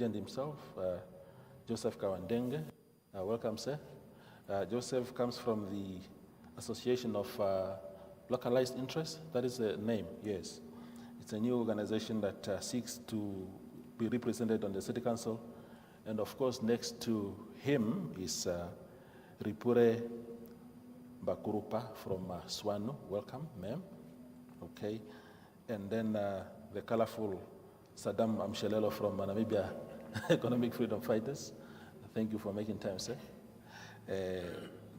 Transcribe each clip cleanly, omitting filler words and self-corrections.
legend himself, Joseph Kawandenge. Welcome, sir. Joseph comes from the Association of Localized Interests. That is the name, yes. It's a new organization that seeks to be represented on the City Council. And of course, next to him is Ripure Bakurupa from Swanu. Welcome, ma'am. Okay. And then the colorful Saddam Amshelelo from Namibia Economic Freedom Fighters. Thank you for making time, sir.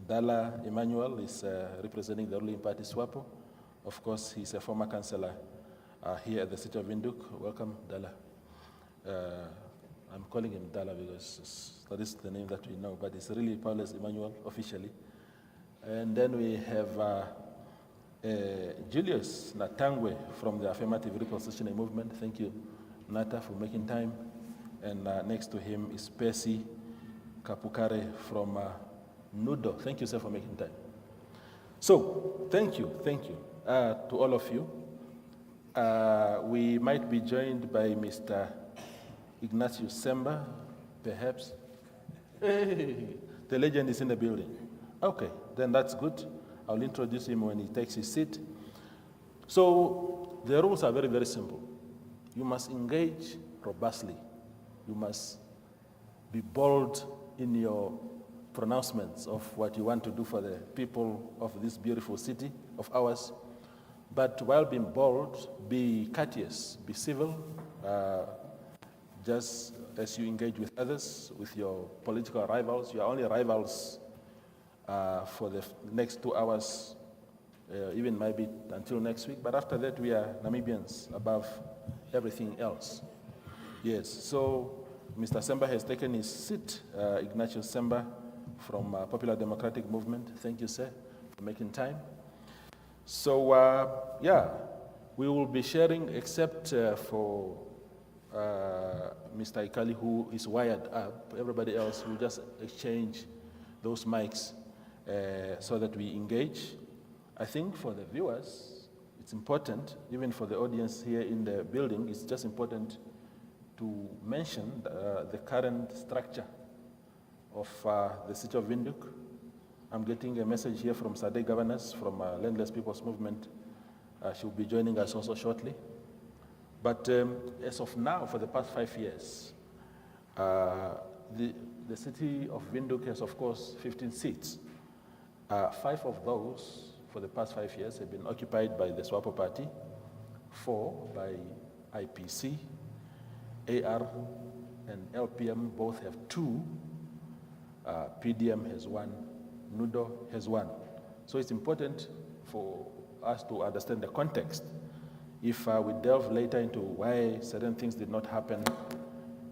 Dala Emmanuel is representing the ruling party SWAPO. Of course, he's a former councillor here at the city of Windhoek. Welcome, Dala. I'm calling him Dala because that is the name that we know, but it's really Paulus Emmanuel officially. And then we have Julius Natangwe from the Affirmative Reconstruction Movement. Thank you, Nata, for making time. And next to him is Percy Kapukare from Nudo. Thank you, sir, for making time. So, thank you to all of you. We might be joined by Mr. Ignatius Semba, perhaps. Hey, the legend is in the building. Okay, then that's good. I'll introduce him when he takes his seat. So, the rules are very, very simple. You must engage robustly. You must be bold in your pronouncements of what you want to do for the people of this beautiful city of ours. But while being bold, be courteous, be civil, just as you engage with others, with your political rivals. You are only rivals for the next 2 hours, even maybe until next week. But after that, we are Namibians above everything else. Yes, so Mr. Semba has taken his seat, Ignatius Semba from Popular Democratic Movement. Thank you, sir, for making time. So, yeah, we will be sharing, except for Mr. Ikali, who is wired up. Everybody else will just exchange those mics so that we engage. I think for the viewers, it's important, even for the audience here in the building, it's just important to mention the current structure of the city of Windhoek. I'm getting a message here from Sade Governors from Landless People's Movement. She'll be joining us also shortly. But as of now, for the past 5 years, the city of Windhoek has, of course, 15 seats. 5 of those, for the past 5 years, have been occupied by the SWAPO party, 4 by IPC, AR and LPM both have 2, PDM has 1, NUDO has 1. So it's important for us to understand the context. If we delve later into why certain things did not happen,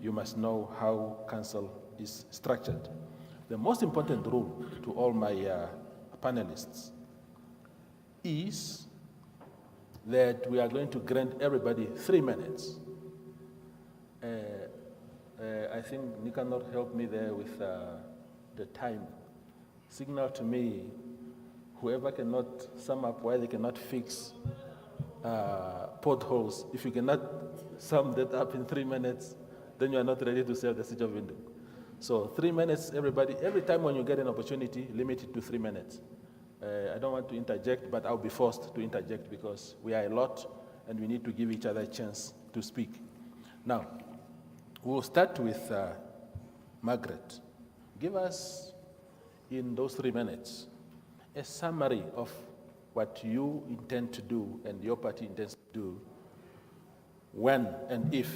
you must know how council is structured. The most important rule to all my panelists is that we are going to grant everybody 3 minutes. I think Nicanor helped me there with the time. Signal to me, whoever cannot sum up why they cannot fix potholes, if you cannot sum that up in 3 minutes, then you are not ready to serve the city of Windhoek. So 3 minutes, everybody, every time when you get an opportunity, limit it to 3 minutes. I don't want to interject, but I'll be forced to interject because we are a lot and we need to give each other a chance to speak. Now, we'll start with Margaret. Give us, in those 3 minutes, a summary of what you intend to do and your party intends to do when and if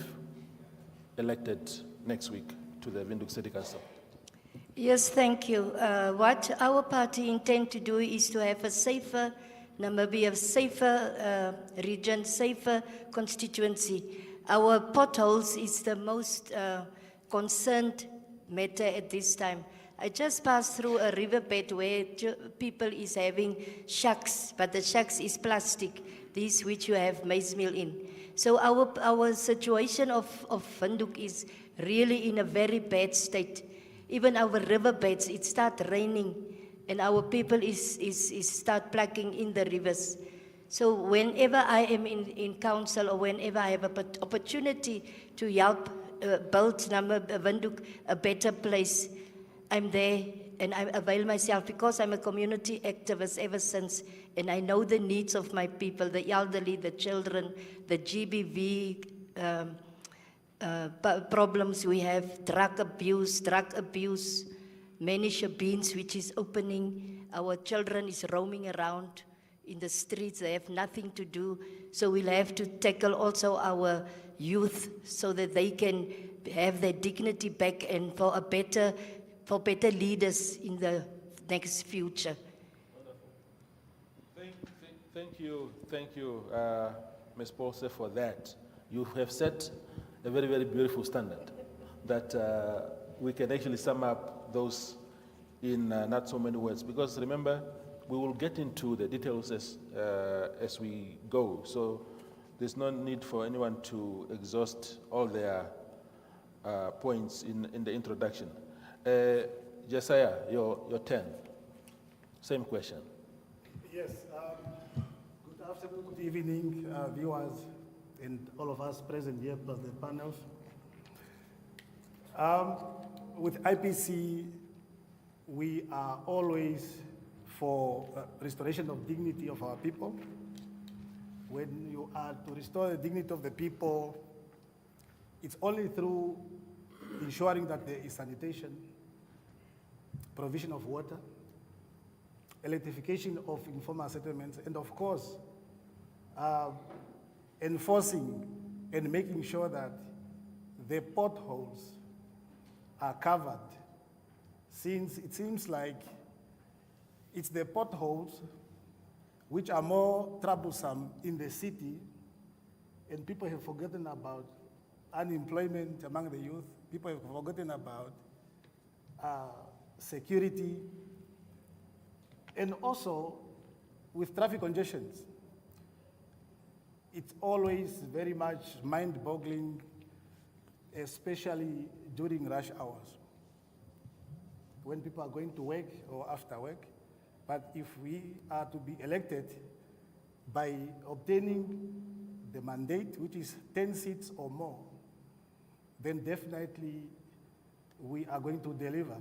elected next week to the Windhoek City Council. Yes, thank you. What our party intends to do is to have a safer Namibia, safer region, safer constituency. Our potholes is the most concerned matter at this time. I just passed through a riverbed where people is having shacks, but the shacks is plastic, these which you have maize meal in. So our situation of Windhoek is really in a very bad state. Even our riverbeds, it start raining, and our people is start plugging in the rivers. So whenever I am in council or whenever I have an opportunity to help build Windhoek a better place, I'm there and I avail myself because I'm a community activist ever since, and I know the needs of my people, the elderly, the children, the GBV problems we have, drug abuse, many shebeens which is opening. Our children is roaming around in the streets, they have nothing to do. So we'll have to tackle also our youth so that they can have their dignity back and for better leaders in the next future. Thank you, Ms. Paulse, for that. You have set a very, very beautiful standard that we can actually sum up those in not so many words. Because remember, we will get into the details as we go. So there's no need for anyone to exhaust all their points in the introduction. Josiah, your turn. Same question. Yes. Good afternoon, good evening, viewers, and all of us present here, plus the panels. With IPC, we are always for restoration of dignity of our people. When you are to restore the dignity of the people, it's only through ensuring that there is sanitation, provision of water, electrification of informal settlements, and of course, enforcing and making sure that the potholes are covered, since it seems like it's the potholes which are more troublesome in the city, and people have forgotten about unemployment among the youth. People have forgotten about security, and also with traffic congestions. It's always very much mind-boggling, especially during rush hours, when people are going to work or after work. But if we are to be elected by obtaining the mandate, which is 10 seats or more, then definitely we are going to deliver.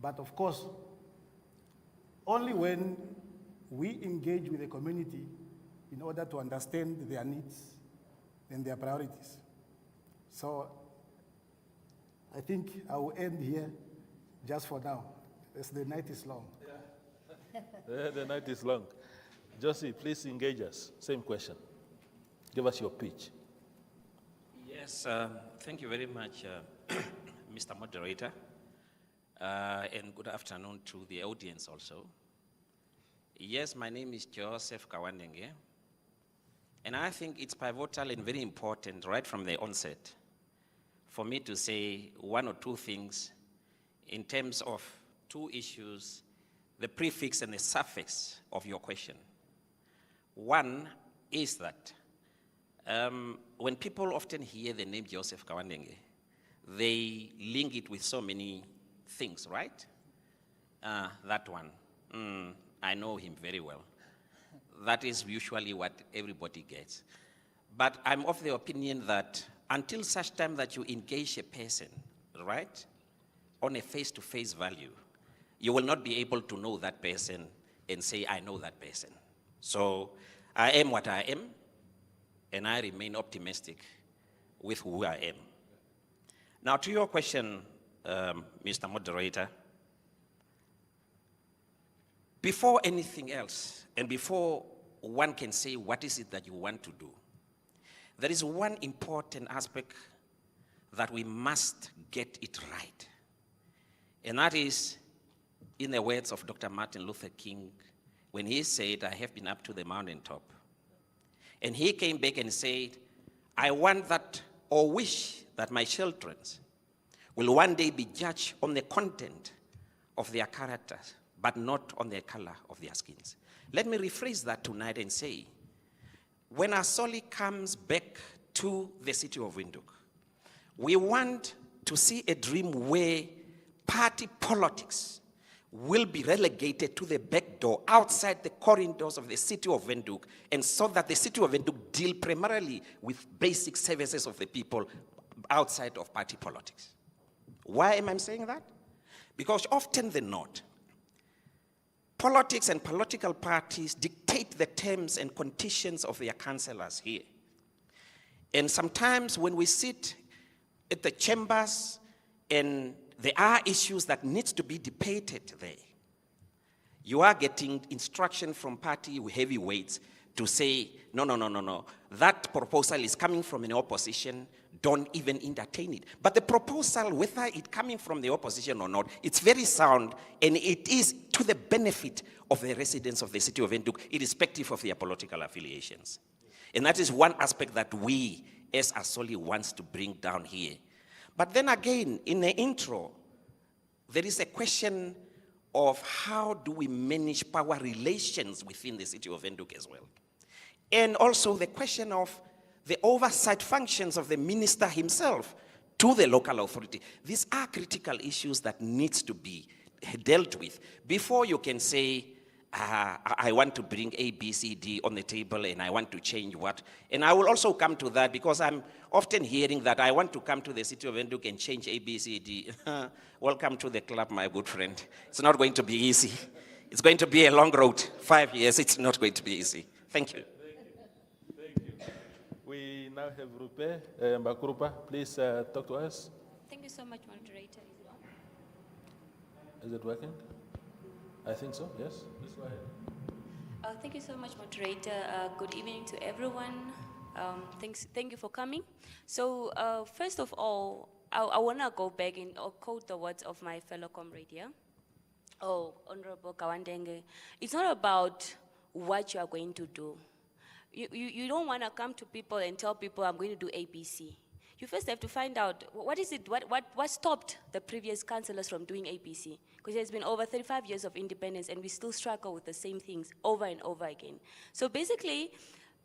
But of course, only when we engage with the community in order to understand their needs and their priorities. So I think I will end here just for now, as the night is long. Yeah. The night is long. Josie, please engage us. Same question. Give us your pitch. Yes, thank you very much, Mr. Moderator, and good afternoon to the audience also. Yes, my name is Joseph Kawandenge, and I think it's pivotal and very important right from the onset for me to say one or two things in terms of two issues, the prefix and the suffix of your question. One is that when people often hear the name Joseph Kawandenge, they link it with so many things, right? That one, I know him very well. That is usually what everybody gets. But I'm of the opinion that until such time that you engage a person, right, on a face-to-face value, you will not be able to know that person and say, I know that person. So I am what I am, and I remain optimistic with who I am. Now, to your question, Mr. Moderator, before anything else, and before one can say what is it that you want to do, there is one important aspect that we must get it right. And that is, in the words of Dr. Martin Luther King, when he said, I have been up to the mountaintop. And he came back and said, I want that, or wish that my children will one day be judged on the content of their characters, but not on the color of their skins. Let me rephrase that tonight and say, when Asoli comes back to the city of Windhoek, we want to see a dream where party politics will be relegated to the back door outside the corridors of the city of Windhoek, and so that the city of Windhoek deal primarily with basic services of the people outside of party politics. Why am I saying that? Because often than not, politics and political parties dictate the terms and conditions of their councillors here. And sometimes when we sit at the chambers and there are issues that need to be debated there, you are getting instruction from party heavyweights to say, no, that proposal is coming from an opposition, don't even entertain it. But the proposal, whether it's coming from the opposition or not, it's very sound, and it is to the benefit of the residents of the city of Windhoek, irrespective of their political affiliations. And that is one aspect that we, as Asoli, wants to bring down here. But then again, in the intro, there is a question of how do we manage power relations within the city of Windhoek as well. And also the question of the oversight functions of the minister himself to the local authority. These are critical issues that needs to be dealt with before you can say, I want to bring A, B, C, D on the table and I want to change what. And I will also come to that because I'm often hearing that I want to come to the city of Windhoek and change A, B, C, D. Welcome to the club, my good friend. It's not going to be easy. It's going to be a long road. 5 years, it's not going to be easy. Thank you. Thank you. We now have Rupe Makurupa. Please talk to us. Thank you so much, moderator. Is it working? I think so, yes. Please go ahead. Thank you so much, moderator. Good evening to everyone. Thank you for coming. So first of all, I want to go back and quote the words of my fellow comrade here. Honorable Kawandenge. It's not about what you are going to do. You don't want to come to people and tell people I'm going to do ABC. You first have to find out what is it, what stopped the previous councillors from doing ABC? Because there's been over 35 years of independence and we still struggle with the same things over and over again. So basically,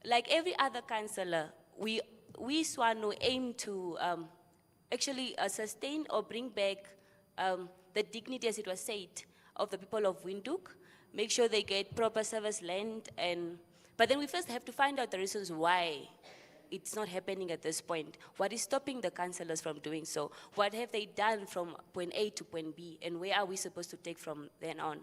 like every other councillor, we Swanu aim to actually sustain or bring back the dignity, as it was said, of the people of Windhoek, make sure they get proper service land, but then we first have to find out the reasons why it's not happening at this point. What is stopping the councillors from doing so? What have they done from point A to point B, and where are we supposed to take from then on?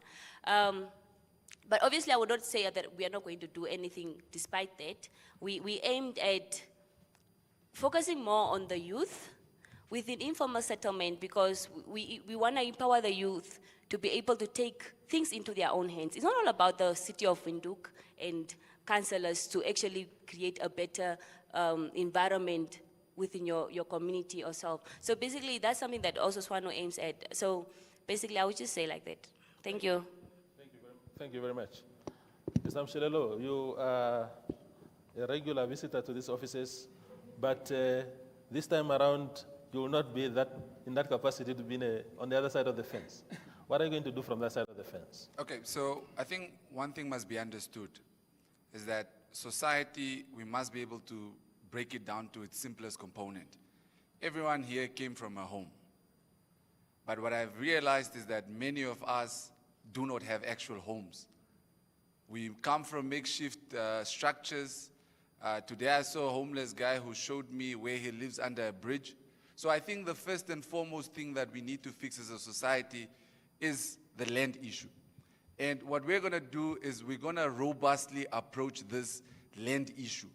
But obviously I would not say that we are not going to do anything despite that. We aimed at focusing more on the youth within informal settlement because we want to empower the youth to be able to take things into their own hands. It's not all about the city of Windhoek and councillors to actually create a better environment within your community or self. So basically, that's something that also Swano aims at. So basically, I would just say like that. Thank you. Thank you very much. Mr. Mshilelo, you are a regular visitor to these offices, but this time around, you will not be in that capacity to be on the other side of the fence. What are you going to do from that side of the fence? Okay, so I think one thing must be understood is that society, we must be able to break it down to its simplest component. Everyone here came from a home. But what I've realized is that many of us do not have actual homes. We come from makeshift structures. Today I saw a homeless guy who showed me where he lives under a bridge. So I think the first and foremost thing that we need to fix as a society is the land issue. And what we're going to do is we're going to robustly approach this land issue.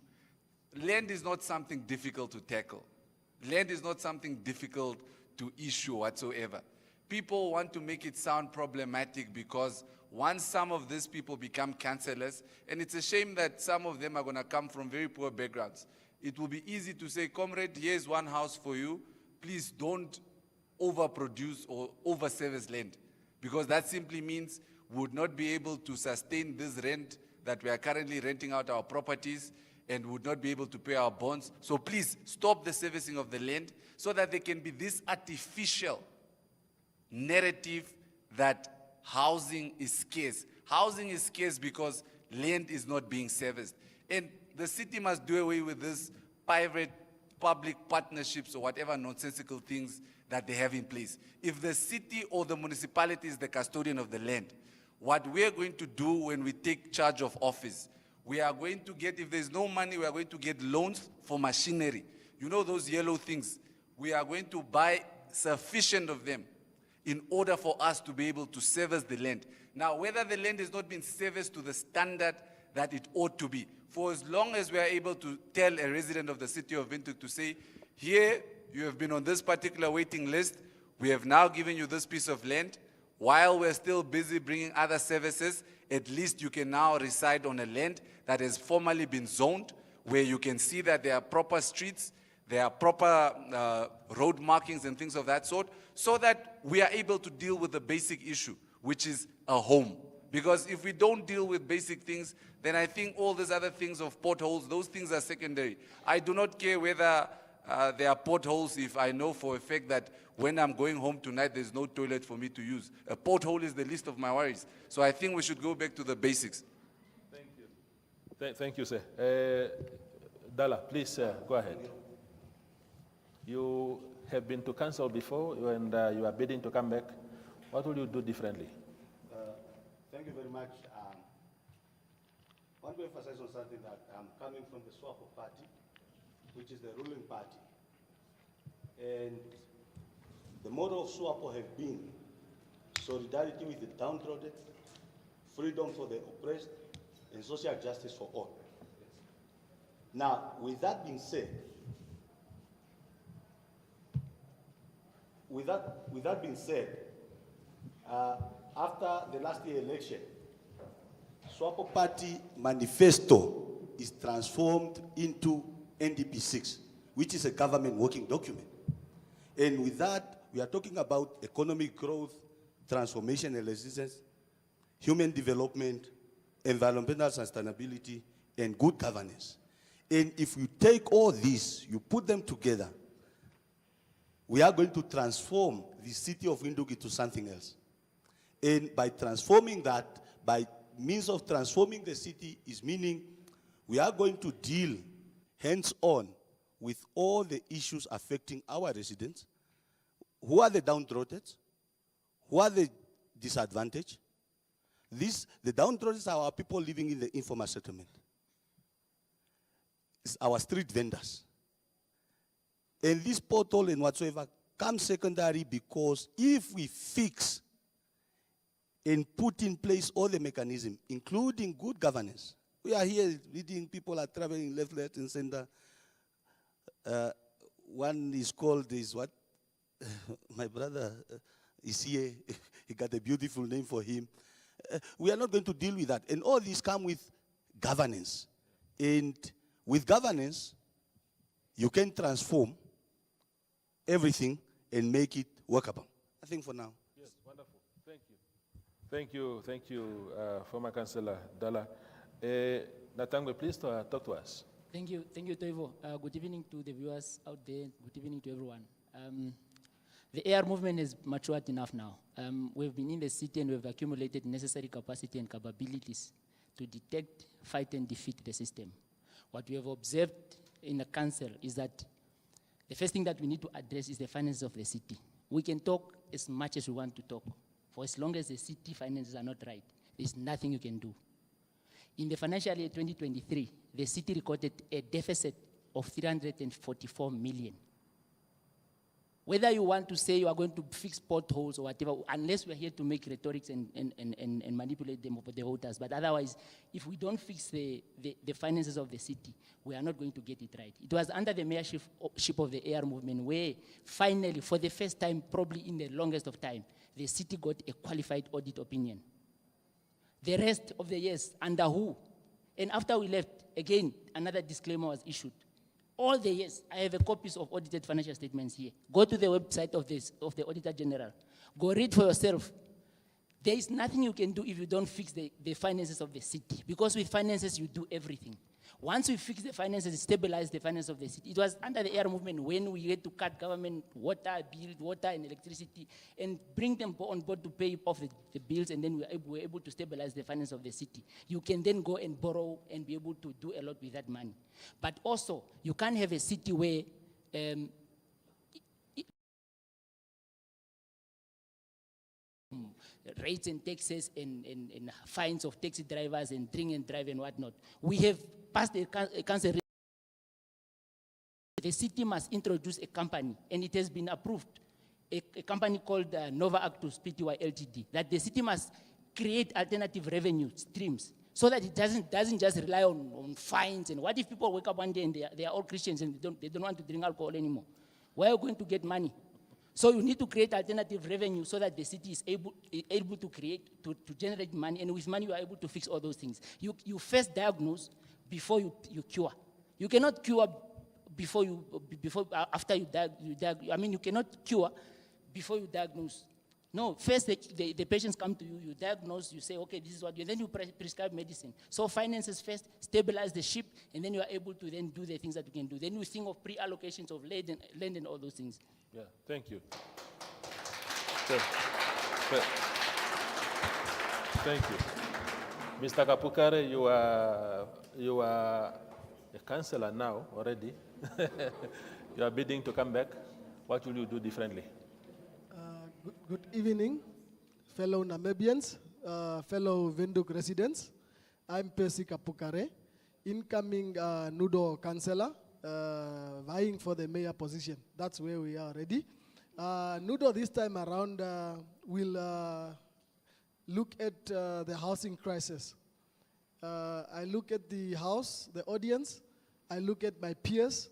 Land is not something difficult to tackle. Land is not something difficult to issue whatsoever. People want to make it sound problematic because once some of these people become councillors, and it's a shame that some of them are going to come from very poor backgrounds, it will be easy to say, comrade, here's one house for you. Please don't overproduce or over-service land, because that simply means we would not be able to sustain this rent that we are currently renting out our properties and would not be able to pay our bonds. So please stop the servicing of the land so that there can be this artificial narrative that housing is scarce. Housing is scarce because land is not being serviced. And the city must do away with this private-public partnerships or whatever nonsensical things that they have in place. If the city or the municipality is the custodian of the land, what we are going to do when we take charge of office, we are going to get, if there's no money, we are going to get loans for machinery. You know those yellow things we are going to buy sufficient of them in order for us to be able to service the land. Now, whether the land has not been serviced to the standard that it ought to be, for as long as we are able to tell a resident of the city of Windhoek to say, here, you have been on this particular waiting list, we have now given you this piece of land, while we're still busy bringing other services, at least you can now reside on a land that has formally been zoned, where you can see that there are proper streets, there are proper road markings and things of that sort, so that we are able to deal with the basic issue, which is a home. Because if we don't deal with basic things, then I think all these other things of potholes, those things are secondary. I do not care whether there are potholes if I know for a fact that when I'm going home tonight, there's no toilet for me to use. A pothole is the least of my worries. So I think we should go back to the basics. Thank you. Thank you, sir. Dala, please go ahead. You have been to council before and you are bidding to come back. What will you do differently? Thank you very much. I want to emphasize on something that I'm coming from the SWAPO party, which is the ruling party. And the motto of SWAPO have been solidarity with the downtrodden, freedom for the oppressed, and social justice for all. Now, with that being said, after the last year election, SWAPO party manifesto is transformed into NDP6, which is a government working document. And with that, we are talking about economic growth, transformation and resistance, human development, environmental sustainability, and good governance. And if you take all these, you put them together, we are going to transform the city of Windhoek into something else. And by transforming that, by means of transforming the city, is meaning we are going to deal hands-on with all the issues affecting our residents. Who are the downtrodden? Who are the disadvantaged? The downtrodden are our people living in the informal settlement. It's our street vendors. And this portal and whatsoever comes secondary, because if we fix and put in place all the mechanisms, including good governance. We are here reading, people are traveling left, right, and center. One is called what? My brother is here. He got a beautiful name for him. We are not going to deal with that. And all these come with governance. And with governance, you can transform everything and make it workable. I think for now. Yes, wonderful. Thank you, former Councillor Dala. Natangwe, please talk to us. Thank you, Toivo. Good evening to the viewers out there. Good evening to everyone. The AR movement is matured enough now. We've been in the city and we've accumulated necessary capacity and capabilities to detect, fight, and defeat the system. What we have observed in the council is that the first thing that we need to address is the finances of the city. We can talk as much as we want to talk. For as long as the city finances are not right, there's nothing you can do. In the financial year 2023, the city recorded a deficit of 344 million. Whether you want to say you are going to fix potholes or whatever, unless we're here to make rhetorics and manipulate them over the voters, but otherwise, if we don't fix the finances of the city, we are not going to get it right. It was under the mayorship of the AR movement where finally, for the first time, probably in the longest of time, the city got a qualified audit opinion. The rest of the years, under who? And after we left, again, another disclaimer was issued. All the years, I have a copies of audited financial statements here. Go to the website of the Auditor General. Go read for yourself. There is nothing you can do if you don't fix the finances of the city. Because with finances, you do everything. Once we fix the finances, stabilize the finances of the city. It was under the AR movement when we had to cut government water and electricity and bring them on board to pay off the bills, and then we were able to stabilize the finances of the city. You can then go and borrow and be able to do a lot with that money. But also, you can't have a city where rates and taxes and fines of taxi drivers and drink and drive and whatnot. We have passed a council the city must introduce a company, and it has been approved, a company called Nova Actus Pty Ltd, that the city must create alternative revenue streams so that it doesn't just rely on fines. And what if people wake up one day and they are all Christians and they don't want to drink alcohol anymore? Where are you going to get money? So you need to create alternative revenue so that the city is able to create, to generate money, and with money you are able to fix all those things. You first diagnose before you cure. You cannot cure after you diagnose. I mean, you cannot cure before you diagnose. No, first the patients come to you, you diagnose, you say, okay, this is what you, then you prescribe medicine. So finances first, stabilize the ship, and then you are able to then do the things that you can do. Then you think of pre-allocations of land and all those things. Yeah, thank you. Thank you. Mr. Kapukare, you are a councillor now already. You are bidding to come back. What will you do differently? Good evening, fellow Namibians, fellow Windhoek residents. I'm Percy Kapukare, incoming NUDO councillor, vying for the mayor position. That's where we are already. NUDO this time around will look at the housing crisis. I look at the house, the audience, I look at my peers.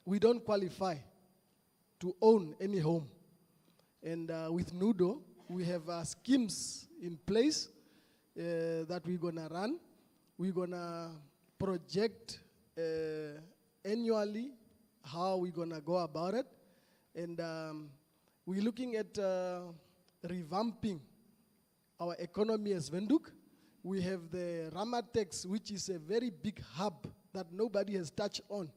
We don't qualify to own any home. And with NUDO, we have schemes in place that we're gonna run. We're gonna project annually how we're gonna go about it. And we're looking at revamping our economy as Windhoek. We have the Ramatex, which is a very big hub that nobody has touched on.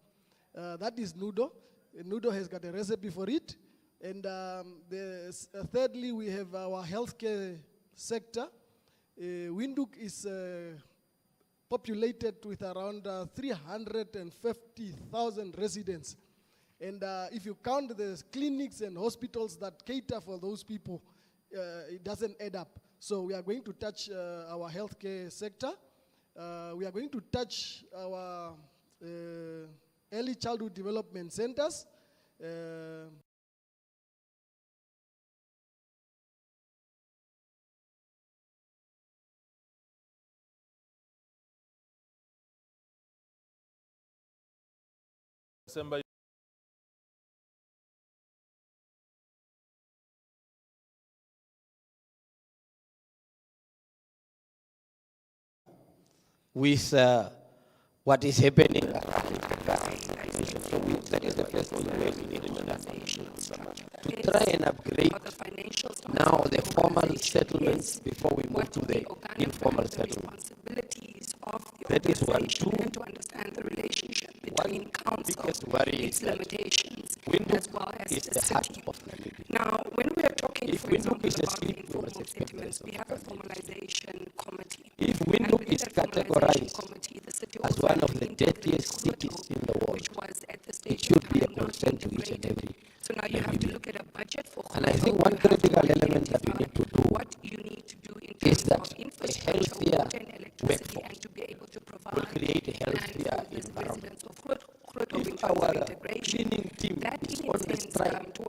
That is NUDO. NUDO has got a recipe for it. And thirdly, we have our healthcare sector. Windhoek is populated with around 350,000 residents. And if you count the clinics and hospitals that cater for those people, it doesn't add up. So we are going to touch our healthcare sector. We are going to touch our early childhood development centers. December. With what is happening around so that is the first thing where we need to try and upgrade now the formal settlements before we move to the informal settlements. That is one. Two, to understand the relationship between council, its limitations, as well as the city. Now, when we are talking, for example, about the informal settlements, we have a formalization committee. If Windhoek is categorized as one of the dirtiest cities in the world, it should be a concern to each and every. So now you have to look at a budget for. And I think one critical element that we need to do is that a healthier workforce will create a healthier environment. If our cleaning team is on the strike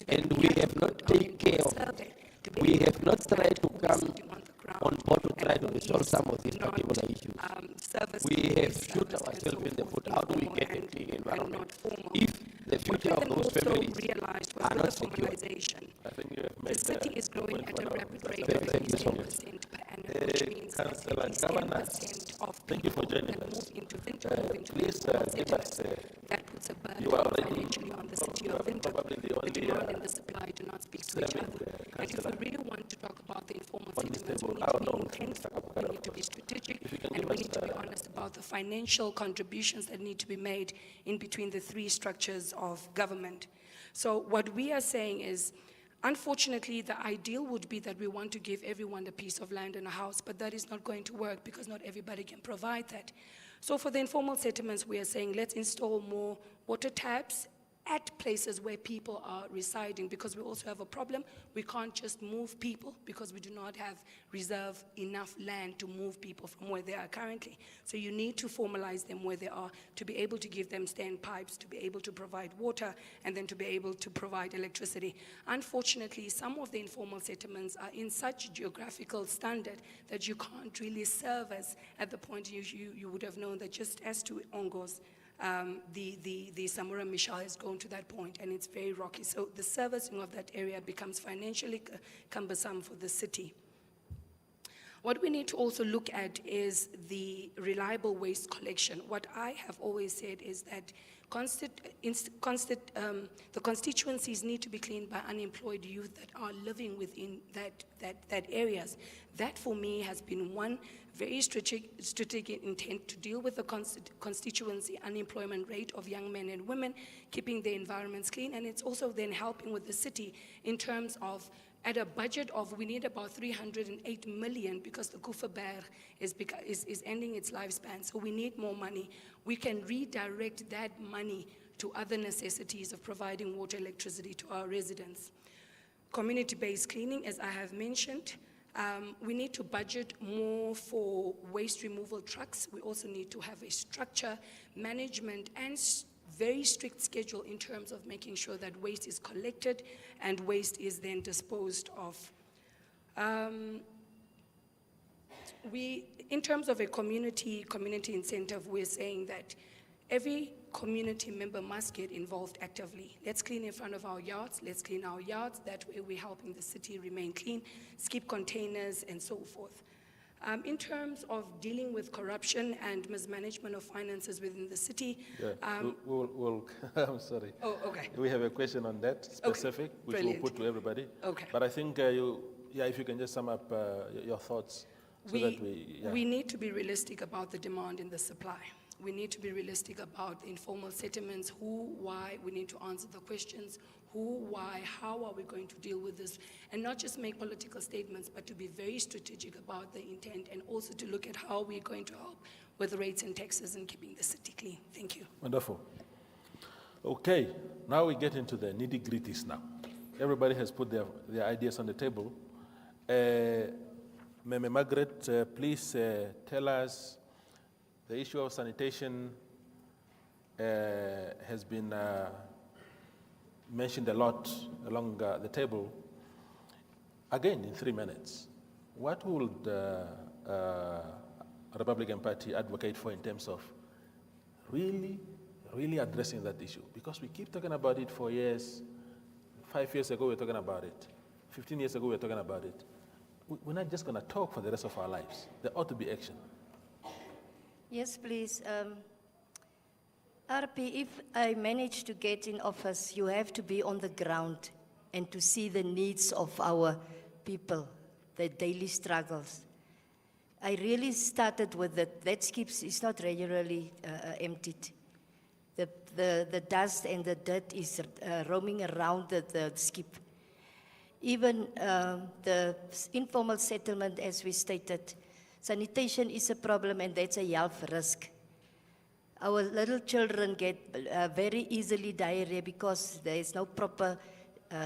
and we have not taken care of it, we have not tried to come on board to try to resolve some of these particular issues. We have shot ourselves in the foot. How do we get a clean environment? If the future of those families are not secure, I think you have made the city is growing at a rapid rate of 10% per annum, which means Councillor Governor, thank you for joining us. Please give us that puts a burden you are already financially on the city of Windhoek. probably the only The demand and the supply do not speak to each other. And if we really want to talk about the informal settlements, we need to be intentful, we need to be strategic, and we need to be honest about the financial contributions that need to be made in between the three structures of government. So what we are saying is, unfortunately, the ideal would be that we want to give everyone a piece of land and a house, but that is not going to work because not everybody can provide that. So for the informal settlements, we are saying let's install more water taps at places where people are residing, because we also have a problem. We can't just move people because we do not have reserve enough land to move people from where they are currently. So you need to formalize them where they are to be able to give them standpipes, to be able to provide water, and then to be able to provide electricity. Unfortunately, some of the informal settlements are in such geographical standard that you can't really service at the point you would have known that just as to Ongos, the Samura Michel has gone to that point, and it's very rocky. So the servicing of that area becomes financially cumbersome for the city. What we need to also look at is the reliable waste collection. What I have always said is that the constituencies need to be cleaned by unemployed youth that are living within that areas. That for me has been one very strategic intent to deal with the constituency unemployment rate of young men and women, keeping their environments clean, and it's also then helping with the city in terms of at a budget of, we need about 308 million because the Kuferberg is ending its lifespan, so we need more money. We can redirect that money to other necessities of providing water, electricity to our residents. Community-based cleaning, as I have mentioned, we need to budget more for waste removal trucks. We also need to have a structure, management, and very strict schedule in terms of making sure that waste is collected and waste is then disposed of. In terms of a community incentive, we're saying that every community member must get involved actively. Let's clean in front of our yards, let's clean our yards, that way we're helping the city remain clean, skip containers and so forth. In terms of dealing with corruption and mismanagement of finances within the city. Yeah, I'm sorry. Oh, okay. We have a question on that specific, okay. which Brilliant. we'll put to everybody. Okay. But I think, if you can just sum up your thoughts so that we need to be realistic about the demand and the supply. We need to be realistic about the informal settlements, who, why. We need to answer the questions, who, why, how are we going to deal with this, and not just make political statements, but to be very strategic about the intent and also to look at how we're going to help with rates and taxes and keeping the city clean. Thank you. Wonderful. Okay, now we get into the nitty-gritties now. Everybody has put their ideas on the table. Meme Margaret, please tell us, the issue of sanitation has been mentioned a lot along the table. Again, in 3 minutes, what would the Republican Party advocate for in terms of really addressing that issue? Because we keep talking about it for years. 5 years ago, we were talking about it. 15 years ago, we were talking about it. We're not just going to talk for the rest of our lives. There ought to be action. Yes, please. RP, if I manage to get in office, you have to be on the ground and to see the needs of our people, their daily struggles. I really started with it. That skips is not regularly emptied. The dust and the dirt is roaming around the skip. Even the informal settlement, as we stated, sanitation is a problem, and that's a health risk. Our little children get very easily diarrhea because there is no proper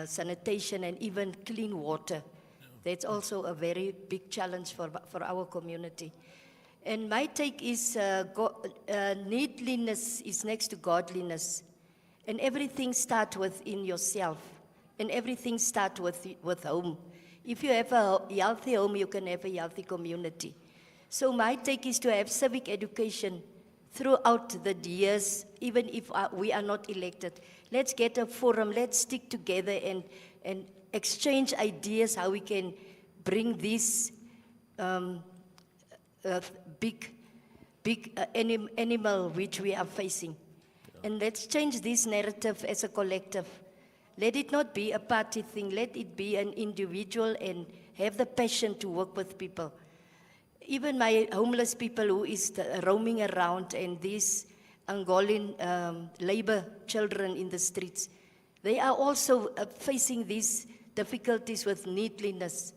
sanitation and even clean water. That's also a very big challenge for our community. And my take is needliness is next to godliness. And everything starts within yourself. And everything starts with home. If you have a healthy home, you can have a healthy community. So my take is to have civic education throughout the years, even if we are not elected. Let's get a forum, let's stick together and exchange ideas how we can bring this big animal which we are facing. And let's change this narrative as a collective. Let it not be a party thing, let it be an individual and have the passion to work with people. Even my homeless people who is roaming around and these Angolan labor children in the streets, they are also facing these difficulties with needliness.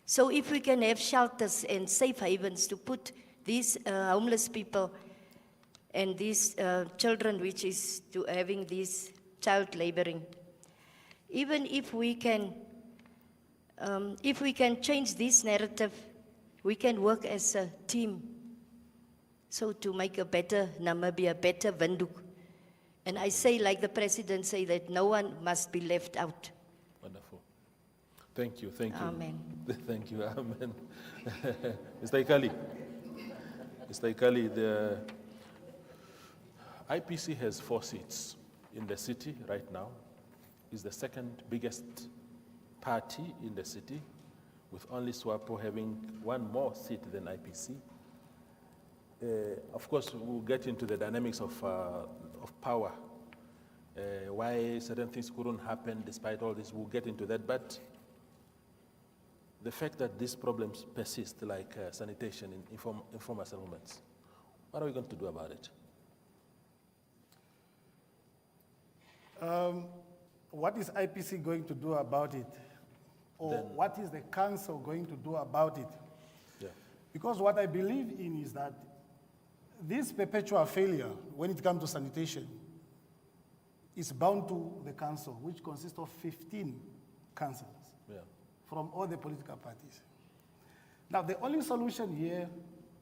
So if we can have shelters and safe havens to put these homeless people and these children which is to having these child laboring. Even if we can change this narrative, we can work as a team. So to make a better Namibia, better Windhoek. And I say, like the president say, that no one must be left out. Wonderful. Thank you, thank you. Amen. Thank you, amen. Mr. Ikali. Mr. Ikali, the IPC has 4 seats in the city right now. It's the second biggest party in the city, with only SWAPO having 1 more seat than IPC. Of course, we'll get into the dynamics of power, why certain things couldn't happen despite all this. We'll get into that, but the fact that these problems persist, like sanitation in informal settlements, what are we going to do about it? What is IPC going to do about it? Or what is the council going to do about it? Yeah. Because what I believe in is that this perpetual failure, when it comes to sanitation, is bound to the council, which consists of 15 councillors from all the political parties. Now, the only solution here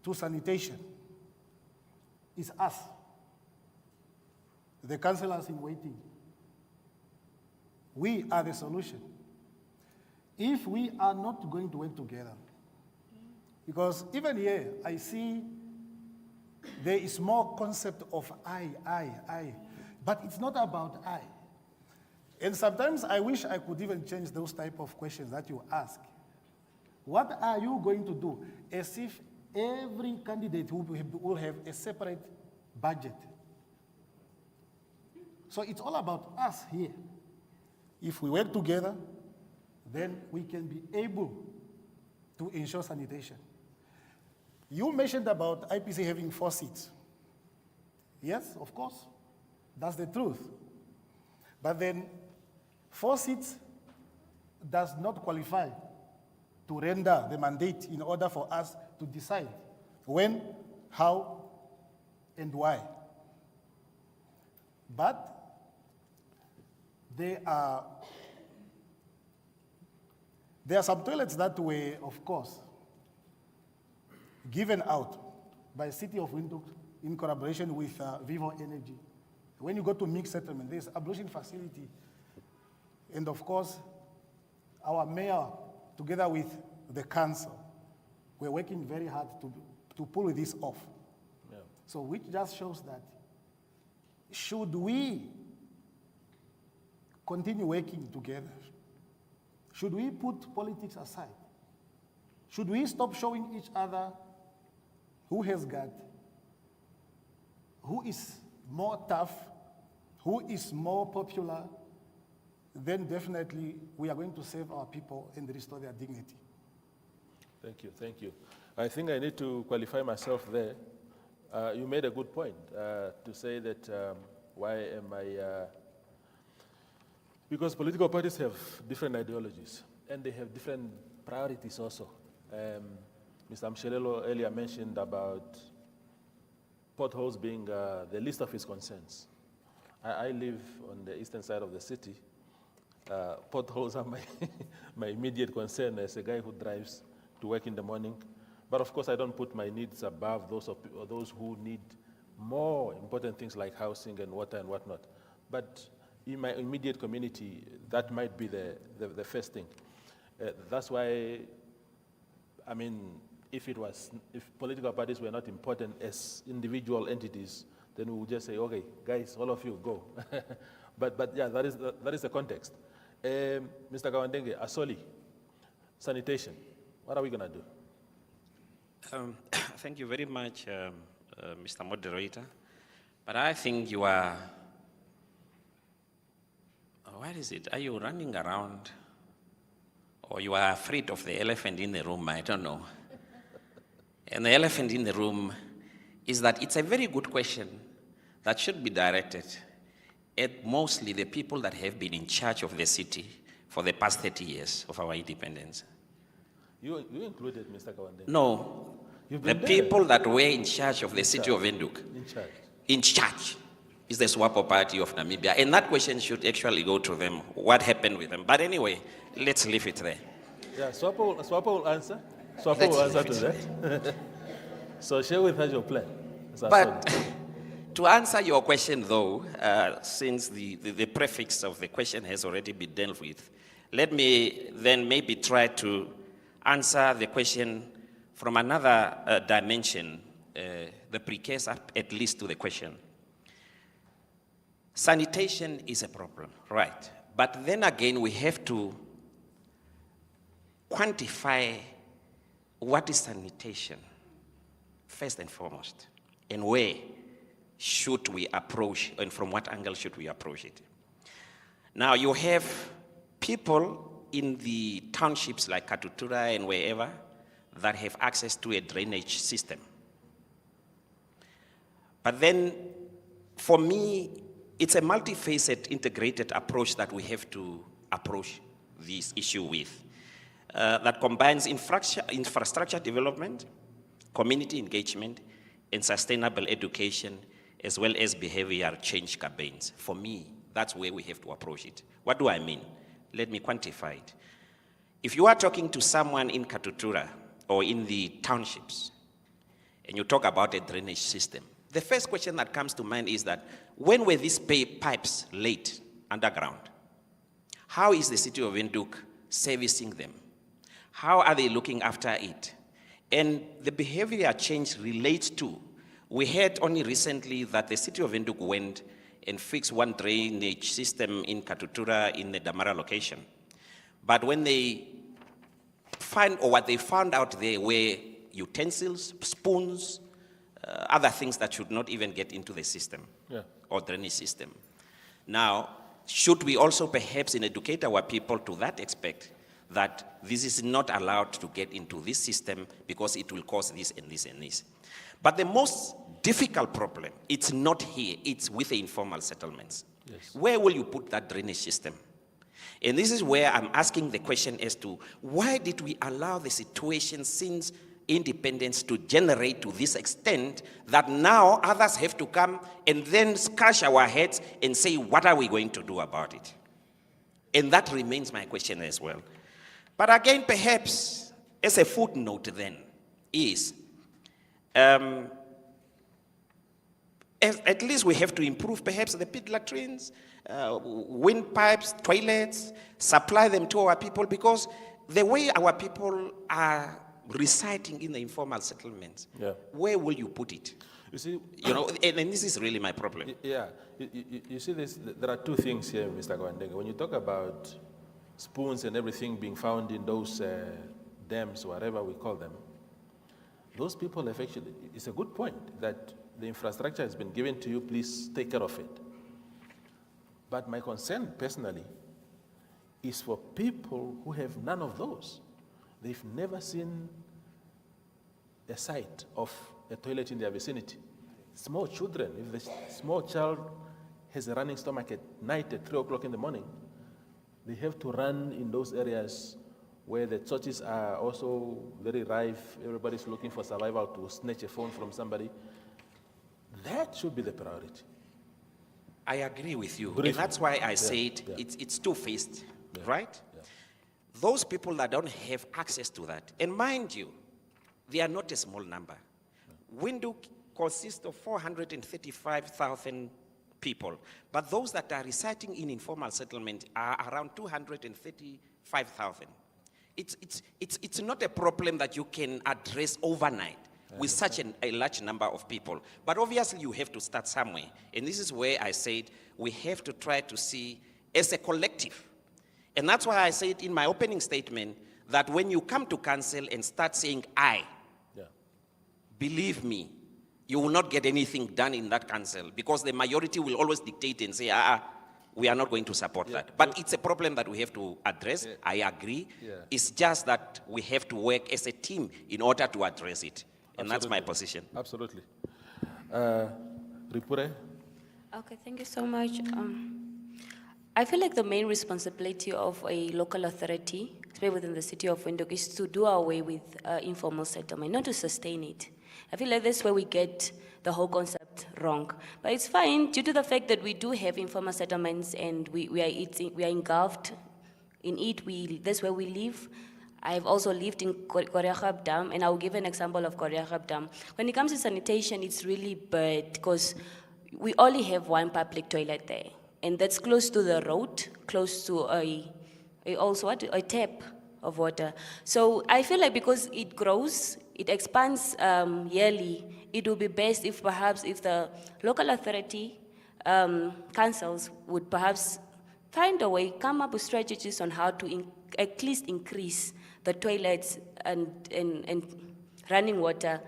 to sanitation is us, the councillors in waiting. We are the solution. If we are not going to work together, because even here, I see there is more concept of I, but it's not about I. And sometimes I wish I could even change those type of questions that you ask. What are you going to do? As if every candidate will have a separate budget. So it's all about us here. If we work together, then we can be able to ensure sanitation. You mentioned about IPC having 4 seats. Yes, of course. That's the truth. But then 4 seats does not qualify to render the mandate in order for us to decide when, how, and why. But there are some toilets that were, of course, given out by City of Windhoek in collaboration with Vivo Energy. When you go to mixed settlement, there's ablution facility. And of course, our mayor, together with the council, we're working very hard to pull this off. Yeah. So which just shows that should we continue working together? Should we put politics aside? Should we stop showing each other who has got, who is more tough, who is more popular? Then definitely we are going to save our people and restore their dignity. Thank you, thank you. I think I need to qualify myself there. You made a good point to say that why am I, because political parties have different ideologies and they have different priorities also. Mr. Mshelelo earlier mentioned about potholes being the least of his concerns. I live on the eastern side of the city. Potholes are my immediate concern as a guy who drives to work in the morning. But of course, I don't put my needs above those of those who need more important things like housing and water and whatnot. But in my immediate community, that might be the first thing. That's why, I mean, if political parties were not important as individual entities, then we would just say, okay, guys, all of you go. but yeah, that is the context. Mr. Kawandenge, Asoli, sanitation, what are we gonna do? Thank you very much, Mr. Moderator. But I think you are, what is it? Are you running around or you are afraid of the elephant in the room? I don't know. And the elephant in the room is that it's a very good question that should be directed at mostly the people that have been in charge of the city for the past 30 years of our independence. You included, Mr. Kawandenge. No, the people that were in charge of the city of Windhoek. In charge. In charge. is the SWAPO party of Namibia? And that question should actually go to them. What happened with them? But anyway, let's leave it there. Yeah, SWAPO will answer. SWAPO will answer to that. So share with us your plan. But to answer your question, though, since the prefix of the question has already been dealt with, let me then maybe try to answer the question from another dimension, the precursor at least to the question. Sanitation is a problem, right? But then again, we have to quantify what is sanitation, first and foremost, and where should we approach, and from what angle should we approach it. Now, you have people in the townships like Katutura and wherever that have access to a drainage system. But then, for me, it's a multifaceted, integrated approach that we have to approach this issue with, that combines infrastructure development, community engagement, and sustainable education, as well as behavioral change campaigns. For me, that's where we have to approach it. What do I mean? Let me quantify it. If you are talking to someone in Katutura or in the townships, and you talk about a drainage system, the first question that comes to mind is that, when were these pipes laid underground? How is the city of Windhoek servicing them? How are they looking after it? And the behavior change relates to, we heard only recently that the city of Windhoek went and fixed one drainage system in Katutura in the Damara location. But when they what they found out there were utensils, spoons, other things that should not even get into the system, or drainage system. Now, should we also perhaps educate our people to that aspect, that this is not allowed to get into this system because it will cause this and this and this. But the most difficult problem, it's not here, it's with the informal settlements. Yes. Where will you put that drainage system? And this is where I'm asking the question as to, why did we allow the situation since independence to generate to this extent that now others have to come and then scratch our heads and say, what are we going to do about it? And that remains my question as well. But again, perhaps, as a footnote then, is at least we have to improve perhaps the pit latrines, windpipes, toilets, supply them to our people, because the way our people are residing in the informal settlements, where will you put it? You see, and this is really my problem. Yeah, you see this, there are two things here, Mr. Gwandega. When you talk about spoons and everything being found in those dams, whatever we call them, those people have actually, it's a good point that the infrastructure has been given to you, please take care of it. But my concern personally is for people who have none of those. They've never seen a sight of a toilet in their vicinity. Small children, if the small child has a running stomach at night at 3 o'clock in the morning, they have to run in those areas where the churches are also very rife, everybody's looking for survival to snatch a phone from somebody. That should be the priority. I agree with you. And that's why I said it's two-faced, right? Yeah. Those people that don't have access to that, and mind you, they are not a small number. Windhoek consists of 435,000 people, but those that are residing in informal settlement are around 235,000. It's not a problem that you can address overnight with such a large number of people. But obviously you have to start somewhere. And this is where I said we have to try to see as a collective. And that's why I said in my opening statement that when you come to council and start saying believe me, you will not get anything done in that council, because the majority will always dictate and say, we are not going to support that. But it's a problem that we have to address. I agree. It's just that we have to work as a team in order to address it. And that's my position. Absolutely. Ripure? Okay, thank you so much. I feel like the main responsibility of a local authority, especially within the city of Windhoek, is to do away with informal settlement, not to sustain it. I feel like that's where we get the whole concept wrong. But it's fine due to the fact that we do have informal settlements and we are engulfed in it. That's where we live. I've also lived in Koreagab Dam, and I'll give an example of Koreagab Dam. When it comes to sanitation, it's really bad because we only have one public toilet there, and that's close to the road, close to a tap of water. So I feel like because it grows, it expands yearly, it would be best if perhaps if the local authority councils would perhaps find a way, come up with strategies on how to at least increase the toilets and running water.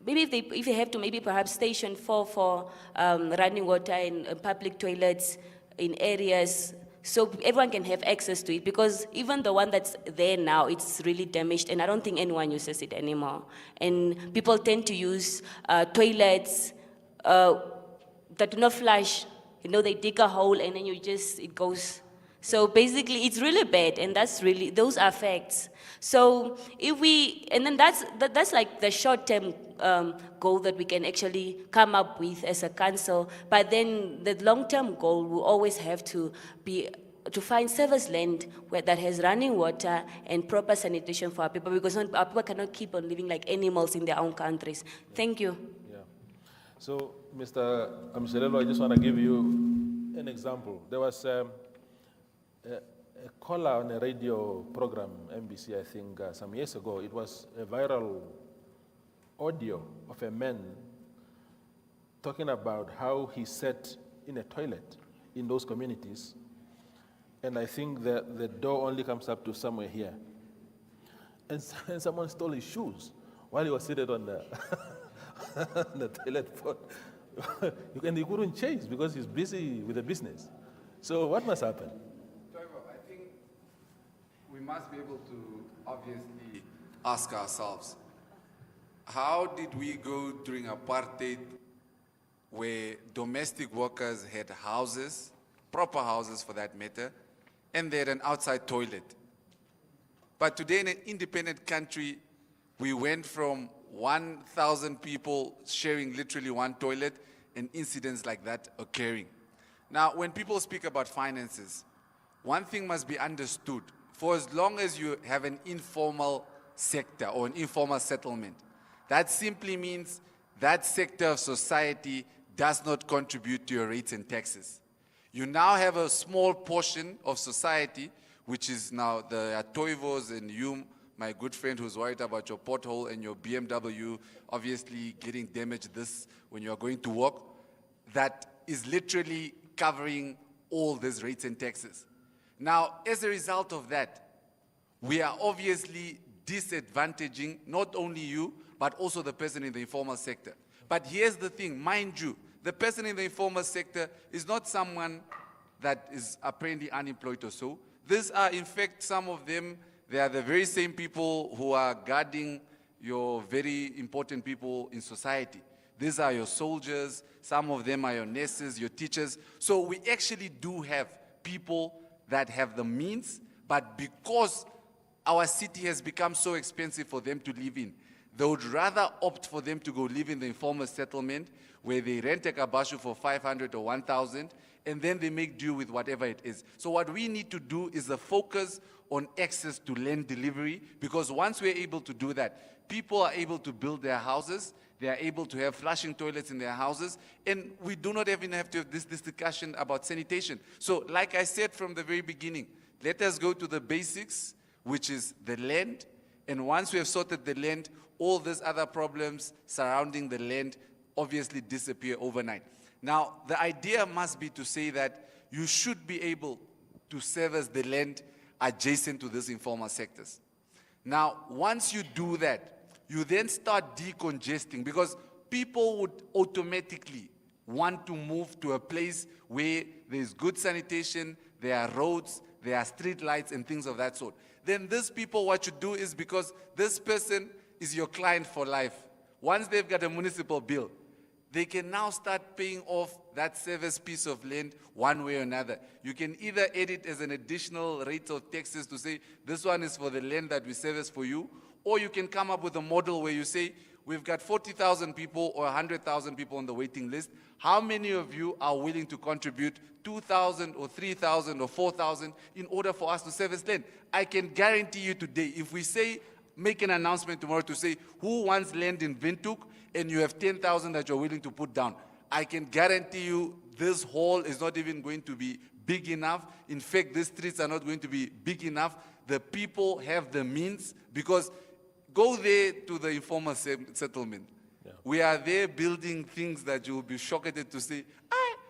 Maybe if they have to, maybe perhaps station for running water in public toilets in areas so everyone can have access to it, because even the one that's there now, it's really damaged, and I don't think anyone uses it anymore. And people tend to use toilets that do not flush. You know, they dig a hole and then it goes. So basically, it's really bad, and those are facts. So that's like the short-term goal that we can actually come up with as a council. But then the long-term goal will always have to be to find service land that has running water and proper sanitation for our people, because our people cannot keep on living like animals in their own countries. Thank you. Yeah. So, Mr. Amshelelo, I just want to give you an example. There was a caller on a radio program, NBC, I think, some years ago. It was a viral audio of a man talking about how he sat in a toilet in those communities, and I think that the door only comes up to somewhere here. And someone stole his shoes while he was seated on the, on the toilet pot. And he couldn't change because he's busy with the business. So what must happen? I think we must be able to obviously ask ourselves, how did we go during apartheid where domestic workers had houses, proper houses for that matter, and they had an outside toilet? But today in an independent country, we went from 1,000 people sharing literally one toilet and incidents like that occurring. Now, when people speak about finances, one thing must be understood. For as long as you have an informal sector or an informal settlement, that simply means that sector of society does not contribute to your rates and taxes. You now have a small portion of society, which is now the Toivos and you, my good friend who's worried about your pothole and your BMW obviously getting damaged when you are going to work, that is literally covering all these rates and taxes. Now, as a result of that, we are obviously disadvantaging not only you, but also the person in the informal sector. But here's the thing, mind you, the person in the informal sector is not someone that is apparently unemployed or so. These are, in fact, some of them, they are the very same people who are guarding your very important people in society. These are your soldiers, some of them are your nurses, your teachers. So we actually do have people that have the means, but because our city has become so expensive for them to live in, they would rather opt for them to go live in the informal settlement where they rent a kabashu for 500 or 1,000, and then they make do with whatever it is. So what we need to do is a focus on access to land delivery, because once we're able to do that, people are able to build their houses, they are able to have flushing toilets in their houses, and we do not even have to have this discussion about sanitation. So like I said from the very beginning, let us go to the basics, which is the land, and once we have sorted the land, all these other problems surrounding the land obviously disappear overnight. Now, the idea must be to say that you should be able to service the land adjacent to these informal sectors. Now, once you do that, you then start decongesting, because people would automatically want to move to a place where there's good sanitation, there are roads, there are street lights and things of that sort. Then these people, what you do is, because this person is your client for life, once they've got a municipal bill, they can now start paying off that service piece of land one way or another. You can either add it as an additional rate of taxes to say, this one is for the land that we service for you, or you can come up with a model where you say, we've got 40,000 people or 100,000 people on the waiting list. How many of you are willing to contribute 2,000 or 3,000 or 4,000 in order for us to service land? I can guarantee you today, if we say, make an announcement tomorrow to say, who wants land in Windhoek, and you have 10,000 that you're willing to put down, I can guarantee you this hall is not even going to be big enough. In fact, these streets are not going to be big enough. The people have the means, because go there to the informal settlement. Yeah. We are there building things that you will be shocked to say,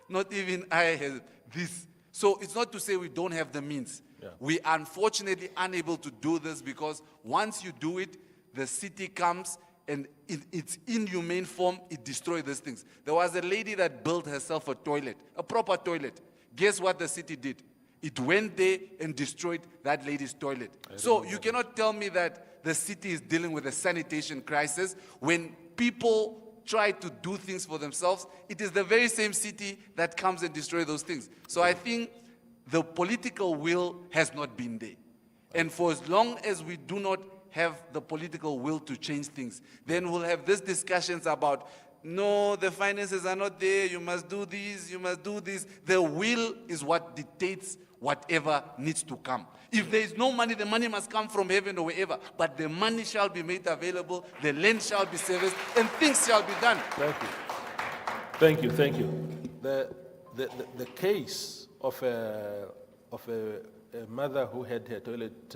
not even I have this. So it's not to say we don't have the means. Yeah. We are unfortunately unable to do this, because once you do it, the city comes and in its inhumane form, it destroys these things. There was a lady that built herself a toilet, a proper toilet. Guess what the city did? It went there and destroyed that lady's toilet. So you cannot tell me that the city is dealing with a sanitation crisis when people try to do things for themselves. It is the very same city that comes and destroys those things. So I think the political will has not been there. And for as long as we do not have the political will to change things, then we'll have these discussions about, no, the finances are not there, you must do this, you must do this. The will is what dictates whatever needs to come. If there is no money, the money must come from heaven or wherever, but the money shall be made available, the land shall be serviced, and things shall be done. Thank you. Thank you, thank you. The case of a mother who had her toilet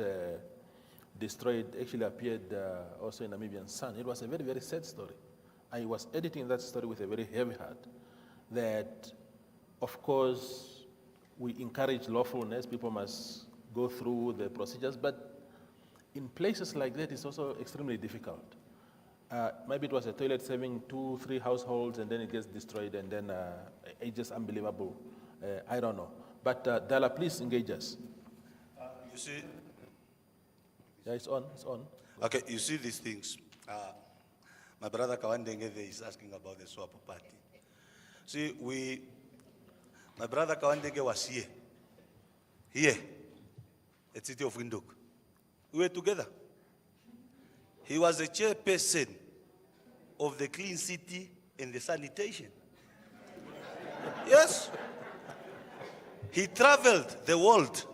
destroyed actually appeared also in Namibian Sun. It was a very, very sad story. I was editing that story with a very heavy heart, that, of course, we encourage lawfulness. People must go through the procedures, but in places like that, it's also extremely difficult. Maybe it was a toilet saving 2-3 households, and then it gets destroyed, and then it's just unbelievable. I don't know. But Dala, please engage us. You see? Yeah, it's on, it's on. Okay, you see these things. My brother Kawandenge is asking about the SWAPO party. See, my brother Kawandenge was here, at City of Windhoek. We were together. He was the chairperson of the Clean City and the Sanitation. Yes. He traveled the world.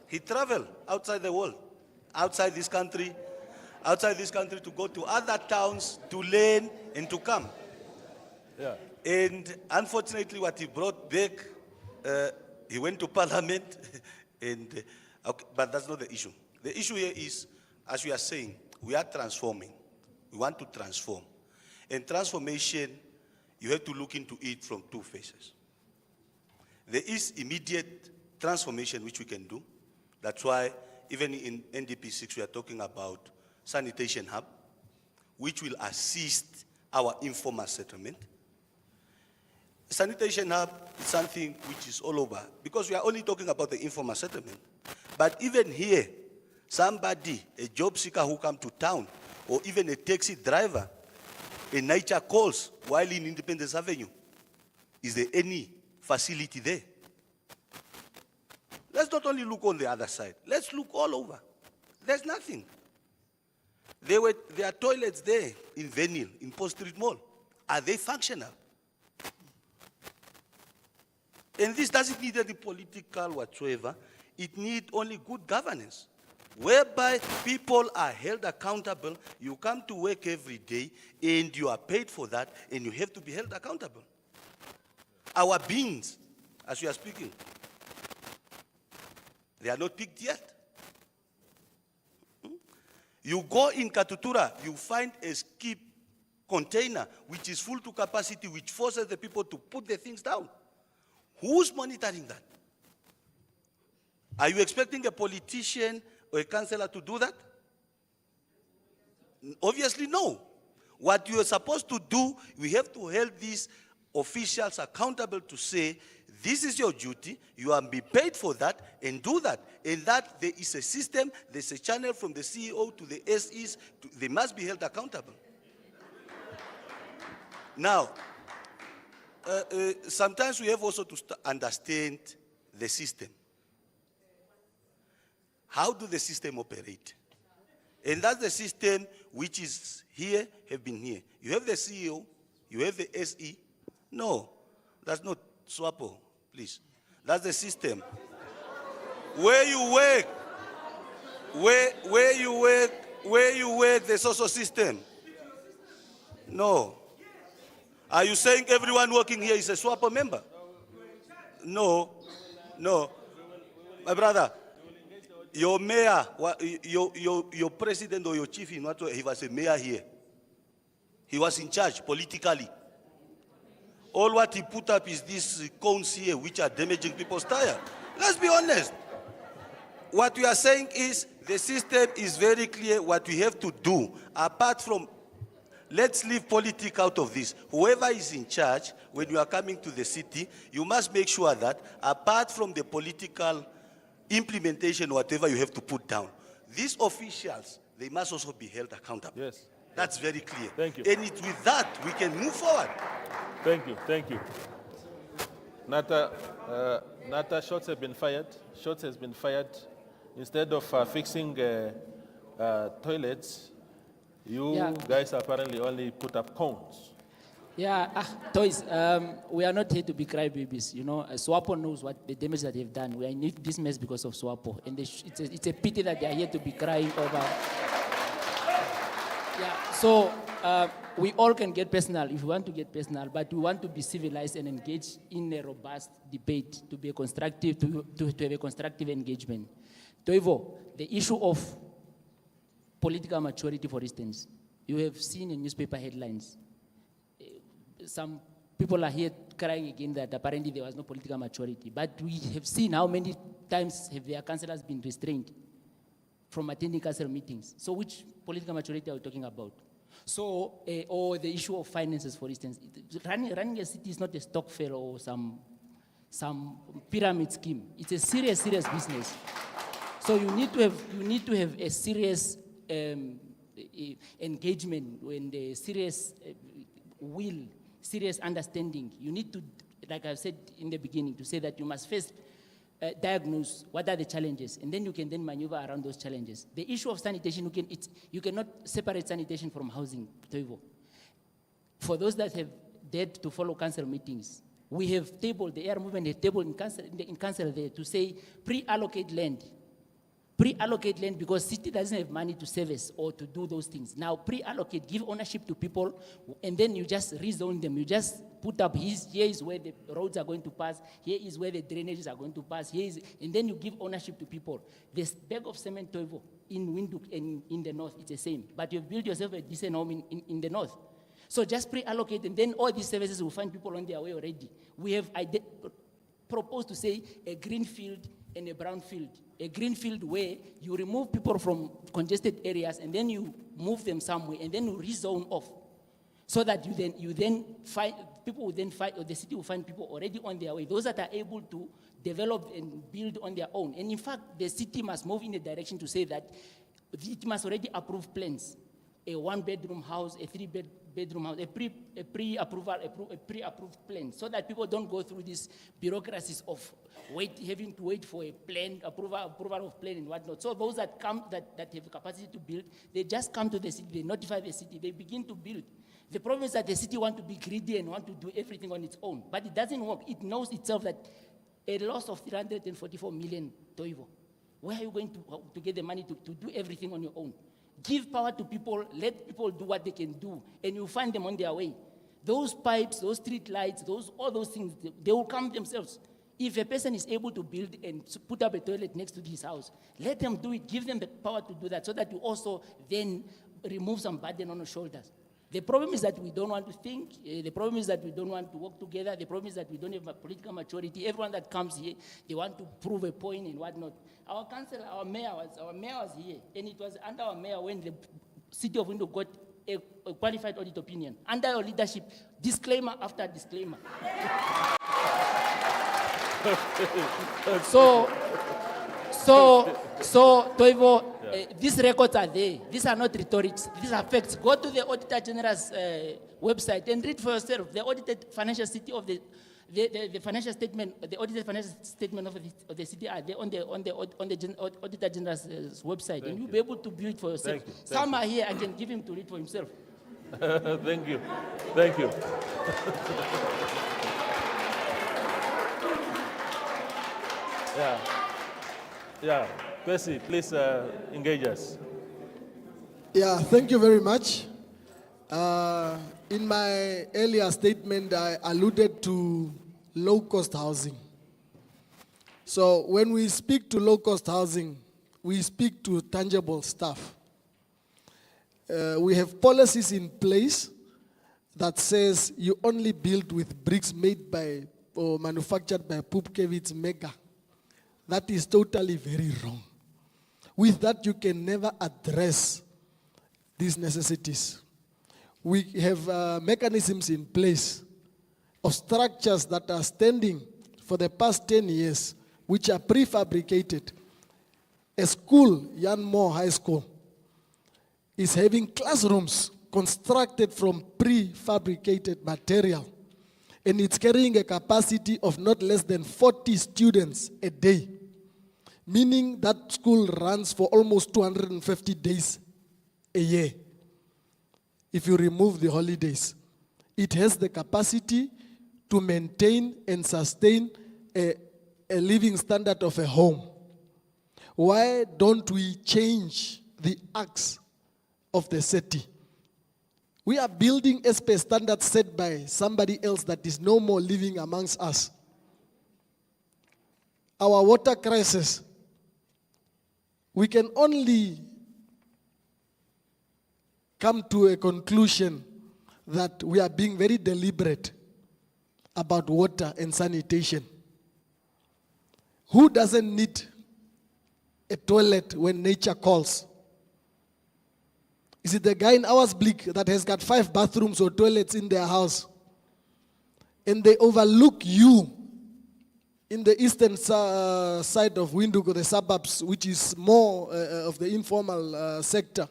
He traveled outside the world, outside this country to go to other towns to learn and to come. Yeah. And unfortunately, what he brought back, he went to Parliament, and okay, but that's not the issue. The issue here is, as we are saying, we are transforming. We want to transform. And transformation, you have to look into it from two phases. There is immediate transformation which we can do. That's why even in NDP 6 we are talking about sanitation hub, which will assist our informal settlement. Sanitation hub is something which is all over, because we are only talking about the informal settlement. But even here, somebody, a job seeker who comes to town, or even a taxi driver, a nature calls while in Independence Avenue, is there any facility there? Let's not only look on the other side. Let's look all over. There's nothing. There are toilets there in Venil, in Post Street Mall. Are they functional? And this doesn't need any political whatsoever. It needs only good governance, whereby people are held accountable. You come to work every day, and you are paid for that, and you have to be held accountable. Our beans, as we are speaking, they are not picked yet. You go in Katutura, you find a skip container which is full to capacity, which forces the people to put the things down. Who's monitoring that? Are you expecting a politician or a councillor to do that? Obviously, no. What you are supposed to do, we have to hold these officials accountable to say, this is your duty, you are being paid for that, and do that. And that there is a system, there's a channel from the CEO to the SEs, they must be held accountable. Now, sometimes we have also to understand the system. How do the system operate? And that's the system which is here, have been here. You have the CEO, you have the SE. No, that's not SWAPO, please. That's the system. Where you work, where you work, there's also system. No. Are you saying everyone working here is a SWAPO member? No, no. My brother, your mayor, your president or your chief, he was a mayor here. He was in charge politically. All what he put up is these cones here which are damaging people's tire. Let's be honest. What we are saying is the system is very clear what we have to do. Apart from, let's leave politics out of this. Whoever is in charge, when you are coming to the city, you must make sure that apart from the political implementation, whatever you have to put down, these officials, they must also be held accountable. Yes. That's very clear. Thank you. And with that, we can move forward. Thank you, thank you. Nata, shots have been fired. Shots has been fired. Instead of fixing toilets, you guys apparently only put up cones. Yeah, toys. We are not here to be crybabies. You know, SWAPO knows what the damage that they've done. We are in this mess because of SWAPO, and it's a pity that they are here to be crying over. Yeah. So we all can get personal if we want to get personal, but we want to be civilized and engage in a robust debate to be a constructive to have a constructive engagement. Toivo, the issue of political maturity, for instance, you have seen in newspaper headlines. Some people are here crying again that apparently there was no political maturity. But we have seen how many times have their councillors been restrained from attending council meetings. So which political maturity are we talking about? So, or the issue of finances, for instance. Running a city is not a stock fair or some pyramid scheme. It's a serious business. So you need to have a serious engagement and a serious will, serious understanding. You need to, like I said in the beginning, to say that you must first diagnose what are the challenges, and then you can then maneuver around those challenges. The issue of sanitation, you cannot separate sanitation from housing, Toivo. For those that have dared to follow council meetings, we have tabled, the air movement has tabled in council there to say pre-allocate land because city doesn't have money to service or to do those things. Now pre-allocate, give ownership to people, and then you just rezone them. You just put up, here is where the roads are going to pass, here is where the drainages are going to pass, and then you give ownership to people. This bag of cement, Toivo, in Windhoek and in the north, it's the same. But you've built yourself a decent home in the north. So just pre-allocate, and then all these services will find people on their way already. We have proposed to say a green field and a brown field. A green field where you remove people from congested areas and then you move them somewhere and then you rezone off. So that you then find, people will then find, or the city will find people already on their way. Those that are able to develop and build on their own. And in fact, the city must move in a direction to say that it must already approve plans. A one-bedroom house, a three-bedroom house, a pre-approved plan, so that people don't go through these bureaucracies of having to wait for a plan, approval of plan and whatnot. So those that come, that have capacity to build, they just come to the city, they notify the city, they begin to build. The problem is that the city want to be greedy and want to do everything on its own, but it doesn't work. It knows itself that a loss of 344 million, Toivo, where are you going to get the money to do everything on your own? Give power to people, let people do what they can do, and you find them on their way. Those pipes, those street lights, all those things, they will come themselves. If a person is able to build and put up a toilet next to his house, let them do it, give them the power to do that, so that you also then remove some burden on your shoulders. The problem is that we don't want to think. The problem is that we don't want to work together. The problem is that we don't have a political maturity. Everyone that comes here, they want to prove a point and whatnot. Our council, our mayor was here, and it was under our mayor when the city of Windhoek got a qualified audit opinion. Under your leadership, disclaimer after disclaimer. So, Toivo, these records are there. These are not rhetorics. These are facts. Go to the Auditor General's website and read for yourself. The audited financial city of the The financial statement, the audited financial statement of the city are there on the Auditor General's website, and you'll be able to view it for yourself. Thank you. Some are here, I can give him to read for himself. Thank you. Thank you. Yeah. Yeah. Percy, please engage us. Yeah, thank you very much. In my earlier statement, I alluded to low-cost housing. So when we speak to low-cost housing, we speak to tangible stuff. We have policies in place that says you only build with bricks made by or manufactured by Pupkewitz Mega. That is totally very wrong. With that, you can never address these necessities. We have mechanisms in place of structures that are standing for the past 10 years, which are prefabricated. A school, Jan Moore High School, is having classrooms constructed from prefabricated material, and it's carrying a capacity of not less than 40 students a day, meaning that school runs for almost 250 days a year. If you remove the holidays, it has the capacity to maintain and sustain a living standard of a home. Why don't we change the acts of the city? We are building a space standard set by somebody else that is no more living amongst us. Our water crisis, we can only come to a conclusion that we are being very deliberate about water and sanitation. Who doesn't need a toilet when nature calls? Is it the guy in Ouwersblik that has got 5 bathrooms or toilets in their house? And they overlook you in the eastern side of Windhoek, or the suburbs, which is more of the informal sector.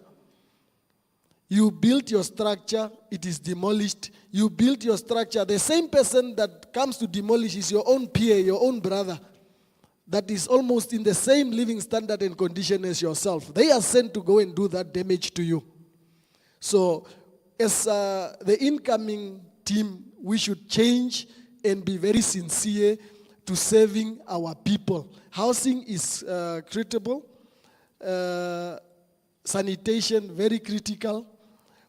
You built your structure, it is demolished. You built your structure. The same person that comes to demolish is your own peer, your own brother, that is almost in the same living standard and condition as yourself. They are sent to go and do that damage to you. So as the incoming team, we should change and be very sincere to serving our people. Housing is critical. Sanitation, very critical.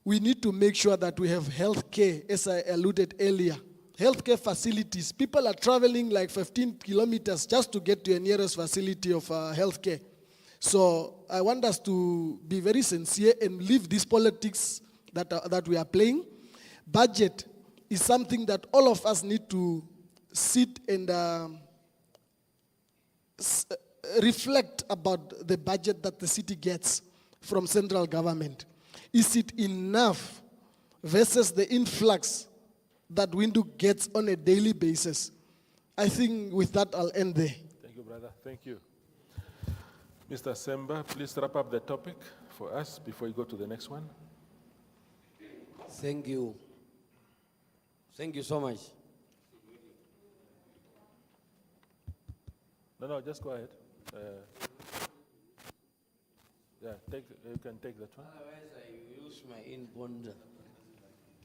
We need to make sure that we have health care, as I alluded earlier. Healthcare facilities. People are traveling like 15 kilometers just to get to a nearest facility of healthcare. So I want us to be very sincere and leave these politics that we are playing. Budget is something that all of us need to sit and reflect about the budget that the city gets from central government. Is it enough versus the influx that Windhoek gets on a daily basis? I think with that I'll end there. Thank you, brother. Thank you. Mr. Semba, please wrap up the topic for us before you go to the next one. Thank you. Thank you so much. No, just go ahead. Yeah, you can take that one. Otherwise, I use my inbound.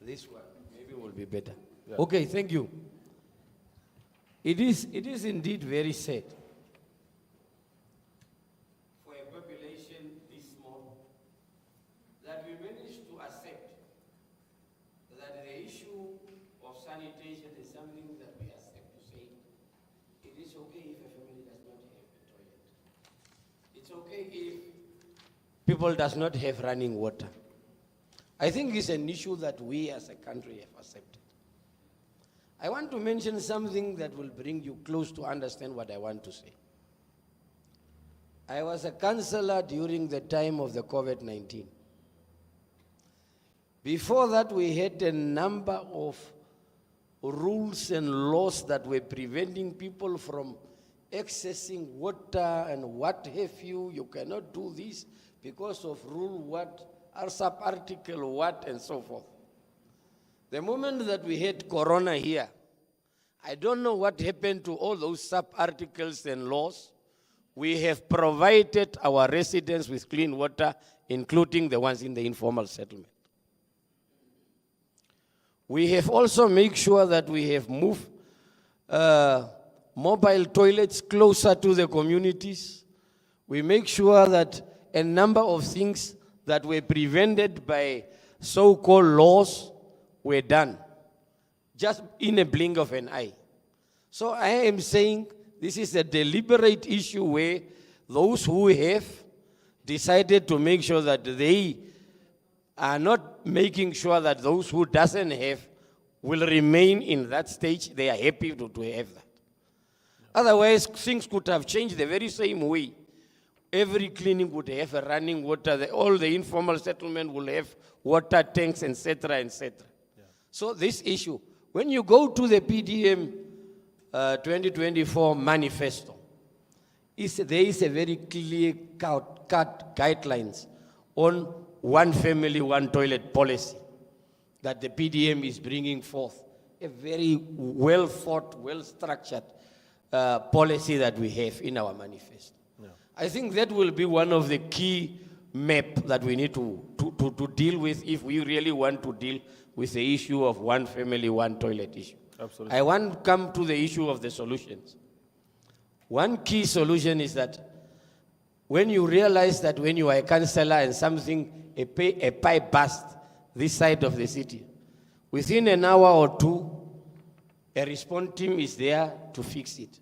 This one maybe will be better. Yeah. Okay, thank you. It is indeed very sad for a population this small that we managed to accept that the issue of sanitation is something that we accept to say it is okay if a family does not have a toilet. It's okay if people does not have running water. I think it's an issue that we as a country have accepted. I want to mention something that will bring you close to understand what I want to say. I was a councillor during the time of the COVID-19. Before that, we had a number of rules and laws that were preventing people from accessing water and what have you. You cannot do this because of rule what, or sub-article what, and so forth. The moment that we had corona here, I don't know what happened to all those sub-articles and laws. We have provided our residents with clean water, including the ones in the informal settlement. We have also made sure that we have moved mobile toilets closer to the communities. We make sure that a number of things that were prevented by so-called laws were done, just in a blink of an eye. So I am saying this is a deliberate issue where those who have decided to make sure that they are not making sure that those who doesn't have will remain in that stage. They are happy to have that. Otherwise, things could have changed the very same way. Every clinic would have a running water. All the informal settlement will have water tanks, etc., etc. Yeah. So this issue, when you go to the PDM 2024 manifesto, there is a very clear-cut guidelines on one family, one toilet policy that the PDM is bringing forth. A very well-thought, well-structured policy that we have in our manifesto. Yeah. I think that will be one of the key maps that we need to deal with if we really want to deal with the issue of one family, one toilet issue. Absolutely. I want to come to the issue of the solutions. One key solution is that when you realize that when you are a councillor and a pipe burst this side of the city, within an hour or two, a response team is there to fix it.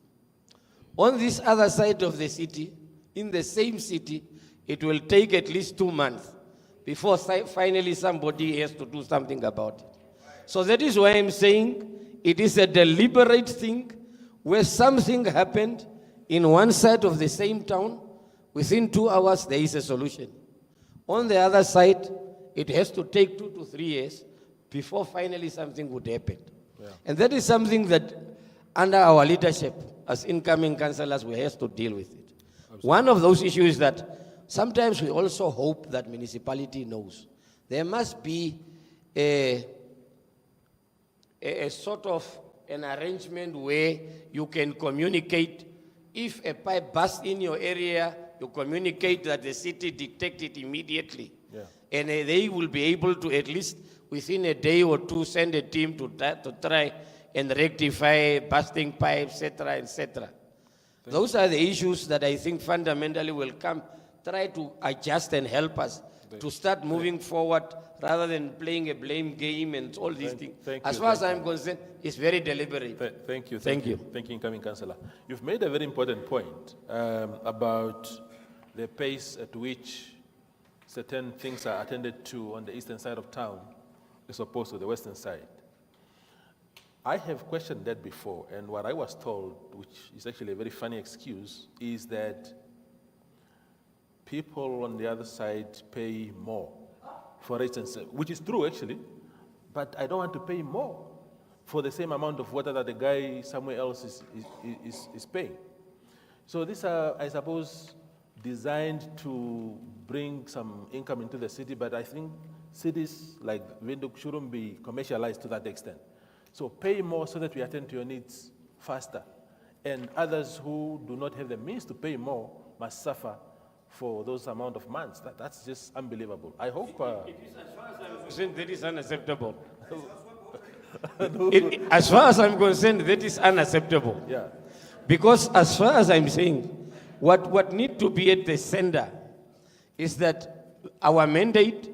On this other side of the city, in the same city, it will take at least 2 months before finally somebody has to do something about it. So that is why I'm saying it is a deliberate thing where something happened in one side of the same town, within 2 hours there is a solution. On the other side, it has to take 2 to 3 years before finally something would happen. Yeah. And that is something that under our leadership as incoming councillors we have to deal with it. Absolutely. One of those issues is that sometimes we also hope that municipality knows. There must be a sort of an arrangement where you can communicate. If a pipe bursts in your area, you communicate that the city detect it immediately. Yeah. And they will be able to at least within a day or two send a team to try and rectify busting pipes, etc., etc. Those are the issues that I think fundamentally will try to adjust and help us to start moving forward rather than playing a blame game and all these things. As far as I'm concerned, it's very deliberate. Thank you. Thank you, incoming councillor. You've made a very important point about the pace at which certain things are attended to on the eastern side of town as opposed to the western side. I have questioned that before, and what I was told, which is actually a very funny excuse, is that people on the other side pay more, for instance, which is true actually, but I don't want to pay more for the same amount of water that the guy somewhere else is paying. So these are, I suppose, designed to bring some income into the city, but I think cities like Windhoek shouldn't be commercialized to that extent. So pay more so that we attend to your needs faster. And others who do not have the means to pay more must suffer for those amount of months. That's just unbelievable. I hope... as far as I'm concerned, that is unacceptable. As far as I'm concerned, that is unacceptable. Yeah. Because as far as I'm saying, what need to be at the center is that our mandate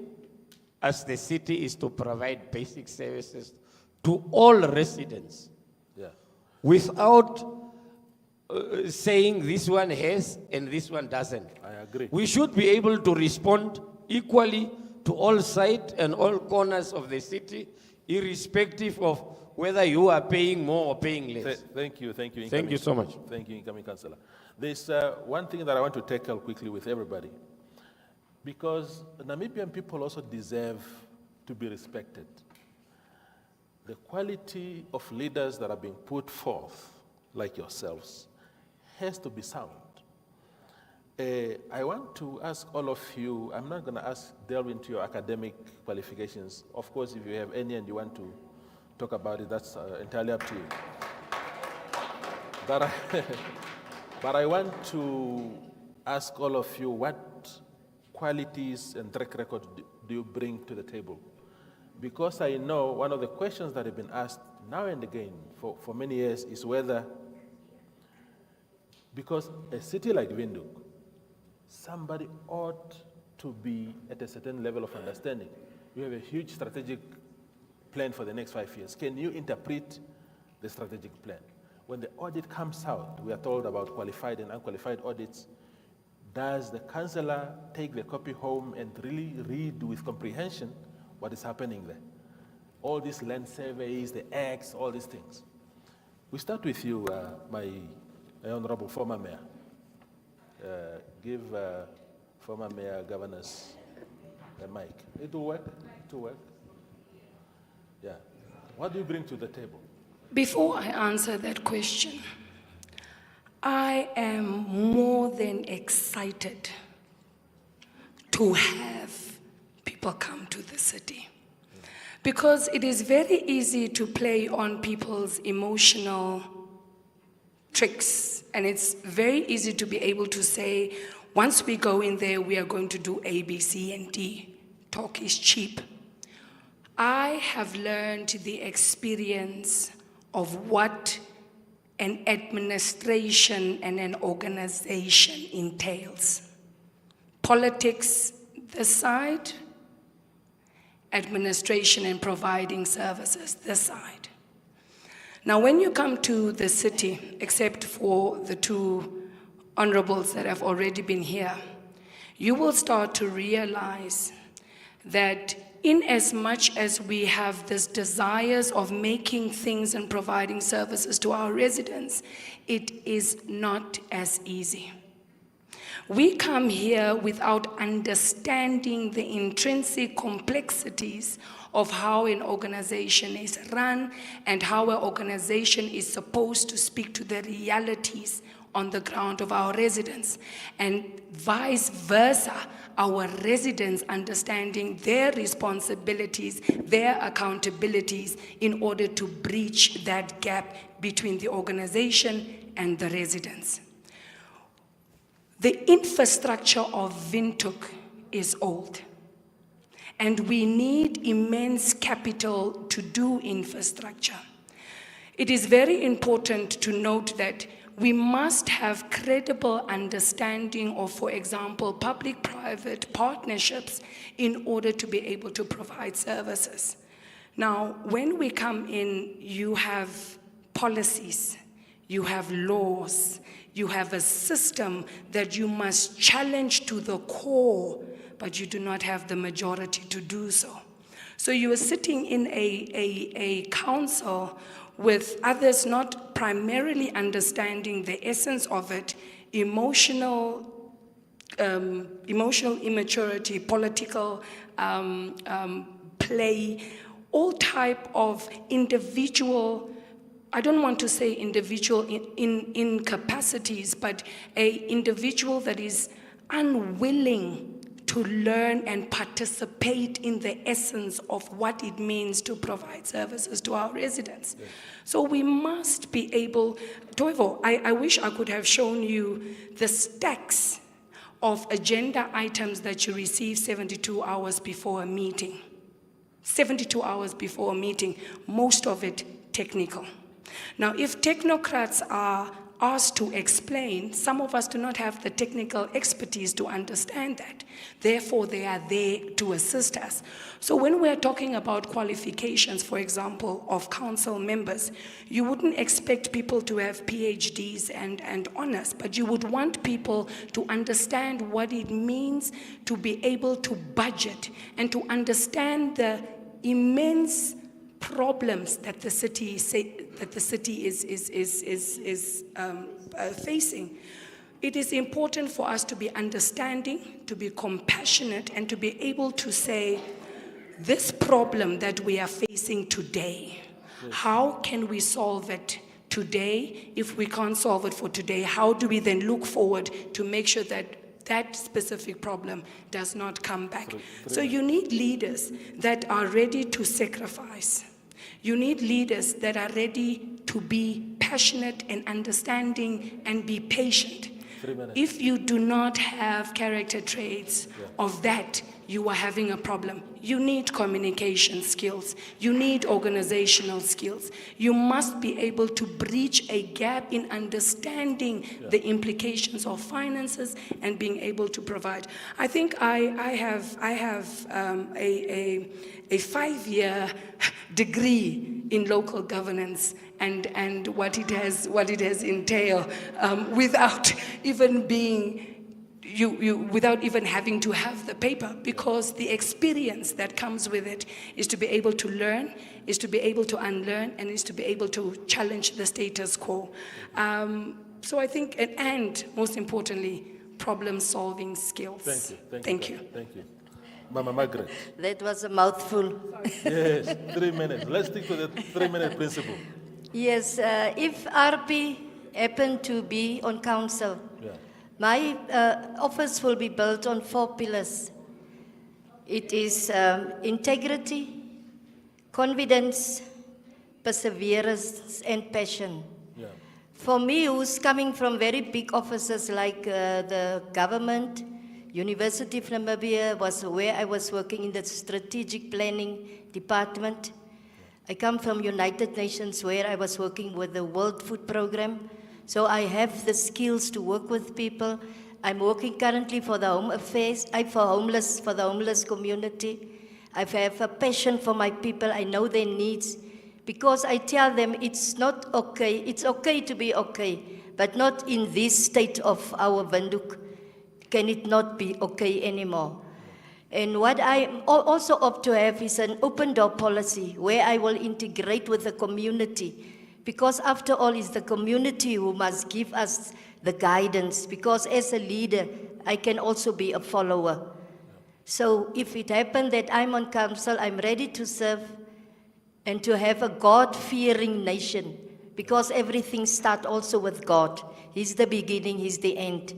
as the city is to provide basic services to all residents, yeah, without saying this one has and this one doesn't. I agree. We should be able to respond equally to all sides and all corners of the city, irrespective of whether you are paying more or paying less. Thank you. Thank you so much. Thank you, incoming councillor. There's one thing that I want to tackle quickly with everybody, because Namibian people also deserve to be respected. The quality of leaders that are being put forth, like yourselves, has to be sound. I want to ask all of you, I'm not going to delve into your academic qualifications. Of course, if you have any and you want to talk about it, that's entirely up to you. But I want to ask all of you, what qualities and track record do you bring to the table? Because I know one of the questions that have been asked now and again for many years is whether, because a city like Windhoek, somebody ought to be at a certain level of understanding. You have a huge strategic plan for the next 5 years. Can you interpret the strategic plan? When the audit comes out, we are told about qualified and unqualified audits. Does the councillor take the copy home and really read with comprehension what is happening there? All these land surveys, the acts, all these things. We start with you, my honorable former mayor. Give former mayor governors the mic. It will work? It will work? Yeah. What do you bring to the table? Before I answer that question, I am more than excited to have people come to the city. Because it is very easy to play on people's emotional tricks. And it's very easy to be able to say, once we go in there, we are going to do A, B, C, and D. Talk is cheap. I have learned the experience of what an administration and an organization entails. Politics this side, administration and providing services this side. Now, when you come to the city, except for the two honorables that have already been here, you will start to realize that in as much as we have this desires of making things and providing services to our residents, it is not as easy. We come here without understanding the intrinsic complexities of how an organization is run and how an organization is supposed to speak to the realities on the ground of our residents, and vice versa, our residents understanding their responsibilities, their accountabilities in order to breach that gap between the organization and the residents. The infrastructure of Windhoek is old, and we need immense capital to do infrastructure. It is very important to note that we must have credible understanding of, for example, public-private partnerships in order to be able to provide services. Now, when we come in, you have policies, you have laws, you have a system that you must challenge to the core, but you do not have the majority to do so. So you are sitting in a council with others not primarily understanding the essence of it, emotional immaturity, political play, all type of individual, I don't want to say individual incapacities, but an individual that is unwilling to learn and participate in the essence of what it means to provide services to our residents. Yes. So we must be able, Toivo, I wish I could have shown you the stacks of agenda items that you receive 72 hours before a meeting. 72 hours before a meeting, most of it technical. Now, if technocrats are asked to explain, some of us do not have the technical expertise to understand that. Therefore, they are there to assist us. So when we're talking about qualifications, for example, of council members, you wouldn't expect people to have PhDs and honors, but you would want people to understand what it means to be able to budget and to understand the immense problems that the city is facing. It is important for us to be understanding, to be compassionate, and to be able to say, this problem that we are facing today, how can we solve it today? If we can't solve it for today, how do we then look forward to make sure that that specific problem does not come back? So you need leaders that are ready to sacrifice. You need leaders that are ready to be passionate and understanding and be patient. 3 minutes. If you do not have character traits of that, you are having a problem. You need communication skills. You need organizational skills. You must be able to bridge a gap in understanding the implications of finances and being able to provide. I think I have a 5-year degree in local governance and what it has entailed without even being without even having to have the paper, because the experience that comes with it is to be able to learn, is to be able to unlearn, and is to be able to challenge the status quo. So I think, and most importantly, problem-solving skills. Thank you. Thank you. Mama Margaret. That was a mouthful. Yes, 3 minutes. Let's stick to the 3-minute principle. Yes, if RP happened to be on council, my office will be built on 4 pillars. It is integrity, confidence, perseverance, and passion. Yeah. For me, who's coming from very big offices like the government, University of Namibia was where I was working in the strategic planning department. I come from United Nations where I was working with the World Food Program. So I have the skills to work with people. I'm working currently for the Home Affairs, for the homeless community. I have a passion for my people. I know their needs. Because I tell them it's not okay. It's okay to be okay, but not in this state of our Windhoek. Can it not be okay anymore? And what I also opt to have is an open door policy where I will integrate with the community. Because after all, it's the community who must give us the guidance. Because as a leader, I can also be a follower. So if it happened that I'm on council, I'm ready to serve and to have a God-fearing nation. Because everything starts also with God. He's the beginning, He's the end.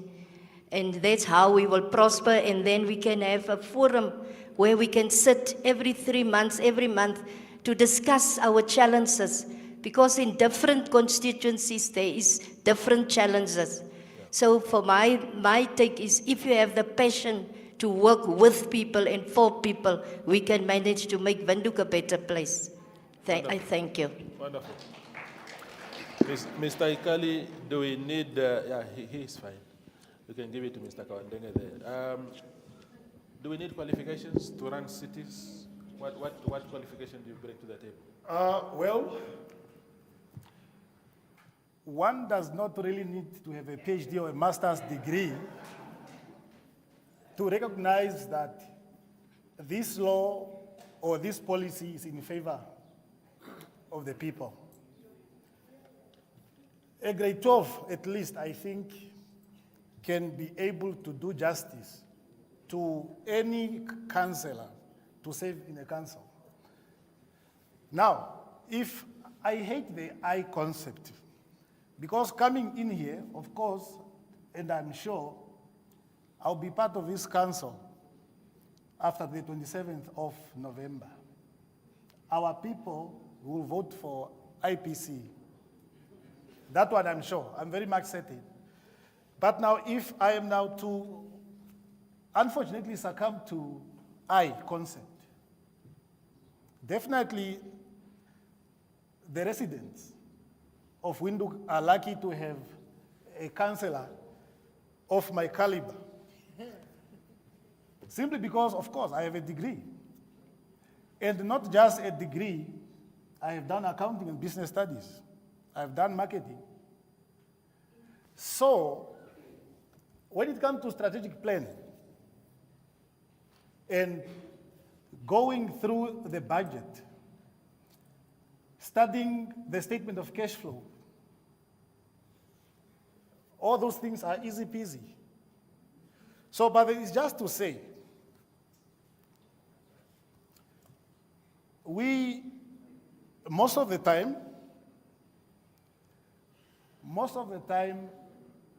And that's how we will prosper, and then we can have a forum where we can sit every 3 months, every month, to discuss our challenges. Because in different constituencies, there is different challenges. So for my take is, if you have the passion to work with people and for people, we can manage to make Windhoek a better place. I thank you. Wonderful. Mr. Ikali, do we need, he is fine. You can give it to Mr. Kawandenge there. Do we need qualifications to run cities? What qualification do you bring to the table? Well, one does not really need to have a PhD or a master's degree to recognize that this law or this policy is in favor of the people. A grade 12, at least, I think, can be able to do justice to any councillor to serve in a council. Now, if I hate the I concept, because coming in here, of course, and I'm sure I'll be part of this council after the 27th of November. Our people will vote for IPC. That one I'm sure, I'm very much certain. But now if I am now to, unfortunately, succumb to I concept, definitely the residents of Windhoek are lucky to have a councillor of my caliber. Simply because, of course, I have a degree. And not just a degree, I have done accounting and business studies. I have done marketing. So, when it comes to strategic planning and going through the budget, studying the statement of cash flow, all those things are easy peasy. So, but it's just to say, most of the time,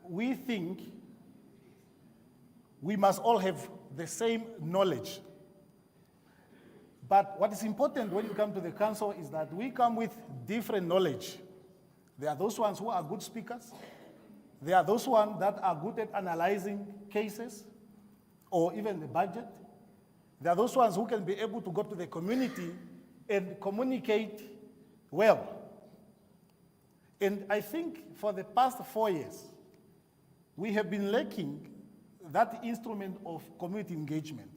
we think we must all have the same knowledge. But what is important when you come to the council is that we come with different knowledge. There are those ones who are good speakers. There are those ones that are good at analyzing cases or even the budget. There are those ones who can be able to go to the community and communicate well. And I think for the past 4 years, we have been lacking that instrument of community engagement.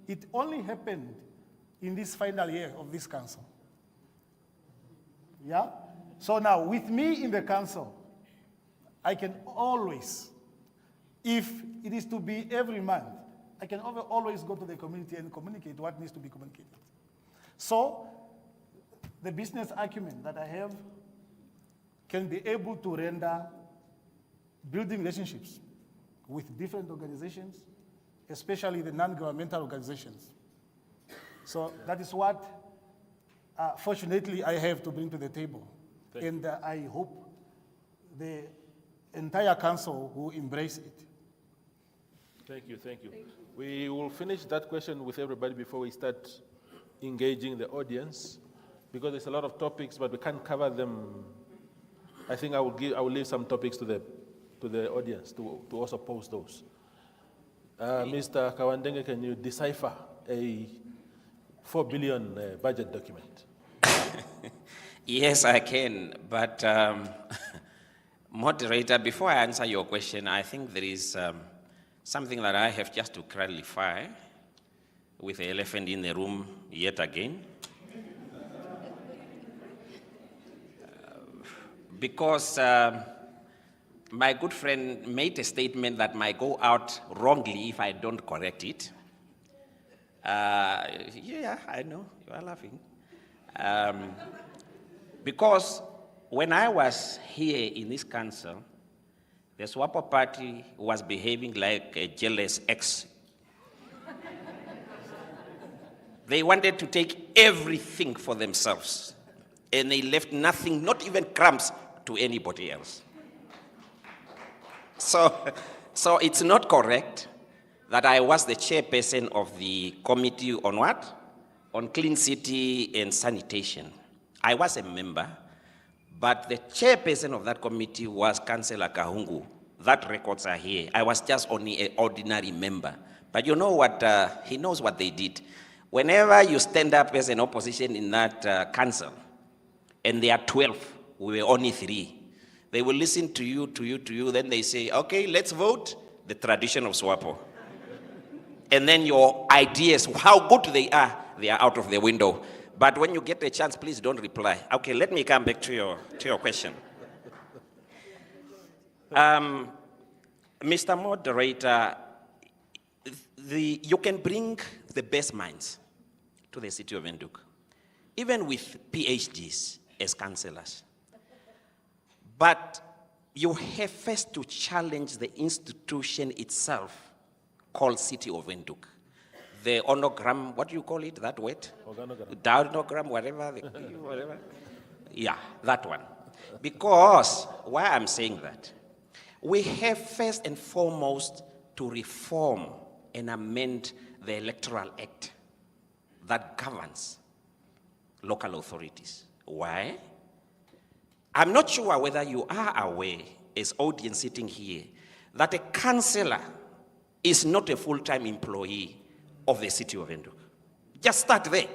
It only happened in this final year of this council. Yeah? So now, with me in the council, I can always, if it is to be every month, I can always go to the community and communicate what needs to be communicated. So, the business acumen that I have can be able to render building relationships with different organizations, especially the non-governmental organizations. So that is what, fortunately, I have to bring to the table. And I hope the entire council will embrace it. Thank you, thank you. We will finish that question with everybody before we start engaging the audience, because there's a lot of topics, but we can't cover them. I think I will leave some topics to the audience to also pose those. Mr. Kawandenge, can you decipher a 4 billion budget document? Yes, I can, but moderator, before I answer your question, I think there is something that I have just to clarify with the elephant in the room yet again. Because my good friend made a statement that might go out wrongly if I don't correct it. Yeah, I know, you are laughing. Because when I was here in this council, the Swapo party was behaving like a jealous ex. They wanted to take everything for themselves, and they left nothing, not even crumbs, to anybody else. So it's not correct that I was the chairperson of the committee on what? On clean city and sanitation. I was a member, but the chairperson of that committee was Councillor Kahungu. That records are here. I was just only an ordinary member. But you know what, he knows what they did. Whenever you stand up as an opposition in that council, and there are 12, we were only 3, they will listen to you, then they say, okay, let's vote, the tradition of Swapo. And then your ideas, how good they are out of the window. But when you get a chance, please don't reply. Okay, let me come back to your question. Mr. Moderator, you can bring the best minds to the city of Windhoek, even with PhDs as councillors. But you have first to challenge the institution itself called City of Windhoek. The onogram, what do you call it, that word? Organogram, whatever. Yeah, that one. Because, why I'm saying that? We have first and foremost to reform and amend the Electoral Act that governs local authorities. Why? I'm not sure whether you are aware, as audience sitting here, that a councillor is not a full-time employee of the city of Windhoek. Just start there.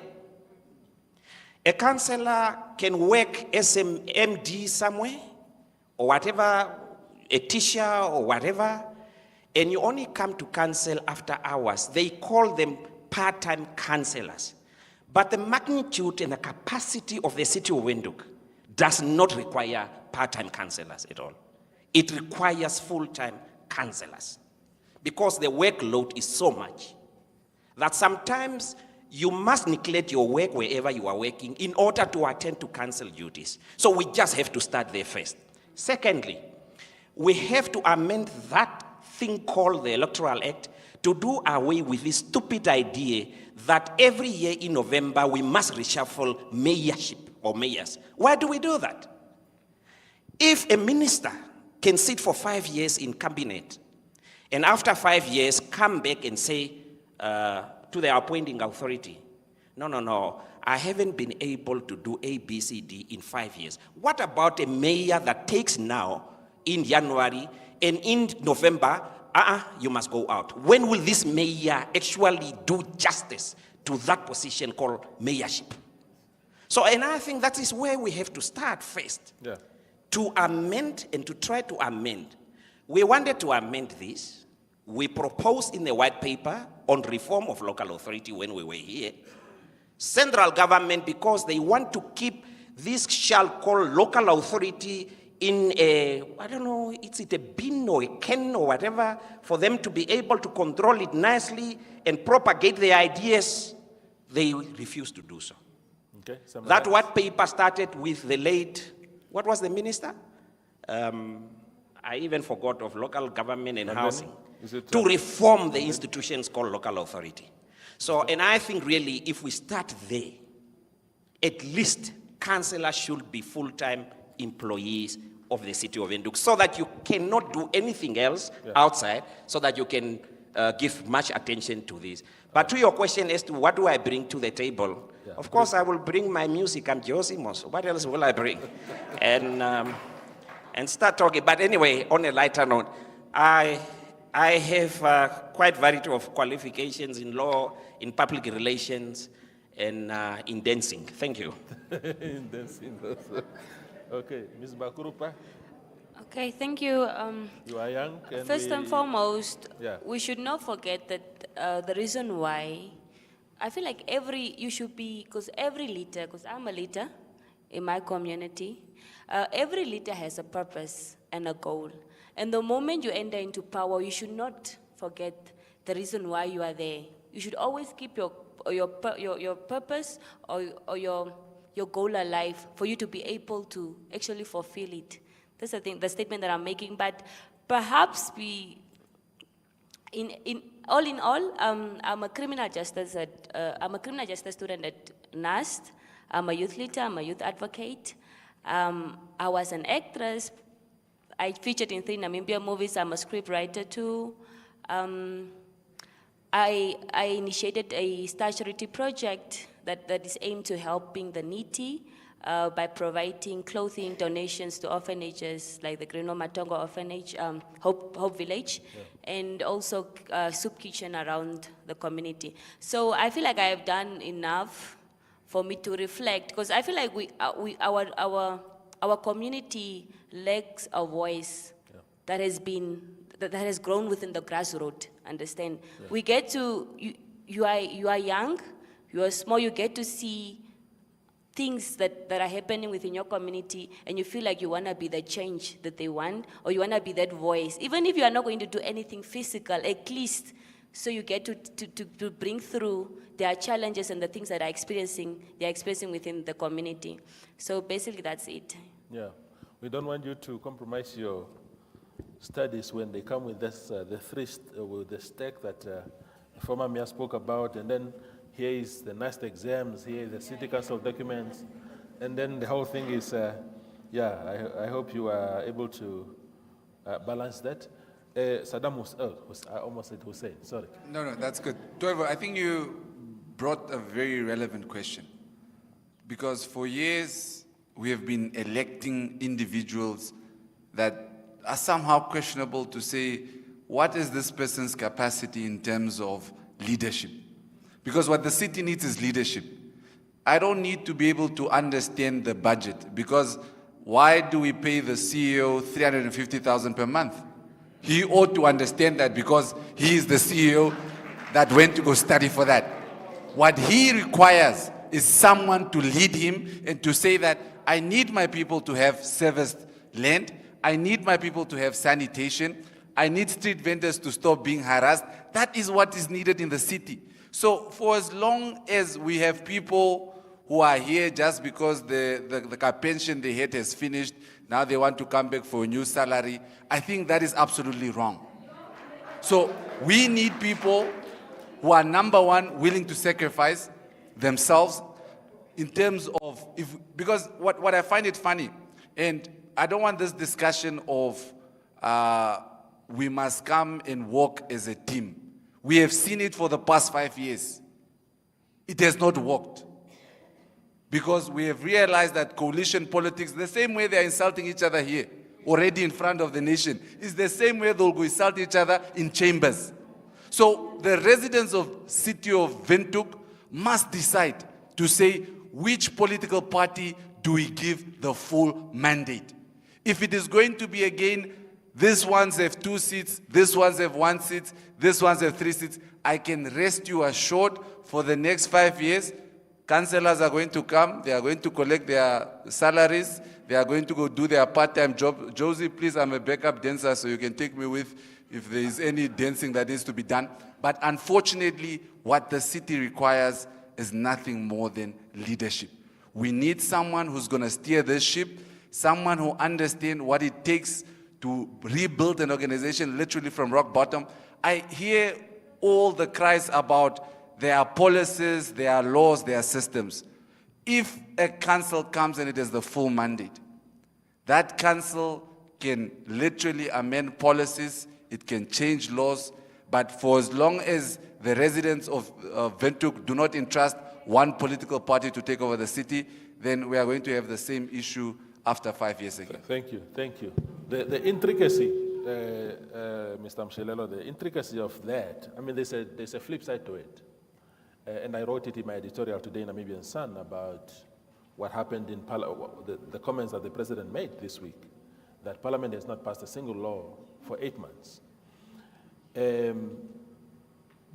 A councillor can work as an MD somewhere, or whatever, a teacher or whatever, and you only come to council after hours. They call them part-time councillors. But the magnitude and the capacity of the city of Windhoek does not require part-time councillors at all. It requires full-time councillors, because the workload is so much that sometimes you must neglect your work wherever you are working in order to attend to council duties. So we just have to start there first. Secondly, we have to amend that thing called the Electoral Act to do away with this stupid idea that every year in November we must reshuffle mayorship or mayors. Why do we do that? If a minister can sit for 5 years in cabinet and after 5 years come back and say to the appointing authority, no, I haven't been able to do A, B, C, D in 5 years. What about a mayor that takes now in January and in November, you must go out? When will this mayor actually do justice to that position called mayorship? So, and I think that is where we have to start first. Yeah. To amend and to try to amend. We wanted to amend this. We proposed in the white paper on reform of local authority when we were here. Central government, because they want to keep this shall call local authority in a, I don't know, it's a bin or a can or whatever, for them to be able to control it nicely and propagate their ideas, they refuse to do so. Okay, that white paper started with the late, what was the minister? I even forgot, of local government and housing, to reform the institutions called local authority. So, and I think really if we start there, at least councillors should be full-time employees of the city of Windhoek, so that you cannot do anything else outside, so that you can give much attention to this. But to your question as to what do I bring to the table, of course I will bring my music. I'm Josimos. What else will I bring? And start talking. But anyway, on a lighter note, I have quite variety of qualifications in law, in public relations, and in dancing. Thank you. In dancing also. Okay, Ms. Bakurupa. Okay, thank you. You are young. First and foremost, we should not forget that the reason why, I feel like you should be, because every leader, because I'm a leader in my community, every leader has a purpose and a goal. And the moment you enter into power, you should not forget the reason why you are there. You should always keep your purpose or your goal alive for you to be able to actually fulfill it. That's the statement that I'm making. But perhaps in all, I'm a criminal justice student at NAST. I'm a youth leader. I'm a youth advocate. I was an actress. I featured in 3 Namibia movies. I'm a script writer too. I initiated a star charity project that is aimed to helping the needy by providing clothing donations to orphanages like the Greno Matongo Orphanage, Hope Village, and also soup kitchen around the community. So I feel like I have done enough for me to reflect, because I feel like our community lacks a voice that has grown within the grassroots. Understand? We get to you are young, you are small, you get to see things that are happening within your community, and you feel like you want to be the change that they want, or you want to be that voice, even if you are not going to do anything physical, at least so you get to bring through their challenges and the things that they're experiencing within the community. So basically that's it. Yeah, we don't want you to compromise your studies when they come with this, with the stack that the former mayor spoke about, and then here is the NAST exams, here is the city council documents, and then the whole thing is, I hope you are able to balance that. Saddam I almost said Hussein, sorry. No, that's good. Toivo, I think you brought a very relevant question, because for years we have been electing individuals that are somehow questionable to say, what is this person's capacity in terms of leadership? Because what the city needs is leadership. I don't need to be able to understand the budget, because why do we pay the CEO 350,000 per month? He ought to understand that, because he is the CEO that went to go study for that. What he requires is someone to lead him and to say that I need my people to have serviced land, I need my people to have sanitation, I need street vendors to stop being harassed. That is what is needed in the city. So for as long as we have people who are here just because the pension they had has finished, now they want to come back for a new salary, I think that is absolutely wrong. So we need people who are, number one, willing to sacrifice themselves in terms of, because what I find it funny, and I don't want this discussion of we must come and work as a team. We have seen it for the past 5 years. It has not worked. Because we have realized that coalition politics, the same way they're insulting each other here, already in front of the nation, is the same way they'll go insult each other in chambers. So the residents of city of Windhoek must decide to say which political party do we give the full mandate. If it is going to be again, these ones have 2 seats, these ones have 1 seat, these ones have 3 seats, I can rest you assured for the next 5 years, councillors are going to come, they are going to collect their salaries, they are going to go do their part-time job. Josie, please, I'm a backup dancer, so you can take me with if there is any dancing that needs to be done. But unfortunately, what the city requires is nothing more than leadership. We need someone who's going to steer this ship, someone who understands what it takes to rebuild an organization literally from rock bottom. I hear all the cries about there are policies, there are laws, there are systems. If a council comes and it has the full mandate, that council can literally amend policies, it can change laws, but for as long as the residents of Windhoek do not entrust one political party to take over the city, then we are going to have the same issue after 5 years again. Thank you, thank you. The intricacy, Mr. Mshelelo, the intricacy of that, I mean, there's a flip side to it. And I wrote it in my editorial today in Namibian Sun about what happened in the comments that the president made this week, that Parliament has not passed a single law for 8 months.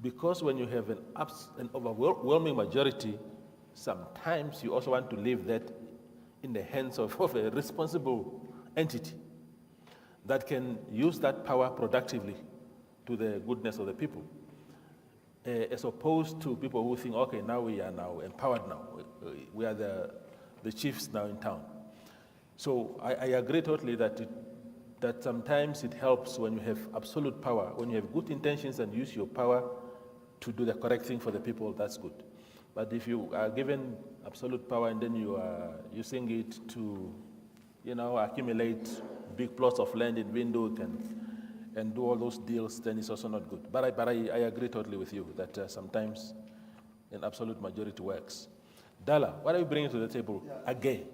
Because when you have an overwhelming majority, sometimes you also want to leave that in the hands of a responsible entity that can use that power productively to the goodness of the people, as opposed to people who think, okay, now we are now empowered now. We are the chiefs now in town. So I agree totally that sometimes it helps when you have absolute power, when you have good intentions and use your power to do the correct thing for the people, that's good. But if you are given absolute power and then you are using it to, accumulate big plots of land in Windhoek and do all those deals, then it's also not good. But I agree totally with you that sometimes an absolute majority works. Dala, what are you bringing to the table again?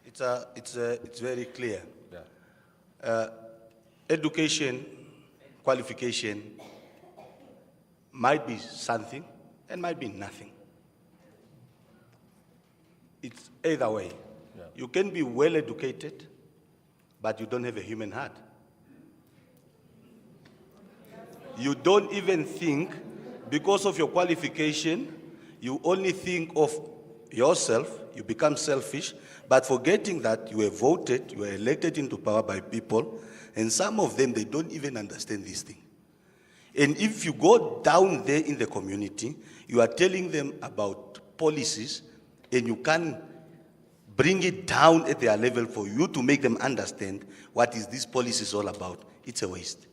It's very clear. Education, qualification might be something and might be nothing. It's either way. Yeah. You can be well educated, but you don't have a human heart. You don't even think, because of your qualification, you only think of yourself, you become selfish, but forgetting that you were voted, you were elected into power by people, and some of them, they don't even understand this thing. And if you go down there in the community, you are telling them about policies, and you can't bring it down at their level for you to make them understand what is this policy is all about. It's a waste.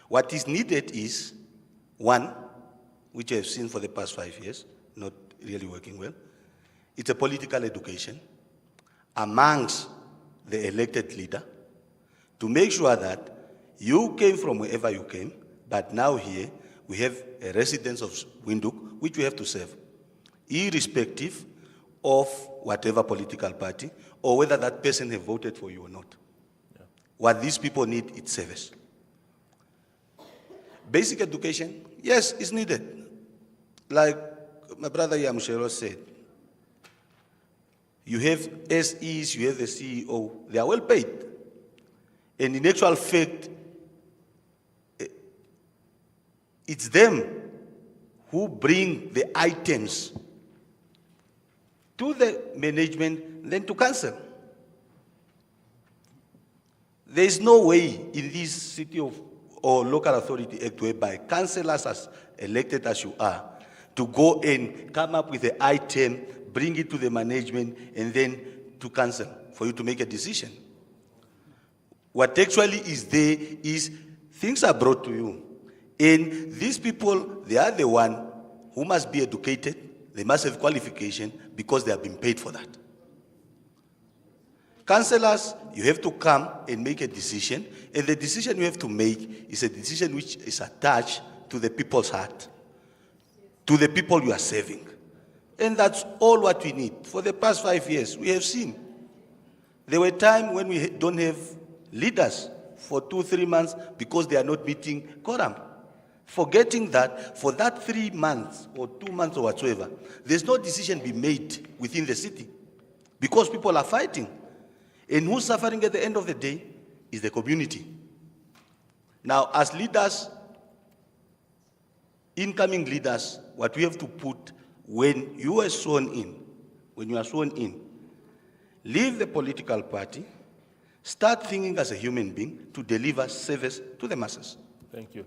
What is needed is, one, which I have seen for the past 5 years, not really working well, it's a political education amongst the elected leader to make sure that you came from wherever you came, but now here we have a residence of Windhoek, which we have to serve, irrespective of whatever political party or whether that person have voted for you or not. Yeah. What these people need is service. Basic education, yes, is needed. Like my brother Yamshelo said, you have SEs, you have the CEO, they are well paid. And in actual fact, it's them who bring the items to the management, then to council. There is no way in this city of or local authority act whereby councillors, as elected as you are, to go and come up with the item, bring it to the management, and then to council for you to make a decision. What actually is there is things are brought to you. And these people, they are the one who must be educated, they must have qualification because they have been paid for that. Councillors, you have to come and make a decision, and the decision you have to make is a decision which is attached to the people's heart. to the people you are serving. And that's all what we need. For the past 5 years, we have seen. There were times when we don't have leaders for 2-3 months because they are not meeting quorum. Forgetting that for that 3 months or 2 months or whatsoever, there's no decision be made within the city because people are fighting. And who's suffering at the end of the day is the community. Now, as leaders, incoming leaders, what we have to put when you are sworn in, leave the political party, start thinking as a human being to deliver service to the masses. Thank you.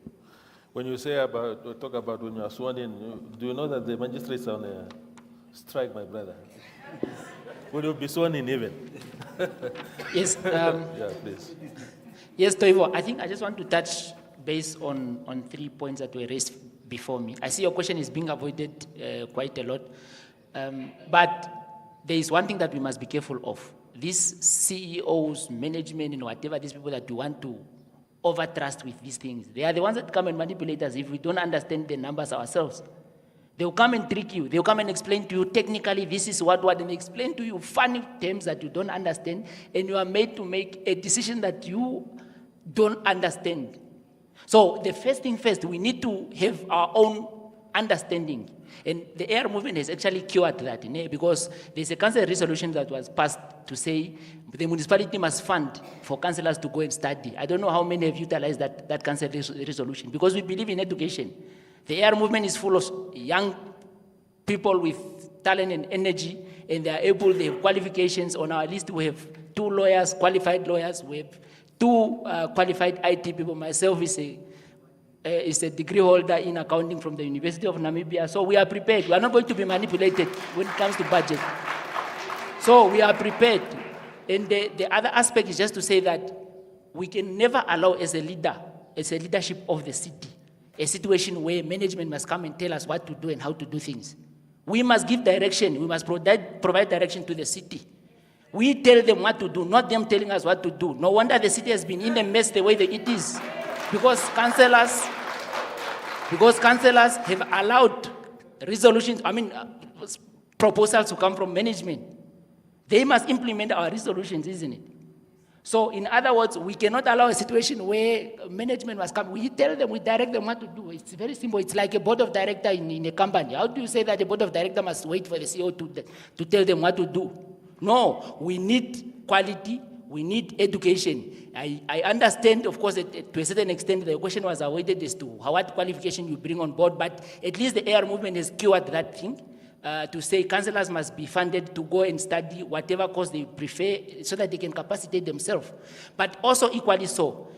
When you talk about when you are sworn in, do you know that the magistrates are on a strike, my brother? Will you be sworn in even? Yes. Yeah, please. Yes, Toivo, I think I just want to touch base on 3 points that were raised before me. I see your question is being avoided quite a lot. But there is one thing that we must be careful of. These CEOs, management, and whatever, these people that we want to overtrust with these things, they are the ones that come and manipulate us if we don't understand the numbers ourselves. They'll come and trick you. They'll come and explain to you technically this is what, and explain to you funny terms that you don't understand, and you are made to make a decision that you don't understand. So the first thing first, we need to have our own understanding. And the AR movement has actually cured that, because there's a council resolution that was passed to say the municipality must fund for councillors to go and study. I don't know how many have utilized that council resolution, because we believe in education. The AR movement is full of young people with talent and energy, and they have qualifications. On our list, we have 2 lawyers, qualified lawyers. We have 2 qualified IT people. Myself is a degree holder in accounting from the University of Namibia. So we are prepared. We are not going to be manipulated when it comes to budget. So we are prepared. And the other aspect is just to say that we can never allow as a leadership of the city, a situation where management must come and tell us what to do and how to do things. We must give direction. We must provide direction to the city. We tell them what to do, not them telling us what to do. No wonder the city has been in the mess the way that it is. Because councillors have allowed resolutions, proposals to come from management. They must implement our resolutions, isn't it? So in other words, we cannot allow a situation where management must come. We tell them, we direct them what to do. It's very simple. It's like a board of director in a company. How do you say that the board of director must wait for the CEO to tell them what to do? No, we need quality. We need education. I understand, of course, to a certain extent, the question was avoided as to what qualification you bring on board, but at least the AR movement has cured that thing. To say councillors must be funded to go and study whatever course they prefer so that they can capacitate themselves. But also equally so,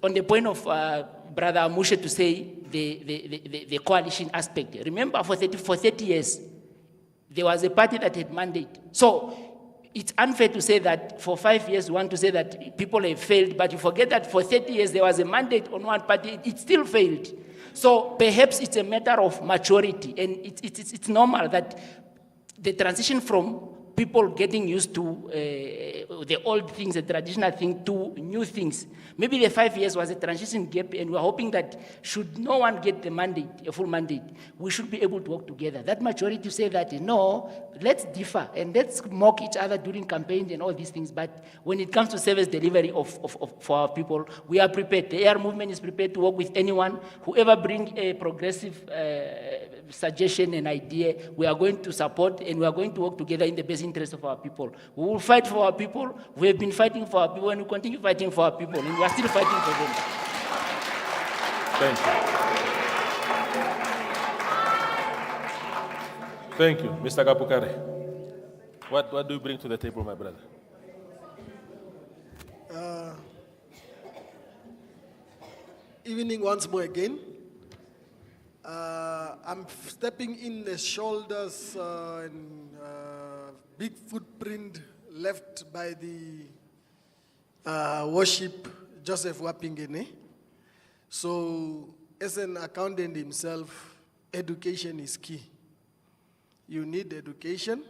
on the point of Brother Mushe to say the coalition aspect. Remember, for 30 years, there was a party that had mandate. So it's unfair to say that for 5 years, we want to say that people have failed, but you forget that for 30 years, there was a mandate on one party, it still failed. So perhaps it's a matter of maturity, and it's normal that the transition from people getting used to the old things, the traditional thing, to new things. Maybe the 5 years was a transition gap, and we're hoping that should no one get the mandate, a full mandate, we should be able to work together. That maturity to say that, no, let's differ, and let's mock each other during campaigns and all these things, but when it comes to service delivery for our people, we are prepared. The AR movement is prepared to work with anyone. Whoever brings a progressive suggestion and idea, we are going to support, and we are going to work together in the best interest of our people. We will fight for our people. We have been fighting for our people, and we continue fighting for our people, and we are still fighting for them. Thank you. Thank you. Mr. Kapukare, what do you bring to the table, my brother? Evening once more again. I'm stepping in the shoulders and big footprint left by the worship Joseph Wapingene. So, as an accountant himself, education is key. You need education.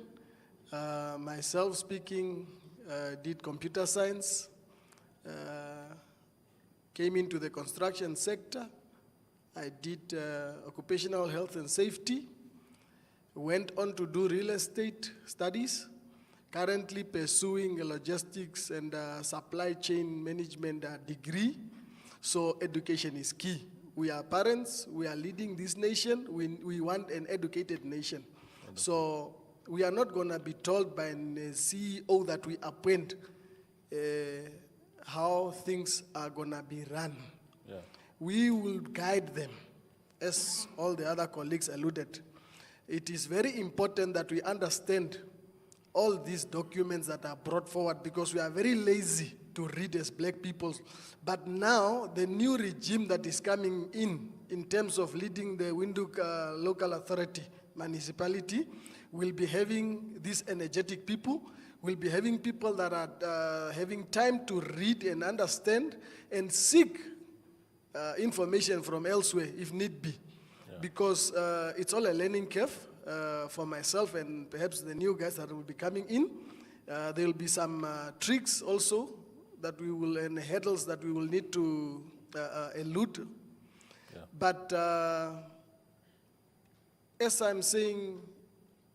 Myself speaking, did computer science, came into the construction sector. I did occupational health and safety, went on to do real estate studies, currently pursuing a logistics and supply chain management degree. So education is key. We are parents, we are leading this nation, we want an educated nation. So we are not gonna be told by a CEO that we appoint how things are gonna be run. Yeah. We will guide them, as all the other colleagues alluded. It is very important that we understand all these documents that are brought forward, because we are very lazy to read as black people. But now, the new regime that is coming in terms of leading the Windhoek local authority, municipality, will be having these energetic people, will be having people that are having time to read and understand and seek information from elsewhere if need be. Yeah. Because it's all a learning curve for myself and perhaps the new guys that will be coming in. There will be some tricks also that we will, and hurdles that we will need to elude. Yeah. But as I'm saying,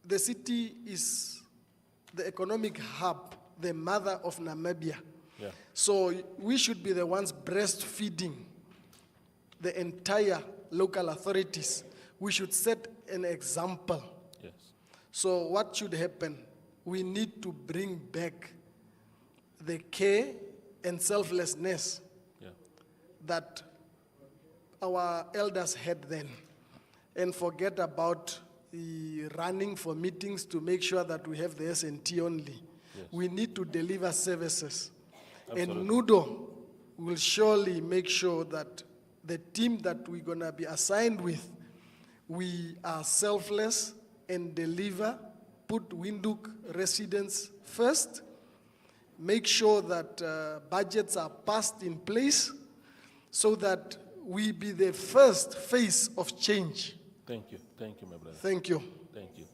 the city is the economic hub, the mother of Namibia. Yeah. So we should be the ones breastfeeding the entire local authorities. We should set an example. Yes. So what should happen? We need to bring back the care and selflessness that our elders had then, and forget about the running for meetings to make sure that we have the S&T only. Yes. We need to deliver services. Absolutely. And NUDO will surely make sure that the team that we're going to be assigned with, we are selfless and deliver, put Windhoek residents first, make sure that budgets are passed in place so that we be the first face of change. Thank you, my brother. Thank you. Thank you.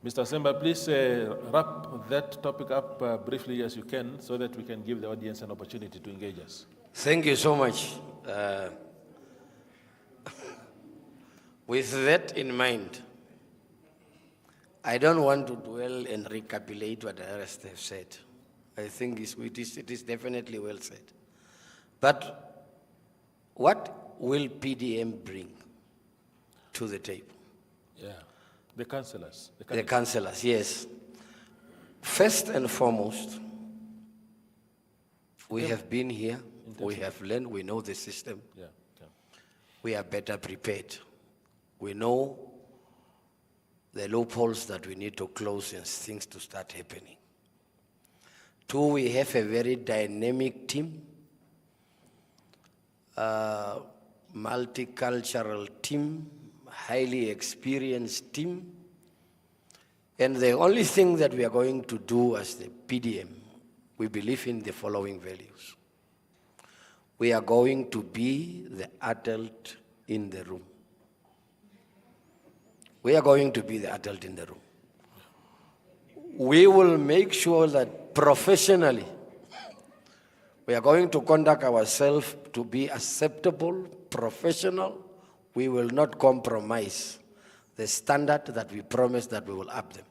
Mr. Semba, please wrap that topic up briefly as you can so that we can give the audience an opportunity to engage us. Thank you so much. With that in mind, I don't want to dwell and recapitulate what the rest have said. I think it is definitely well said. But what will PDM bring to the table? Yeah, the councillors. The councillors, yes. First and foremost, we have been here, we have learned, we know the system. Yeah. We are better prepared. We know the loopholes that we need to close and things to start happening. Two, we have a very dynamic team, multicultural team, highly experienced team. And the only thing that we are going to do as the PDM, we believe in the following values. We are going to be the adult in the room. We are going to be the adult in the room. We will make sure that professionally, we are going to conduct ourselves to be acceptable, professional. We will not compromise the standard that we promised that we will up them.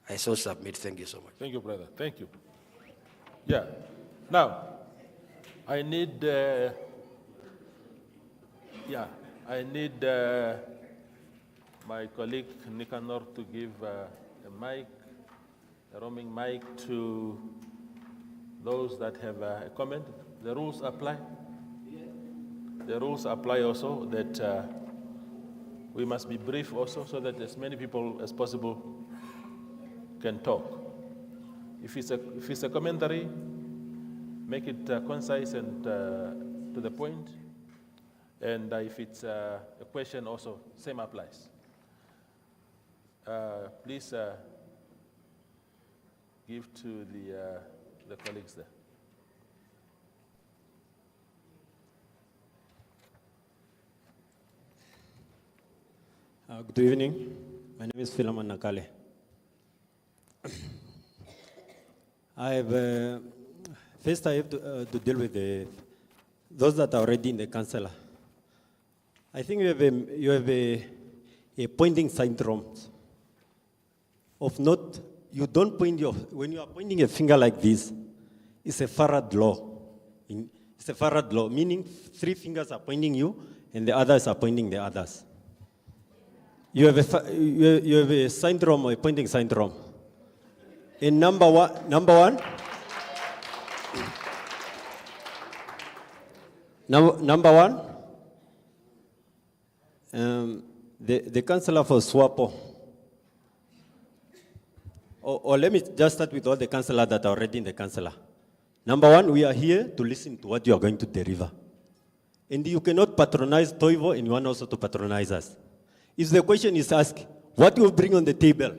I so submit. Thank you so much. Thank you, brother. Thank you. Yeah. Now, I need my colleague Nicanor to give a roaming mic to those that have a comment. The rules apply. The rules apply also that we must be brief also so that as many people as possible can talk. If it's a commentary, make it concise and to the point. And if it's a question also, same applies. Please give to the colleagues there. Good evening. My name is Philemon Nakale. First I have to deal with those that are already in the council. I think you have a pointing syndrome of not, you don't point when you are pointing a finger like this, it's a Farad law. It's a Farad law, meaning 3 fingers are pointing you and the others are pointing the others. You have a syndrome, or a pointing syndrome. And number one, the councillor for SWAPO, or let me just start with all the councillors that are already in the councillor. Number one, we are here to listen to what you are going to deliver. And you cannot patronize Toivo and you want also to patronize us. If the question is asked, what do you bring on the table?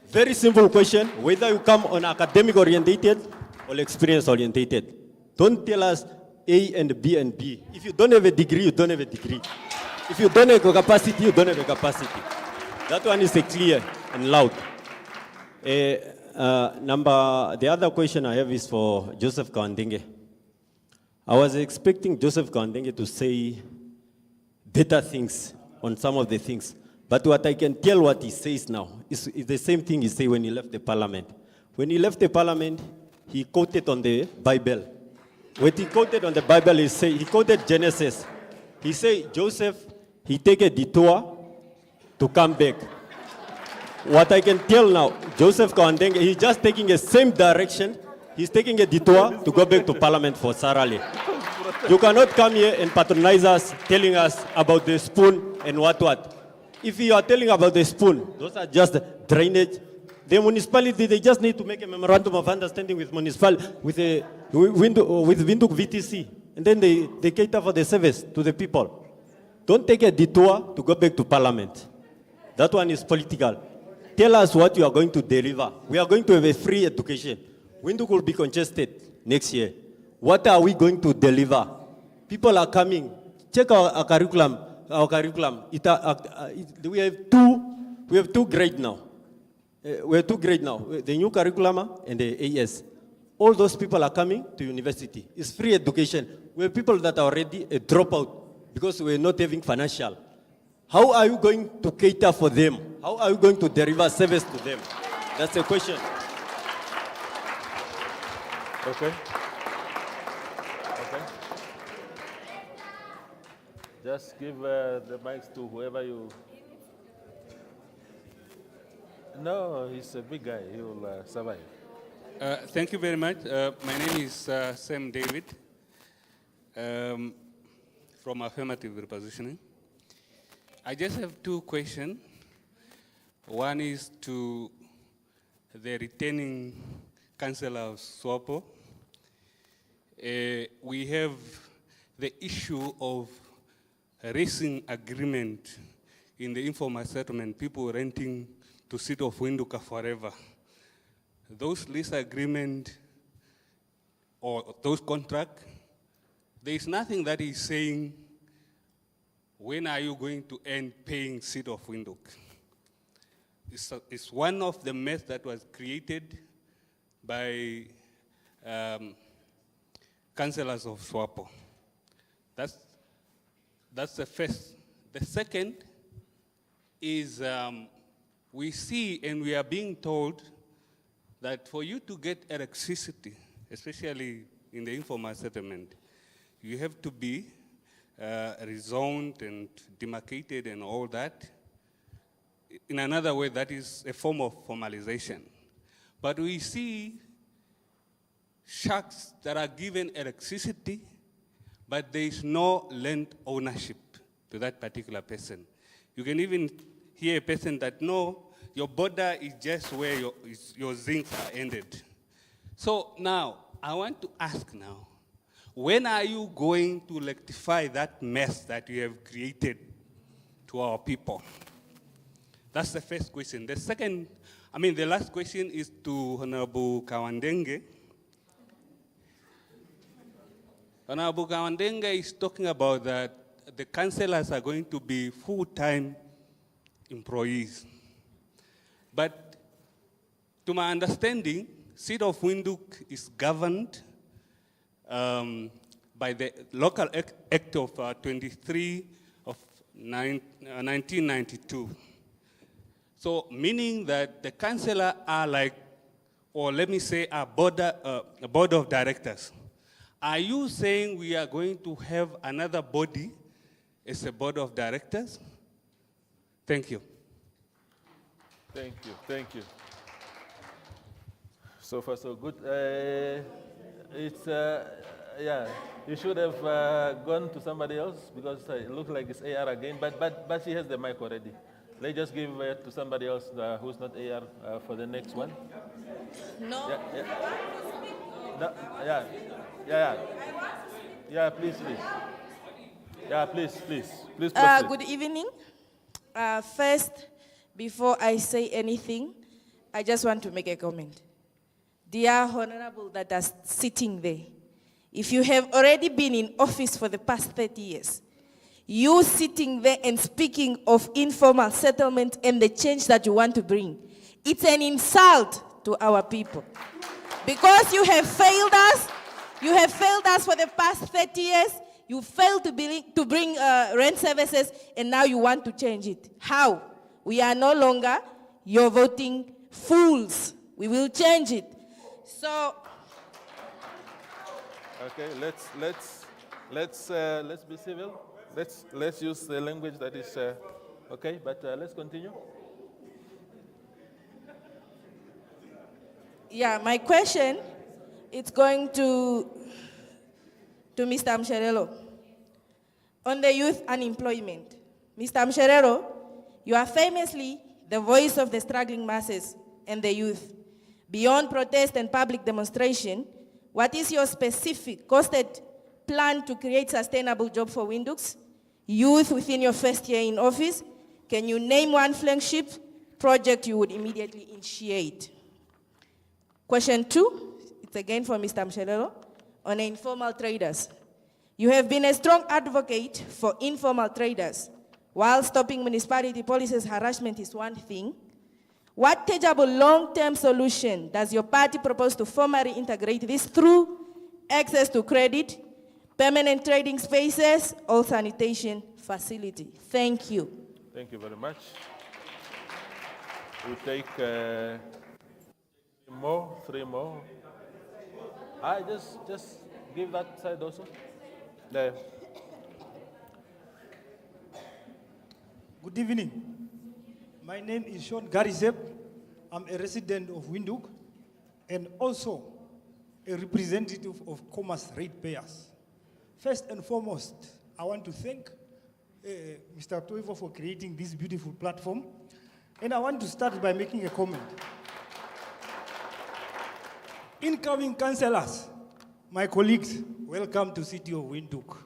Very simple question, whether you come on academic orientated or experience orientated. Don't tell us A and B and B. If you don't have a degree, you don't have a degree. If you don't have a capacity, you don't have a capacity. That one is clear and loud. The other question I have is for Joseph Kawandenge. I was expecting Joseph Kawandenge to say better things on some of the things. But what I can tell what he says now is the same thing he said when he left the parliament. When he left the parliament, he quoted on the Bible. When he quoted on the Bible, he quoted Genesis. He said, Joseph, he take a detour to come back. What I can tell now, Joseph Kawandenge, he's just taking the same direction. He's taking a detour to go back to parliament for Sarali. You cannot come here and patronize us, telling us about the spoon and what. If you are telling about the spoon, those are just drainage. The municipality, they just need to make a memorandum of understanding with Windhoek VTC. And then they cater for the service to the people. Don't take a detour to go back to parliament. That one is political. Tell us what you are going to deliver. We are going to have a free education. Windhoek will be congested next year. What are we going to deliver? People are coming. Check our curriculum. We have two grades now. We have 2 grades now. The new curriculum and the AS. All those people are coming to university. It's free education. We have people that are already a dropout because we're not having financial. How are you going to cater for them? How are you going to deliver service to them? That's the question. Okay. Just give the mics to whoever you... No, he's a big guy. He will survive. Thank you very much. My name is Sam David from Affirmative Repositioning. I just have 2 questions. One is to the returning councillor of SWAPO. We have the issue of leasing agreement in the informal settlement, people renting to City of Windhoek forever. Those lease agreement or those contract, there is nothing that is saying when are you going to end paying City of Windhoek. It's one of the mess that was created by councillors of SWAPO. That's the first. The second is we see and we are being told that for you to get electricity, especially in the informal settlement, you have to be rezoned and demarcated and all that. In another way, that is a form of formalization. But we see shacks that are given electricity, but there is no land ownership to that particular person. You can even hear a person that, no, your border is just where your zincs are ended. So now, I want to ask now, when are you going to rectify that mess that you have created to our people? That's the first question. The second, the last question is to Honorable Kawandenge. Honorable Kawandenge is talking about that the councillors are going to be full-time employees. But to my understanding, City of Windhoek is governed by the local act of 23 1992. So meaning that the councillor are like, or let me say a board of directors. Are you saying we are going to have another body as a board of directors? Thank you. Thank you, thank you. So far, so good. Yeah, you should have gone to somebody else because it looks like it's AR again, but she has the mic already. Let's just give it to somebody else who's not AR for the next one. No. Yeah, no, yeah, please. Yeah, please proceed. Good evening. First, before I say anything, I just want to make a comment. Dear Honorable that are sitting there, if you have already been in office for the past 30 years, you sitting there and speaking of informal settlement and the change that you want to bring, it's an insult to our people. Because you have failed us for the past 30 years, you failed to bring rent services, and now you want to change it. How? We are no longer your voting fools. We will change it. So. Okay, let's be civil. Let's use the language that is okay. But let's continue. Yeah, my question, it's going to Mr. Msherelo. On the youth unemployment, Mr. Msherelo, you are famously the voice of the struggling masses and the youth. Beyond protest and public demonstration, what is your specific costed plan to create sustainable job for Windhoek's youth within your first year in office? Can you name one flagship project you would immediately initiate? Question 2, it's again for Mr. Msherelo, on informal traders. You have been a strong advocate for informal traders. While stopping municipality policies harassment is one thing, what tangible long-term solution does your party propose to formally integrate this through access to credit, permanent trading spaces, or sanitation facility? Thank you. Thank you very much. We take 3 more. I just give that side also. There. Good evening. My name is Sean Garizep. I'm a resident of Windhoek and also a representative of commerce ratepayers. First and foremost, I want to thank Mr. Toivo for creating this beautiful platform. And I want to start by making a comment. Incoming councillors, my colleagues, welcome to City of Windhoek.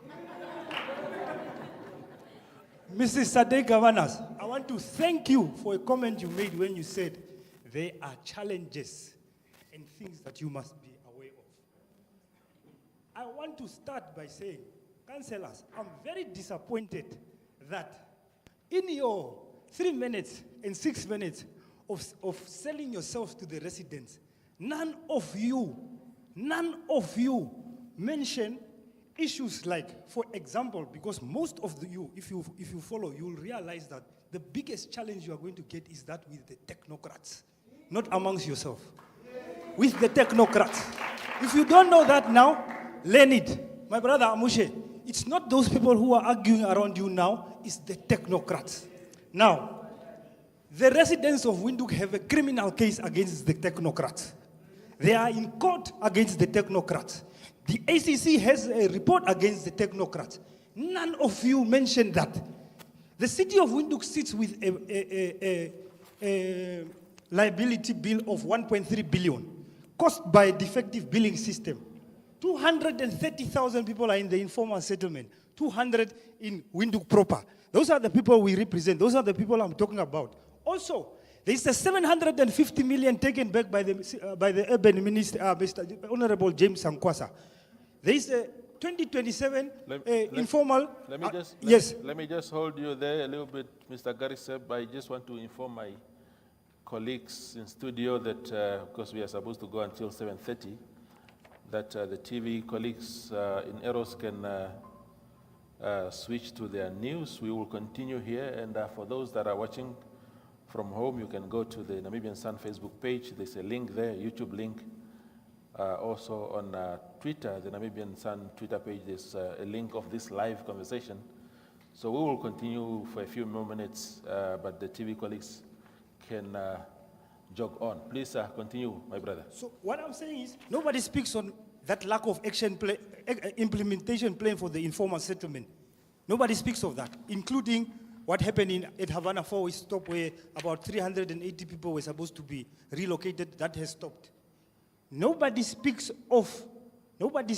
Mrs. Sade Governors, I want to thank you for a comment you made when you said there are challenges and things that you must be aware of. I want to start by saying, councillors, I'm very disappointed that in your 3 minutes and 6 minutes of selling yourselves to the residents, none of you mention issues like, for example, because most of you, if you follow, you will realize that the biggest challenge you are going to get is that with the technocrats, not amongst yourself. With the technocrats. If you don't know that now, learn it. My brother Amushe, it's not those people who are arguing around you now, it's the technocrats. Now, the residents of Windhoek have a criminal case against the technocrats. They are in court against the technocrats. The ACC has a report against the technocrats. None of you mentioned that. The city of Windhoek sits with a liability bill of 1.3 billion, caused by a defective billing system. 230,000 people are in the informal settlement, 200 in Windhoek proper. Those are the people we represent. Those are the people I'm talking about. Also, there is a 750 million taken back by the urban minister, Mr. Honorable James Sankwasa. There is a 2027 informal. Let me just hold you there a little bit, Mr. Gariseb. I just want to inform my colleagues in studio that, because we are supposed to go until 7:30, that the TV colleagues in Eros can switch to their news. We will continue here, and for those that are watching from home, you can go to the Namibian Sun Facebook page. There's a link there, YouTube link. Also on Twitter, the Namibian Sun Twitter page, there's a link of this live conversation. So we will continue for a few more minutes, but the TV colleagues can jog on. Please continue, my brother. So what I'm saying is, nobody speaks on that lack of implementation plan for the informal settlement. Nobody speaks of that, including what happened at Havana 4 is stopped, where about 380 people were supposed to be relocated. That has stopped. Nobody speaks of everybody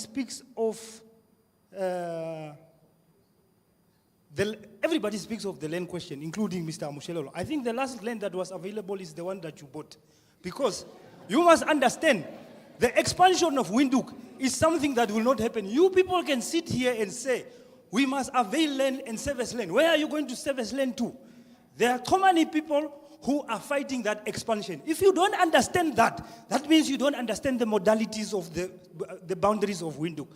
speaks of the land question, including Mr. Amushelolo. I think the last land that was available is the one that you bought. Because you must understand, the expansion of Windhoek is something that will not happen. You people can sit here and say, we must avail land and service land. Where are you going to service land to? There are too many people who are fighting that expansion. If you don't understand that, that means you don't understand the modalities of the boundaries of Windhoek.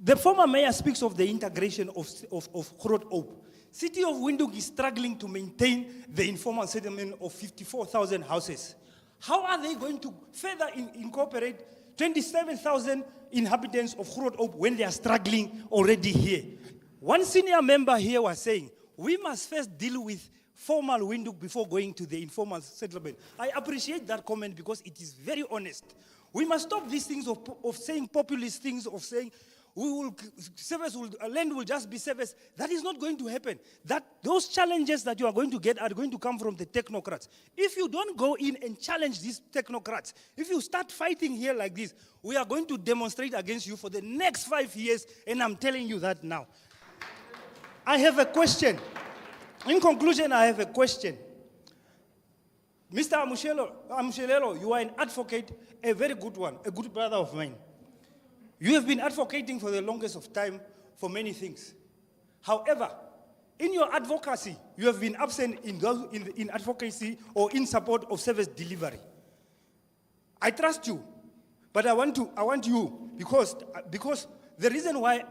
The former mayor speaks of the integration of Groot Oop. City of Windhoek is struggling to maintain the informal settlement of 54,000 houses. How are they going to further incorporate 27,000 inhabitants of Groot Oop when they are struggling already here? One senior member here was saying, we must first deal with formal Windhoek before going to the informal settlement. I appreciate that comment because it is very honest. We must stop these things of saying populist things, of saying land will just be service. That is not going to happen. Those challenges that you are going to get are going to come from the technocrats. If you don't go in and challenge these technocrats, if you start fighting here like this, we are going to demonstrate against you for the next 5 years, and I'm telling you that now. I have a question. In conclusion, I have a question. Mr. Amushelelo, you are an advocate, a very good one, a good brother of mine. You have been advocating for the longest of time for many things. However, in your advocacy, you have been absent in advocacy or in support of service delivery. I trust you, but I want you, because the reason why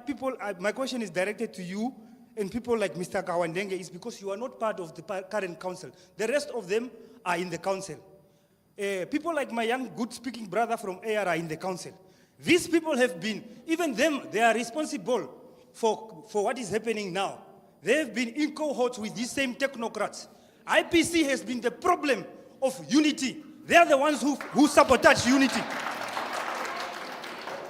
my question is directed to you and people like Mr. Kawandenge is because you are not part of the current council. The rest of them are in the council. People like my young, good-speaking brother from AR are in the council. These people have been, even them, they are responsible for what is happening now. They have been in cohorts with these same technocrats. IPC has been the problem of unity. They are the ones who sabotage unity.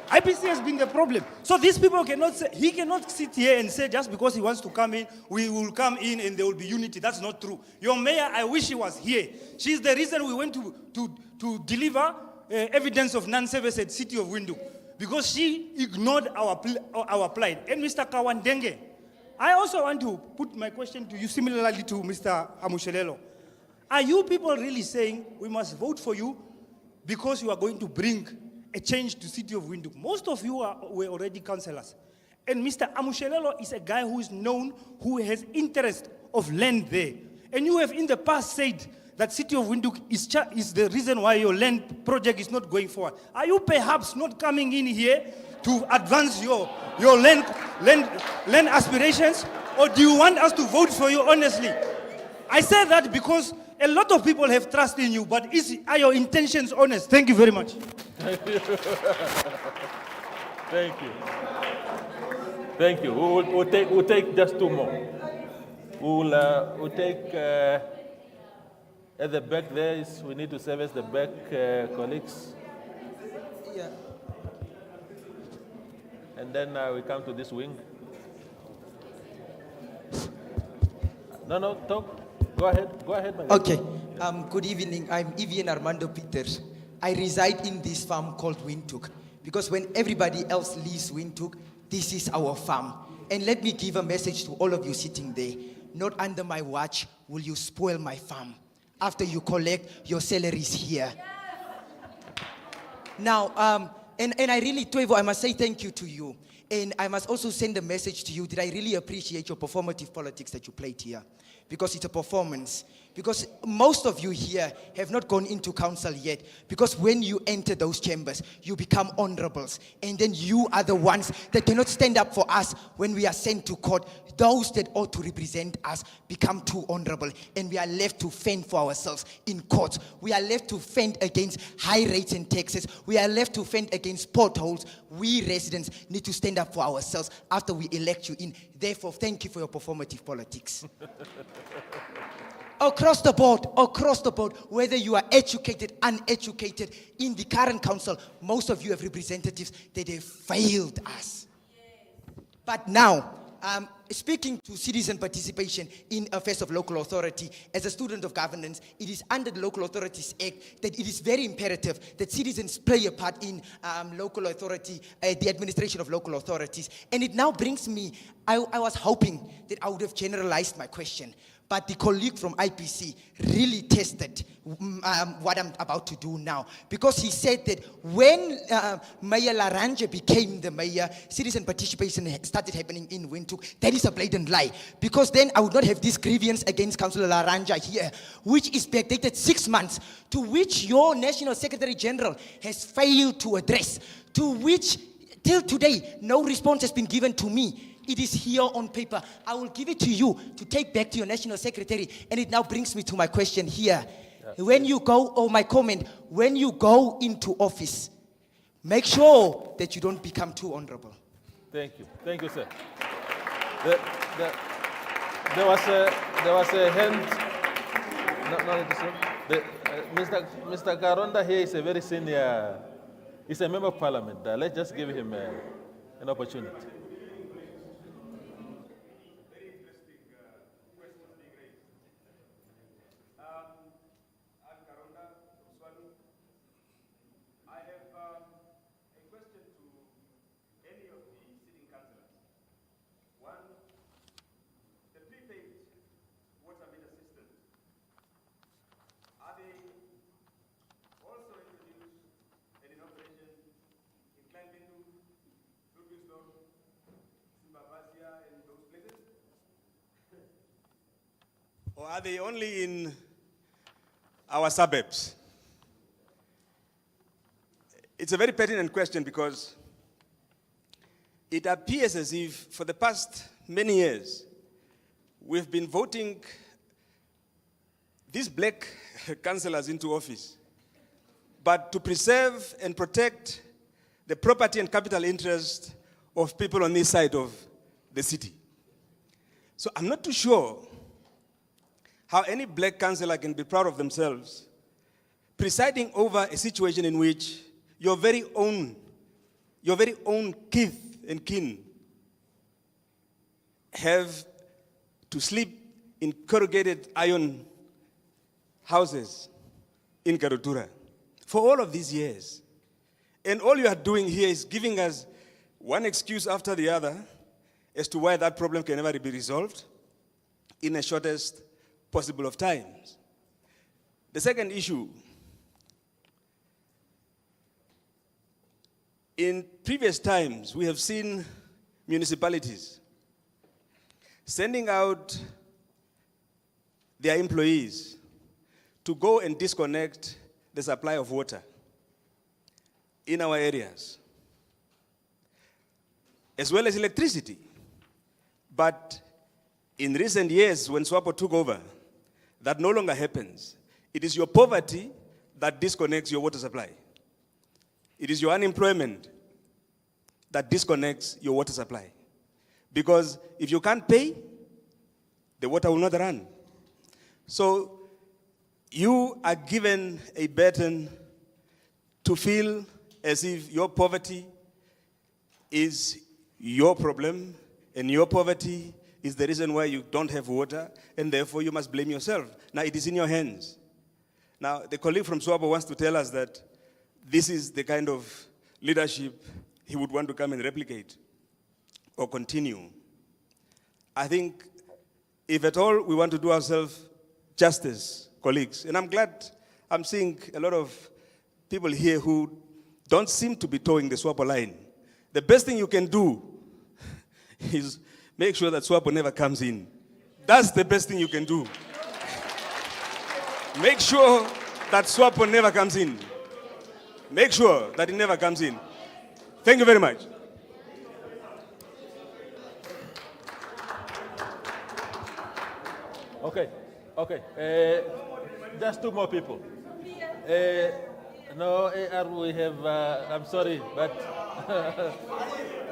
IPC has been the problem. So these people cannot say, he cannot sit here and say just because he wants to come in, we will come in and there will be unity. That's not true. Your mayor, I wish she was here. She's the reason we went to deliver evidence of non-service at City of Windhoek, because she ignored our plight. And Mr. Kawandenge, I also want to put my question to you similarly to Mr. Amushelelo. Are you people really saying we must vote for you because you are going to bring a change to City of Windhoek? Most of you were already councillors. And Mr. Amushelelo is a guy who is known, who has interest of land there. And you have in the past said that City of Windhoek is the reason why your land project is not going forward. Are you perhaps not coming in here to advance your land aspirations? Or do you want us to vote for you honestly? I say that because a lot of people have trust in you, but are your intentions honest? Thank you very much. Thank you. Thank you. We'll take just two more. We'll take at the back there. We need to service the back colleagues. Yeah. And then we come to this wing. No, talk. Go ahead, my Okay. Good evening. I'm Evian Armando Peters. I reside in this farm called Windhoek, because when everybody else leaves Windhoek, this is our farm. And let me give a message to all of you sitting there. Not under my watch will you spoil my farm after you collect your salaries here. Now, and I really, Twevo, I must say thank you to you. And I must also send a message to you that I really appreciate your performative politics that you played here. because it's a performance. Because most of you here have not gone into council yet. Because when you enter those chambers, you become honorables. And then you are the ones that cannot stand up for us when we are sent to court. Those that ought to represent us become too honorable. And we are left to fend for ourselves in courts. We are left to fend against high rates and taxes. We are left to fend against potholes. We residents need to stand up for ourselves after we elect you in. Therefore, thank you for your performative politics. Across the board, whether you are educated, uneducated, in the current council, most of you have representatives that have failed us. But now, speaking to citizen participation in affairs of local authority, as a student of governance, it is under the Local Authorities Act that it is very imperative that citizens play a part in local authority, the administration of local authorities. And it now brings me, I was hoping that I would have generalized my question, but the colleague from IPC really tested what I'm about to do now. Because he said that when Mayor Laranja became the mayor, citizen participation started happening in Windhoek. That is a blatant lie. Because then I would not have this grievance against Councillor Laranja here, which is backdated 6 months, to which your National Secretary General has failed to address, to which till today no response has been given to me. It is here on paper. I will give it to you to take back to your National Secretary. And it now brings me to my question here. When you go, or my comment, when you go into office, make sure that you don't become too honorable. Thank you. Thank you, sir. There was a hand. Mr. Karonda here is a very senior, he's a member of parliament. Let's just give him an opportunity. Or are they only in our suburbs? It's a very pertinent question because it appears as if for the past many years, we've been voting these black councillors into office, but to preserve and protect the property and capital interest of people on this side of the city. So I'm not too sure how any black councillor can be proud of themselves presiding over a situation in which your very own kith and kin have to sleep in corrugated iron houses in Karutura for all of these years. And all you are doing here is giving us one excuse after the other as to why that problem can never be resolved in the shortest possible of times. The second issue, in previous times, we have seen municipalities sending out their employees to go and disconnect the supply of water in our areas, as well as electricity. But in recent years, when SWAPO took over, that no longer happens. It is your poverty that disconnects your water supply. It is your unemployment that disconnects your water supply. Because if you can't pay, the water will not run. So you are given a burden to feel as if your poverty is your problem, and your poverty is the reason why you don't have water, and therefore you must blame yourself. Now it is in your hands. Now the colleague from SWAPO wants to tell us that this is the kind of leadership he would want to come and replicate or continue. I think if at all we want to do ourselves justice, colleagues, and I'm glad I'm seeing a lot of people here who don't seem to be towing the SWAPO line. The best thing you can do is make sure that SWAPO never comes in. That's the best thing you can do. Make sure that SWAPO never comes in. Make sure that it never comes in. Thank you very much. Okay, okay. Just two more people. No, AR, we have, I'm sorry, but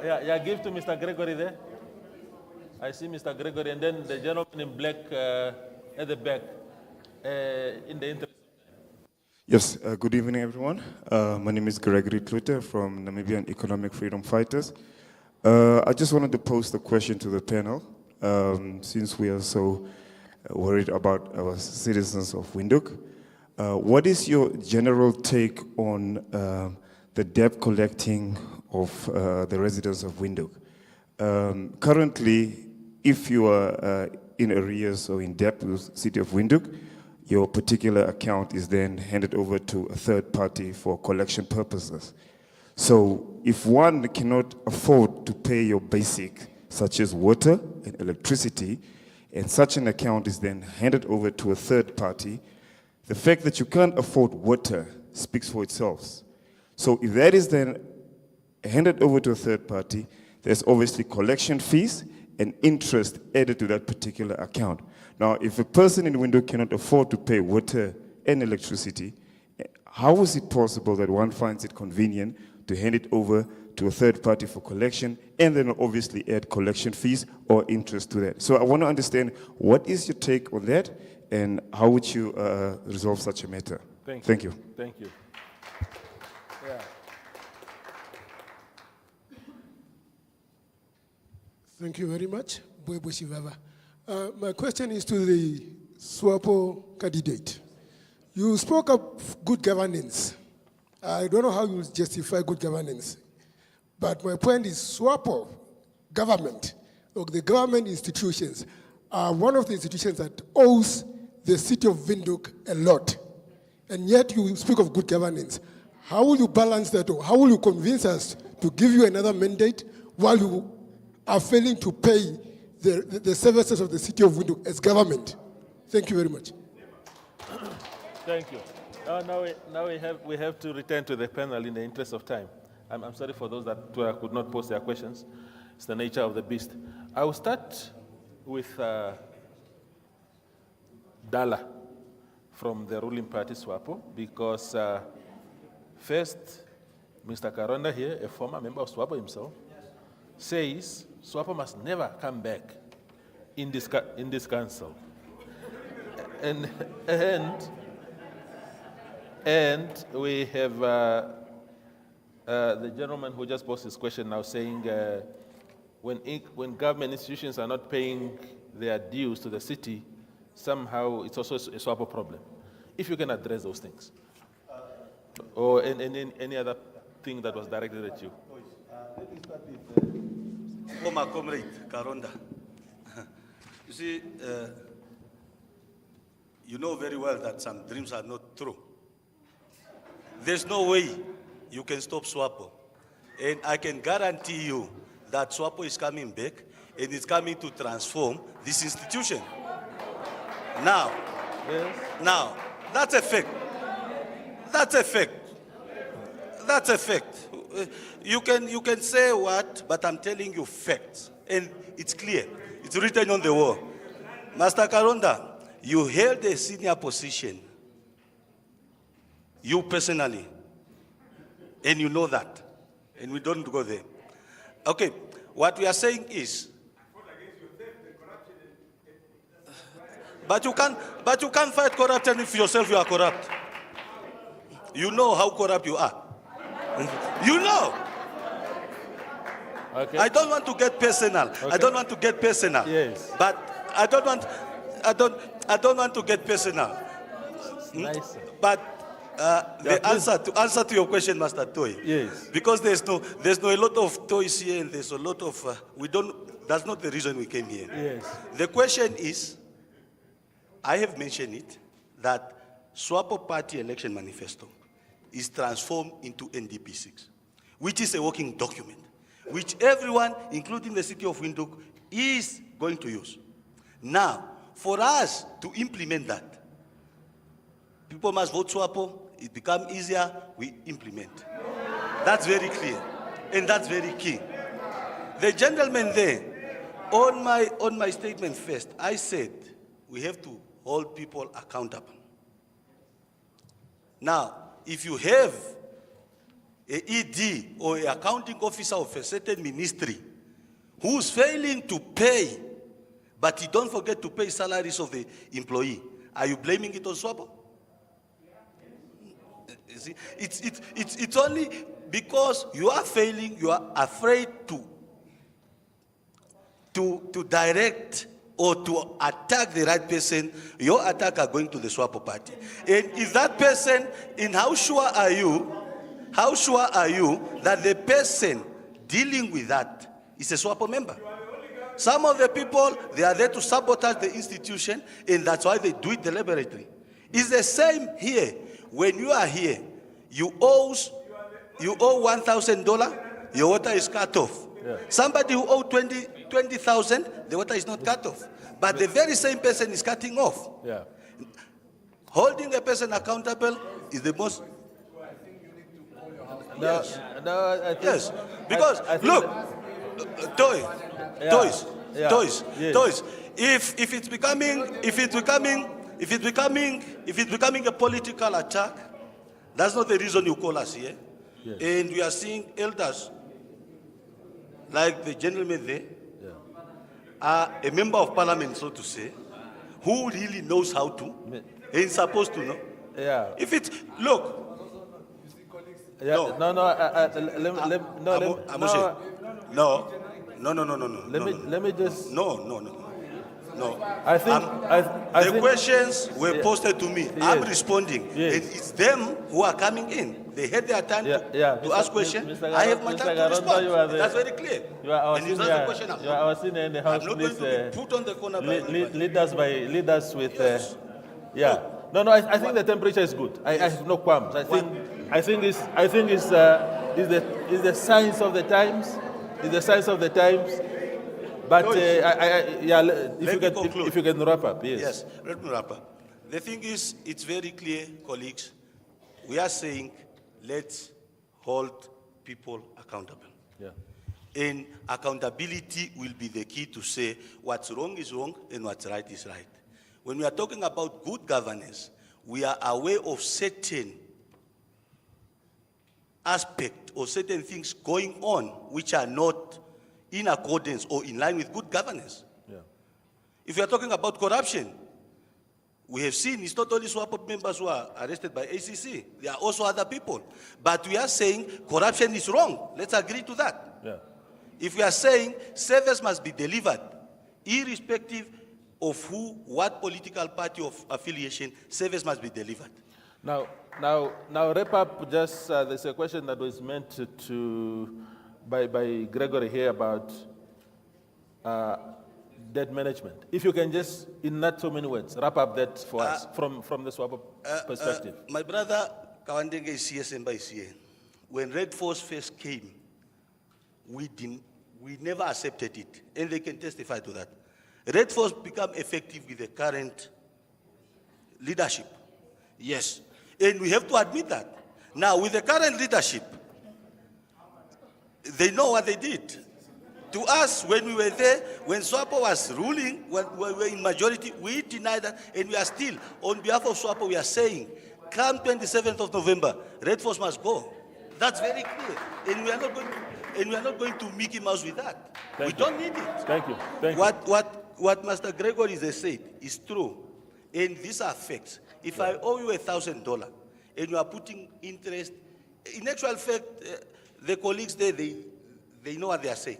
yeah, give to Mr. Gregory there. I see Mr. Gregory, and then the gentleman in black at the back, in the interest. Yes, good evening, everyone. My name is Gregory Klute from Namibian Economic Freedom Fighters. I just wanted to pose the question to the panel, since we are so worried about our citizens of Windhoek. What is your general take on the debt collecting of the residents of Windhoek? Currently, if you are in arrears or in debt with the city of Windhoek, your particular account is then handed over to a third party for collection purposes. So if one cannot afford to pay your basic, such as water and electricity, and such an account is then handed over to a third party, the fact that you can't afford water speaks for itself. So if that is then handed over to a third party, there's obviously collection fees and interest added to that particular account. Now, if a person in Windhoek cannot afford to pay water and electricity, how is it possible that one finds it convenient to hand it over to a third party for collection and then obviously add collection fees or interest to that? So I want to understand, what is your take on that and how would you resolve such a matter? Thank you. Thank you. Yeah. Thank you very much. Bwebo Shivava. My question is to the SWAPO candidate. You spoke of good governance. I don't know how you justify good governance, but my point is SWAPO government, or the government institutions, are one of the institutions that owes the city of Windhoek a lot. And yet you speak of good governance. How will you balance that, or how will you convince us to give you another mandate while you are failing to pay the services of the city of Windhoek as government? Thank you very much. Thank you. Now we have to return to the panel in the interest of time. I'm sorry for those that could not pose their questions. It's the nature of the beast. I will start with Dala from the ruling party SWAPO, because first, Mr. Karonda here, a former member of SWAPO himself, says SWAPO must never come back in this council. And we have the gentleman who just posed his question now saying when government institutions are not paying their dues to the city, somehow it's also a SWAPO problem. If you can address those things. Or any other thing that was directed at you. Let me start with former comrade Karonda. You see, you know very well that some dreams are not true. There's no way you can stop SWAPO. And I can guarantee you that SWAPO is coming back and it's coming to transform this institution. Now, now, that's a fact. That's a fact. That's a fact. You can say what, but I'm telling you facts. And it's clear. It's written on the wall. Master Karonda, you held a senior position. You personally. And you know that. And we don't go there. Okay, what we are saying is, but you can't fight corruption if yourself you are corrupt. You know how corrupt you are. You know. Okay. I don't want to get personal. Okay. I don't want to get personal. Yes. But I don't want to get personal. Nice. But the answer to your question, Master Toy. Yes. Because there's no a lot of toys here, and there's a lot of That's not the reason we came here. Yes. The question is, I have mentioned it, that SWAPO Party election manifesto is transformed into NDP6, which is a working document, which everyone, including the city of Windhoek, is going to use. Now, for us to implement that, people must vote SWAPO, it becomes easier, we implement. That's very clear, and that's very key. The gentleman there, on my statement first, I said we have to hold people accountable. Now, if you have an ED or an accounting officer of a certain ministry who's failing to pay, but you don't forget to pay salaries of the employee, are you blaming it on SWAPO? You see, it's only because you are failing, you are afraid to direct or to attack the right person, your attack are going to the SWAPO party. And if that person, how sure are you that the person dealing with that is a SWAPO member? Some of the people, they are there to sabotage the institution, and that's why they do it deliberately. It's the same here. When you are here, you owe $1,000, your water is cut off. Yeah. Somebody who owed 20,000, the water is not cut off. But the very same person is cutting off. Yeah. Holding a person accountable is the most... Yes. No, I think, yes. Because, I think look, toys. Yeah. If it's becoming a political attack, that's not the reason you call us here. Yes. And we are seeing elders, like the gentleman there, are a member of parliament, so to say, who really knows how to, and supposed to know. Yeah. If it's, look. Yeah. No. Let me just. No. I think the questions were posted to me. Yes. I'm responding. Yes. And it's them who are coming in. They had their time to ask questions. Mr. I have my time to respond. That's very clear. You are our And senior. it's not the question You are our senior in the house. I'm not Please going to be put on the corner by lead us with. Yeah. No. I think the temperature is good. I have no qualms. I think it's the science of the times. It's the science of the times. But if you can wrap up, yes. Yes, let me wrap up. The thing is, it's very clear, colleagues. We are saying, let's hold people accountable. Yeah. And accountability will be the key to say what's wrong is wrong and what's right is right. When we are talking about good governance, we are aware of certain aspects or certain things going on which are not in accordance or in line with good governance. Yeah. If you are talking about corruption, we have seen it's not only SWAPO members who are arrested by ACC, there are also other people. But we are saying corruption is wrong. Let's agree to that. Yeah. If we are saying service must be delivered, irrespective of what political party of affiliation, service must be delivered. Now wrap up. Just there's a question that was meant by Gregory here about debt management. If you can just, in not so many words, wrap up that for us from the SWAPO perspective. My brother Kawandenge is CSM by CN. When Red Force first came, we never accepted it, and they can testify to that. Red Force become effective with the current leadership. Yes, and we have to admit that. Now, with the current leadership, they know what they did. To us, when we were there, when SWAPO was ruling, when we were in majority, we denied that, and we are still, on behalf of SWAPO, we are saying, come 27th of November, Red Force must go. That's very clear, and we are not going to Mickey Mouse with that. We don't need it. Thank you. What Master Gregory has said is true, and these are facts. If I owe you $1,000 and you are putting interest, in actual fact, the colleagues there, they know what they are saying.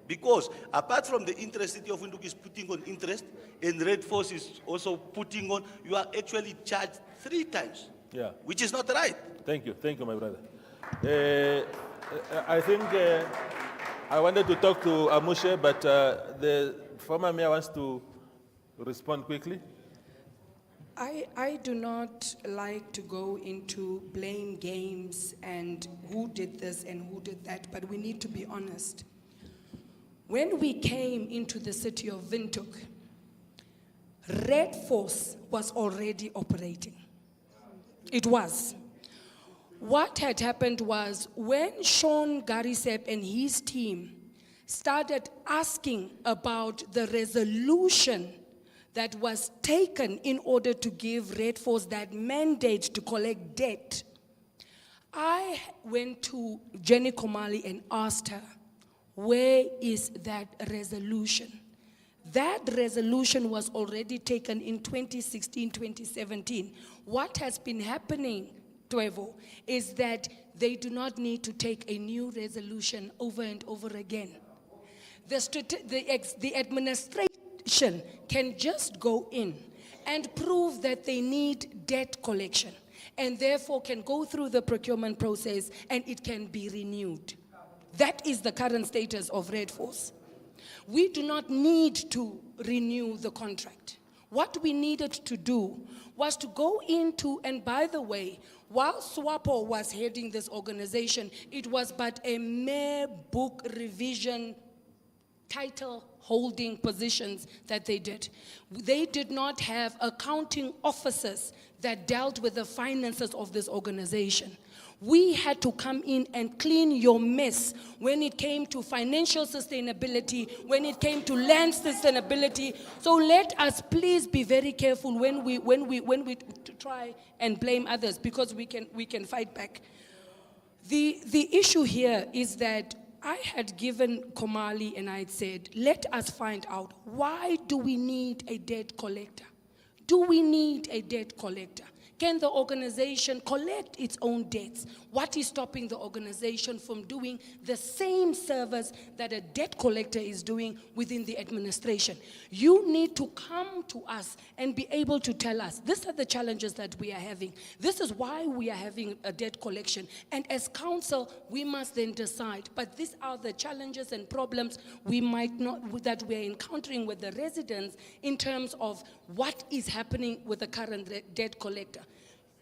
Because apart from the interest, City of Windhoek is putting on interest, and Red Force is also putting on, you are actually charged 3 times, which is not right. Thank you, my brother. I think I wanted to talk to Amushe, but the former mayor wants to respond quickly. I do not like to go into blame games and who did this and who did that, but we need to be honest. When we came into the city of Windhoek, Red Force was already operating. It was. What had happened was when Sean Garisep and his team started asking about the resolution that was taken in order to give Red Force that mandate to collect debt, I went to Jenny Komali and asked her, where is that resolution? That resolution was already taken in 2016, 2017. What has been happening, Twevo, is that they do not need to take a new resolution over and over again. The administration can just go in and prove that they need debt collection, and therefore can go through the procurement process and it can be renewed. That is the current status of Red Force. We do not need to renew the contract. What we needed to do was to go into, and by the way, while SWAPO was heading this organization, it was but a mere book revision title holding positions that they did. They did not have accounting officers that dealt with the finances of this organization. We had to come in and clean your mess when it came to financial sustainability, when it came to land sustainability. So let us please be very careful when we try and blame others, because we can fight back. The issue here is that I had given Komali and I had said, let us find out, why do we need a debt collector? Do we need a debt collector? Can the organization collect its own debts? What is stopping the organization from doing the same service that a debt collector is doing within the administration? You need to come to us and be able to tell us, these are the challenges that we are having. This is why we are having a debt collection. And as council, we must then decide, but these are the challenges and problems that we are encountering with the residents in terms of what is happening with the current debt collector.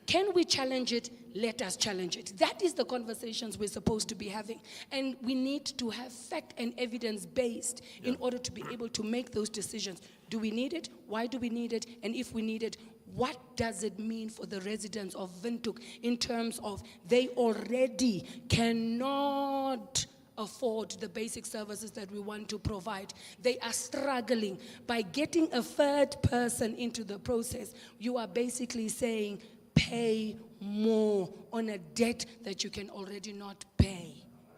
Can we challenge it? Let us challenge it. That is the conversations we're supposed to be having. And we need to have fact and evidence based in order to be able to make those decisions. Do we need it? Why do we need it? And if we need it, what does it mean for the residents of Windhoek in terms of they already cannot afford the basic services that we want to provide. They are struggling. By getting a third person into the process, you are basically saying, pay more on a debt that you can already not pay.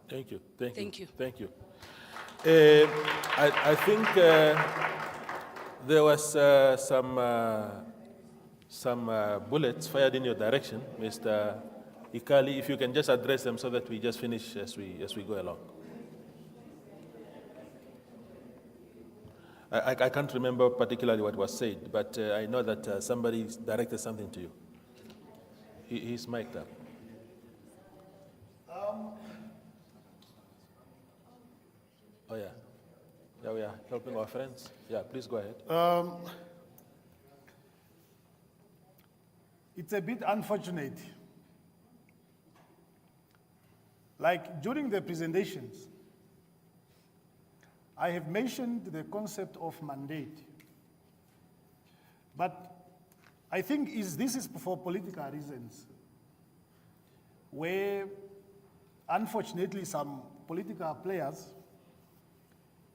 Thank you. Thank you. Thank you. I think there was some bullets fired in your direction, Mr. Ikali. If you can just address them so that we just finish as we go along. I can't remember particularly what was said, but I know that somebody directed something to you. He's mic'd up. Oh, yeah. Yeah, we are helping our friends. Yeah, please go ahead. It's a bit unfortunate. Like during the presentations, I have mentioned the concept of mandate. But I think this is for political reasons, where unfortunately some political players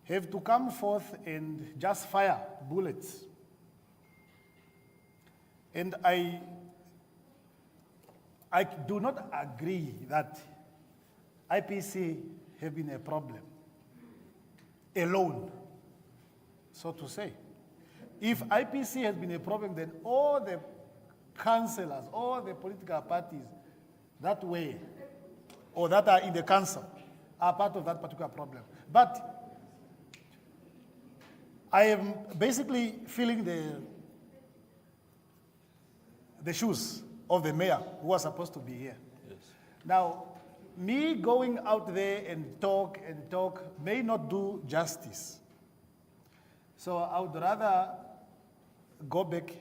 have to come forth and just fire bullets. And I do not agree that IPC have been a problem alone, so to say. If IPC has been a problem, then all the councillors, all the political parties that way, or that are in the council, are part of that particular problem. But I am basically feeling the shoes of the mayor who was supposed to be here. Yes. Now, me going out there and talk may not do justice. So I would rather go back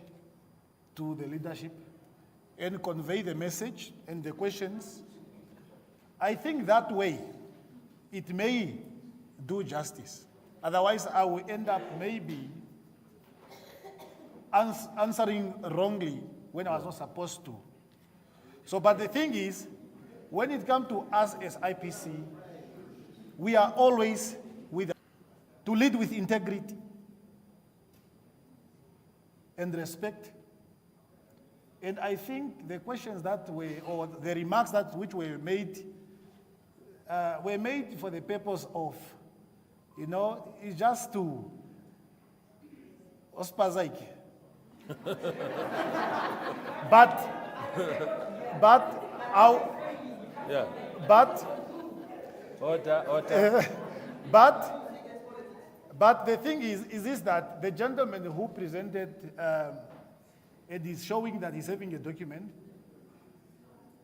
to the leadership and convey the message and the questions. I think that way it may do justice. Otherwise, I will end up maybe answering wrongly when I was not supposed to. So, but the thing is, when it comes to us as IPC, we are always to lead with integrity and respect. And I think the questions that were, or the remarks which were made for the purpose of, it's just to ospazaik. But the thing is this, that the gentleman who presented and is showing that he's having a document,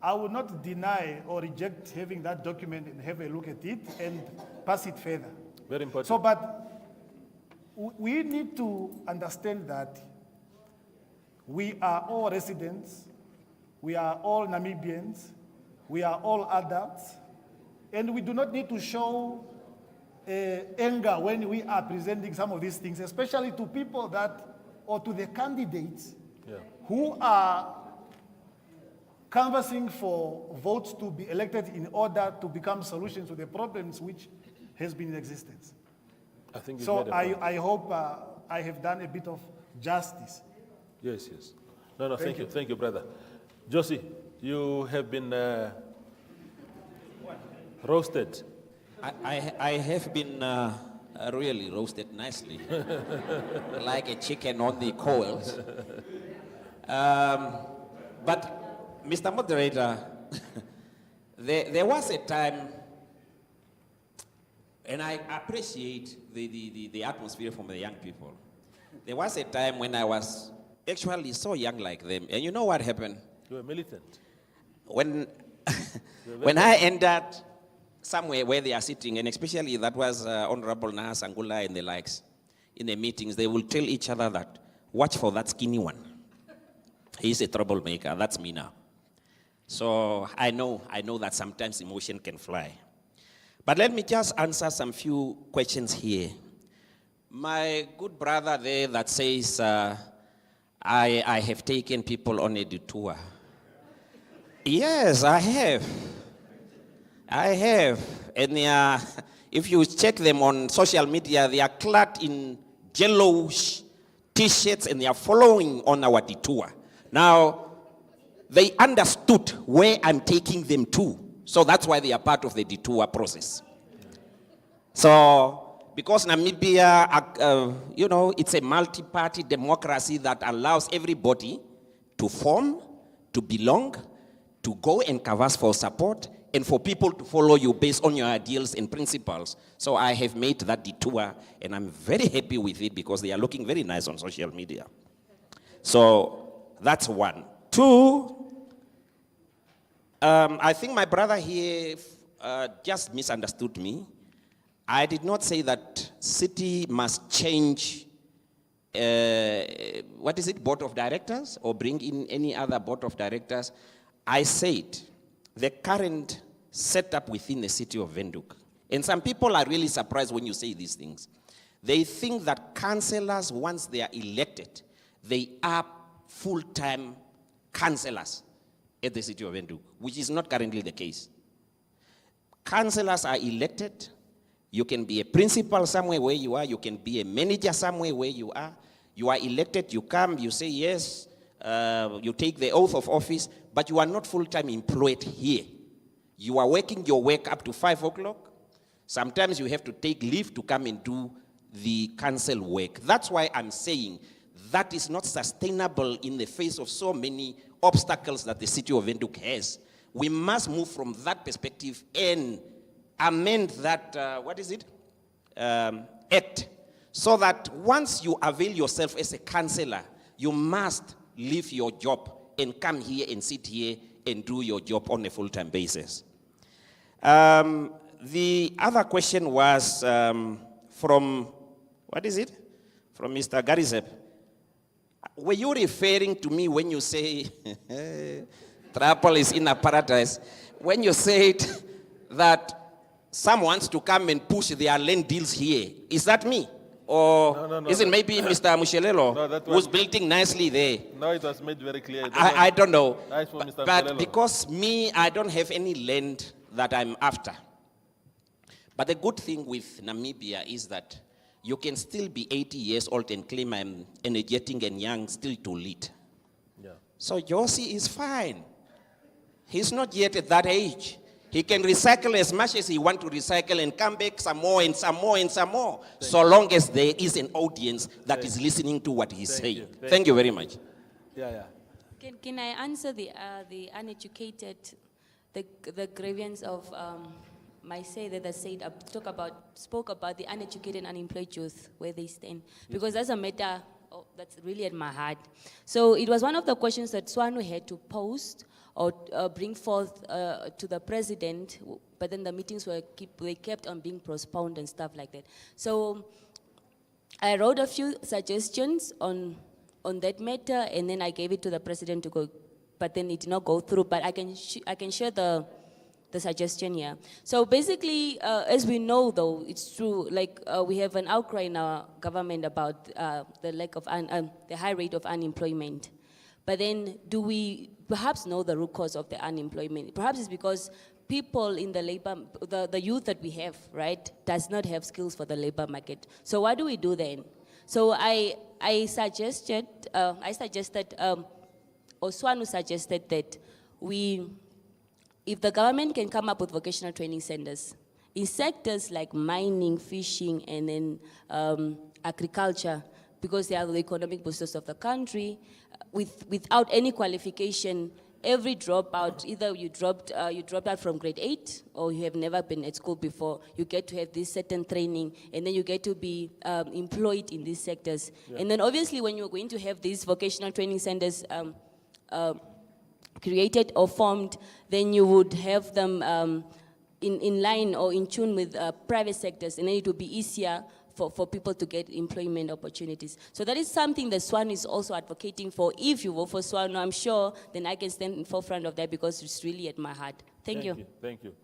I would not deny or reject having that document and have a look at it and pass it further. Very important. So, but we need to understand that we are all residents, we are all Namibians, we are all adults, and we do not need to show anger when we are presenting some of these things, especially to people or to the candidates who are canvassing for votes to be elected in order to become solutions to the problems which has been in existence. I think so. I hope I have done a bit of justice. Yes. No, thank you, brother. Josie, you have been roasted. I have been really roasted nicely, like a chicken on the coals. But, Mr. Moderator, there was a time, and I appreciate the atmosphere from the young people. There was a time when I was actually so young like them, and you know what happened? You were militant. When I entered somewhere where they are sitting, and especially that was Honorable Nas Angula and the likes, in the meetings, they will tell each other that, watch for that skinny one. He's a troublemaker. That's me now. So I know that sometimes emotion can fly. But let me just answer some few questions here. My good brother there that says, I have taken people on a detour. Yes, I have. And if you check them on social media, they are clad in yellowish T-shirts and they are following on our detour. Now, they understood where I'm taking them to. So that's why they are part of the detour process. So, because Namibia, it's a multi-party democracy that allows everybody to form, to belong, to go and canvass for support, and for people to follow you based on your ideals and principles. So I have made that detour, and I'm very happy with it because they are looking very nice on social media. So that's one. Two, I think my brother here just misunderstood me. I did not say that city must change, board of directors or bring in any other board of directors. I said the current setup within the city of Windhoek, and some people are really surprised when you say these things. They think that councillors, once they are elected, they are full-time councillors at the city of Windhoek, which is not currently the case. Councillors are elected. You can be a principal somewhere where you are. You can be a manager somewhere where you are. You are elected, you come, you say yes, you take the oath of office, but you are not full-time employed here. You are working your work up to 5 o'clock. Sometimes you have to take leave to come and do the council work. That's why I'm saying that is not sustainable in the face of so many obstacles that the city of Windhoek has. We must move from that perspective and amend that, act, so that once you avail yourself as a councillor, you must leave your job and come here and sit here and do your job on a full-time basis. The other question was from Mr. Garizep. Were you referring to me when you say, trouble is in a paradise, when you said that some wants to come and push their land deals here? Is that me? Or No, is it maybe Mr. Mushelelo No, that who's was- building nicely there? No, it was made very clear. I don't know. That's for Mr. But Pelelo. because me, I don't have any land that I'm after. But the good thing with Namibia is that you can still be 80 years old and claim I'm energetic and young still to lead. Yeah. So Josie is fine. He's not yet at that age. He can recycle as much as he wants to recycle and come back some more and some more and some more, so long as there is an audience that is listening to what he's saying. Thank you very much. Yeah. Can I answer the uneducated, the grievance of my say that I said spoke about the uneducated and unemployed youth, where they stand, because that's a matter that's really at my heart. So it was one of the questions that Swanu had to post or bring forth to the president, but then the meetings they kept on being postponed and stuff like that. So I wrote a few suggestions on that matter, and then I gave it to the president to go, but then it did not go through. But I can share the suggestion here. So basically, as we know, though, it's true. Like we have an outcry in our government about the lack of the high rate of unemployment. But then, do we perhaps know the root cause of the unemployment? Perhaps it's because people in the labor, the youth that we have, right, does not have skills for the labor market. So what do we do then? So I suggested, Oswanu suggested that if the government can come up with vocational training centers in sectors like mining, fishing, and then agriculture, because they are the economic boosters of the country, without any qualification, every dropout, either you dropped out from grade 8 or you have never been at school before, you get to have this certain training, and then you get to be employed in these sectors. Yeah. And then obviously when you're going to have these vocational training centers created or formed, then you would have them in line or in tune with private sectors, and then it would be easier for people to get employment opportunities. So that is something that Swan is also advocating for. If you vote for Swan, I'm sure then I can stand in forefront of that because it's really at my heart. Thank you. Thank you.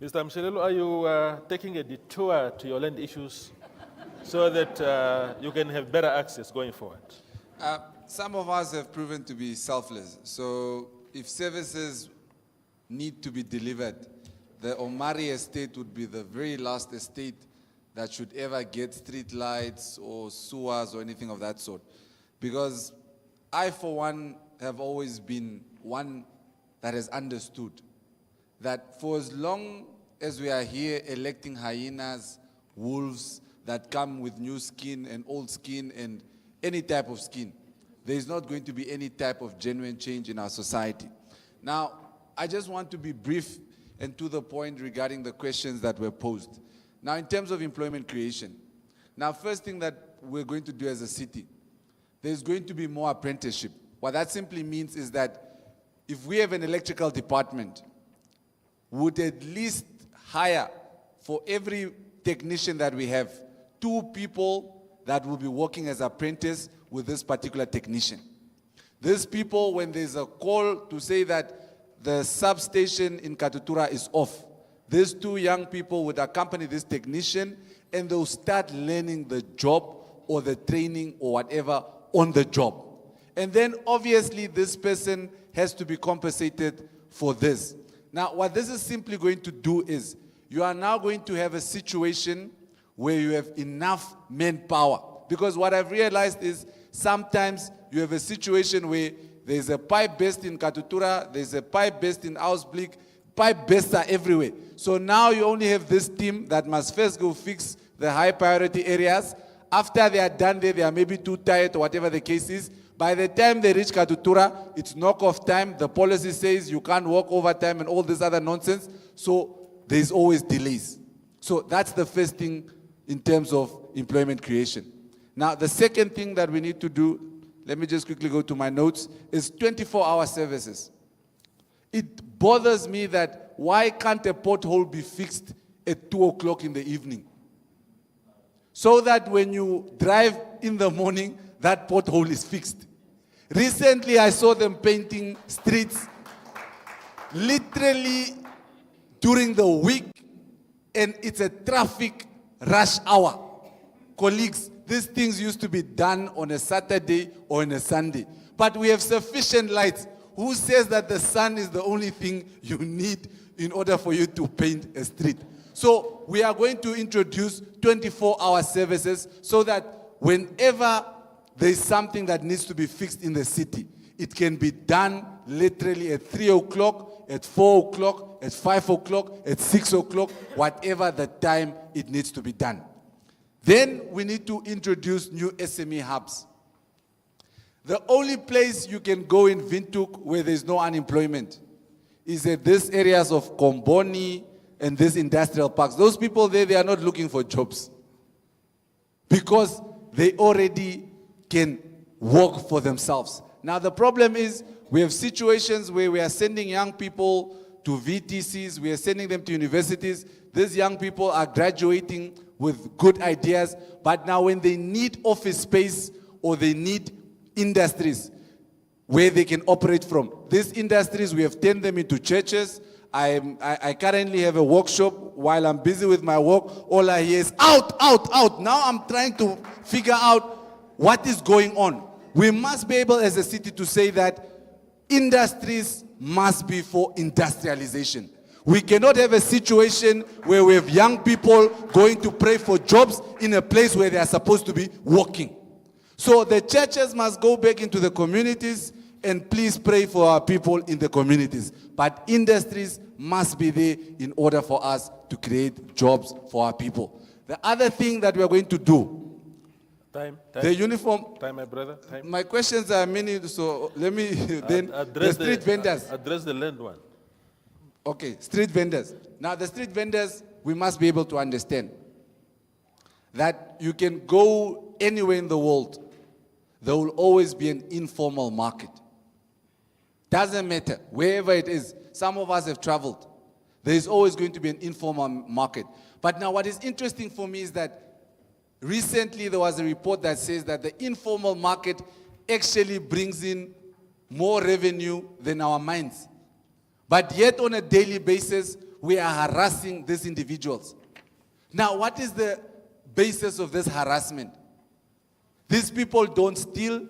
Mr. Mshelelo, are you taking a detour to your land issues so that you can have better access going forward? Some of us have proven to be selfless. So if services need to be delivered, the Omari estate would be the very last estate that should ever get street lights or sewers or anything of that sort. Because I, for one, have always been one that has understood that for as long as we are here electing hyenas, wolves that come with new skin and old skin and any type of skin, there is not going to be any type of genuine change in our society. Now, I just want to be brief and to the point regarding the questions that were posed. Now, in terms of employment creation, now, first thing that we're going to do as a city, there's going to be more apprenticeship. What that simply means is that if we have an electrical department, would at least hire for every technician that we have 2 people that will be working as apprentices with this particular technician. These people, when there's a call to say that the substation in Katutura is off, these 2 young people would accompany this technician and they'll start learning the job or the training or whatever on the job. And then obviously this person has to be compensated for this. Now what this is simply going to do is you are now going to have a situation where you have enough manpower. Because what I've realized is sometimes you have a situation where there's a pipe burst in Katutura, there's a pipe burst in Ausblick, pipe bursts are everywhere. So now you only have this team that must first go fix the high priority areas. After they are done there, they are maybe too tired or whatever the case is. By the time they reach Katutura, it's knock-off time. The policy says you can't work overtime and all this other nonsense. So there's always delays. So that's the first thing in terms of employment creation. Now, the second thing that we need to do, let me just quickly go to my notes, is 24-hour services. It bothers me that why can't a pothole be fixed at 2 o'clock in the evening? So that when you drive in the morning, that pothole is fixed. Recently, I saw them painting streets literally during the week, and it's a traffic rush hour. Colleagues, these things used to be done on a Saturday or on a Sunday. But we have sufficient lights. Who says that the sun is the only thing you need in order for you to paint a street? So we are going to introduce 24-hour services so that whenever there is something that needs to be fixed in the city, it can be done literally at 3 o'clock, at 4 o'clock, at 5 o'clock, at 6 o'clock, whatever the time it needs to be done. Then we need to introduce new SME hubs. The only place you can go in Windhoek where there's no unemployment is at these areas of Komboni and these industrial parks. Those people there, they are not looking for jobs because they already can work for themselves. Now the problem is we have situations where we are sending young people to VTCs, we are sending them to universities. These young people are graduating with good ideas, but now when they need office space or they need industries where they can operate from, these industries, we have turned them into churches. I currently have a workshop. While I'm busy with my work, all I hear is out, out, out. Now I'm trying to figure out what is going on. We must be able as a city to say that industries must be for industrialization. We cannot have a situation where we have young people going to pray for jobs in a place where they are supposed to be working. So the churches must go back into the communities and please pray for our people in the communities. But industries must be there in order for us to create jobs for our people. The other thing that we are going to do, the uniform. Time, my brother. Time. My questions are many, so let me then the street vendors. Address the land one. Okay, street vendors. Now the street vendors, we must be able to understand that you can go anywhere in the world, there will always be an informal market. Doesn't matter, wherever it is. Some of us have traveled. There is always going to be an informal market. But now what is interesting for me is that recently there was a report that says that the informal market actually brings in more revenue than our mines. But yet on a daily basis, we are harassing these individuals. Now, what is the basis of this harassment? These people don't steal.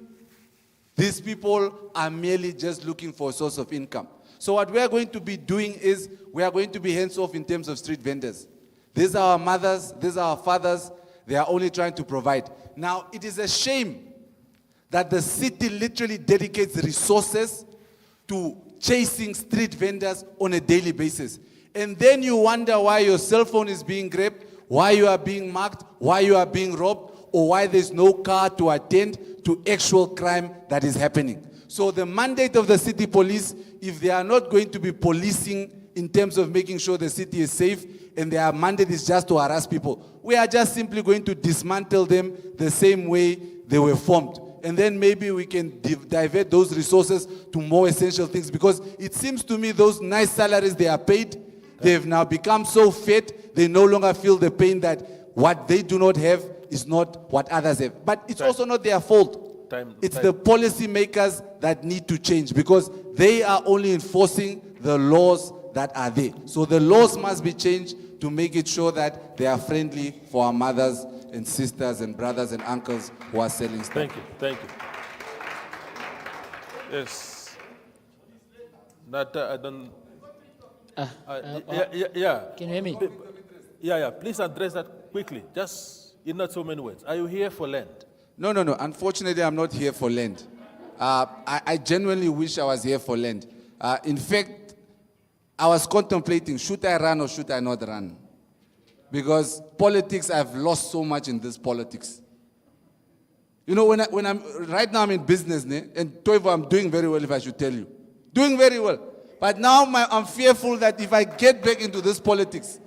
These people are merely just looking for a source of income. So what we are going to be doing is we are going to be hands-off in terms of street vendors. These are our mothers, these are our fathers. They are only trying to provide. Now, it is a shame that the city literally dedicates resources to chasing street vendors on a daily basis. And then you wonder why your cell phone is being grabbed, why you are being marked, why you are being robbed, or why there's no car to attend to actual crime that is happening. So the mandate of the city police, if they are not going to be policing in terms of making sure the city is safe, and their mandate is just to harass people, we are just simply going to dismantle them the same way they were formed. And then maybe we can divert those resources to more essential things, because it seems to me those nice salaries they are paid, they've now become so fat, they no longer feel the pain that what they do not have is not what others have. But it's also not their fault. It's the policy makers that need to change, because they are only enforcing the laws that are there. So the laws must be changed to make it sure that they are friendly for our mothers and sisters and brothers and uncles who are selling stuff. Thank you, thank you. Yes. Nata, I don't... yeah. Can you hear me? Yeah, please address that quickly, just in not so many words. Are you here for land? No. Unfortunately, I'm not here for land. I genuinely wish I was here for land. In fact, I was contemplating, should I run or should I not run? Because politics, I've lost so much in this politics. You know, right now I'm in business, and Toivo, I'm doing very well, if I should tell you. Doing very well. But now I'm fearful that if I get back into this politics,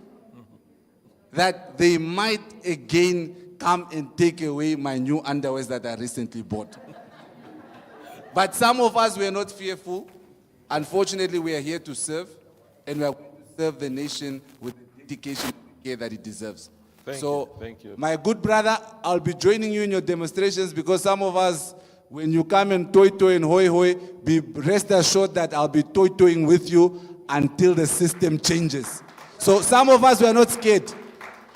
that they might again come and take away my new underwears that I recently bought. But some of us, we are not fearful. Unfortunately, we are here to serve, and we are going to serve the nation with the dedication and care that it deserves. Thank you. My good brother, I'll be joining you in your demonstrations, because some of us, when you come and toy and hoy, be rest assured that I'll be toying with you until the system changes. So some of us, we are not scared.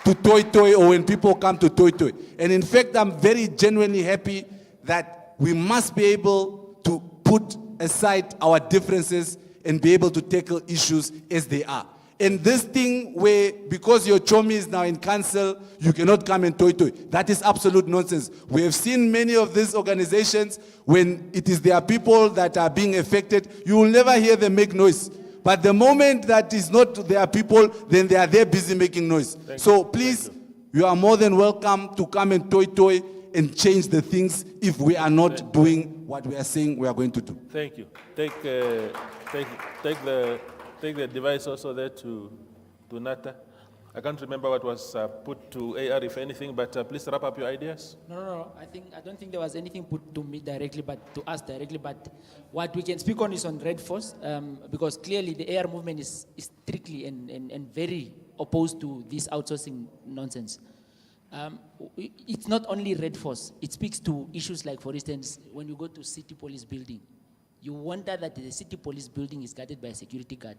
to Toy Toy or when people come to Toy Toy. And in fact, I'm very genuinely happy that we must be able to put aside our differences and be able to tackle issues as they are. And this thing where, because your chomi is now in council, you cannot come and Toy Toy, that is absolute nonsense. We have seen many of these organizations, when it is their people that are being affected, you will never hear them make noise. But the moment that is not their people, then they are there busy making noise. So please, you are more than welcome to come and Toy Toy and change the things if we are not doing what we are saying we are going to do. Thank you. Take the device also there to Nata. I can't remember what was put to AR, if anything, but please wrap up your ideas. No. I don't think there was anything put to me directly, but to us directly. But what we can speak on is on Red Force, because clearly the AR movement is strictly and very opposed to this outsourcing nonsense. It's not only Red Force. It speaks to issues like, for instance, when you go to city police building, you wonder that the city police building is guarded by a security guard.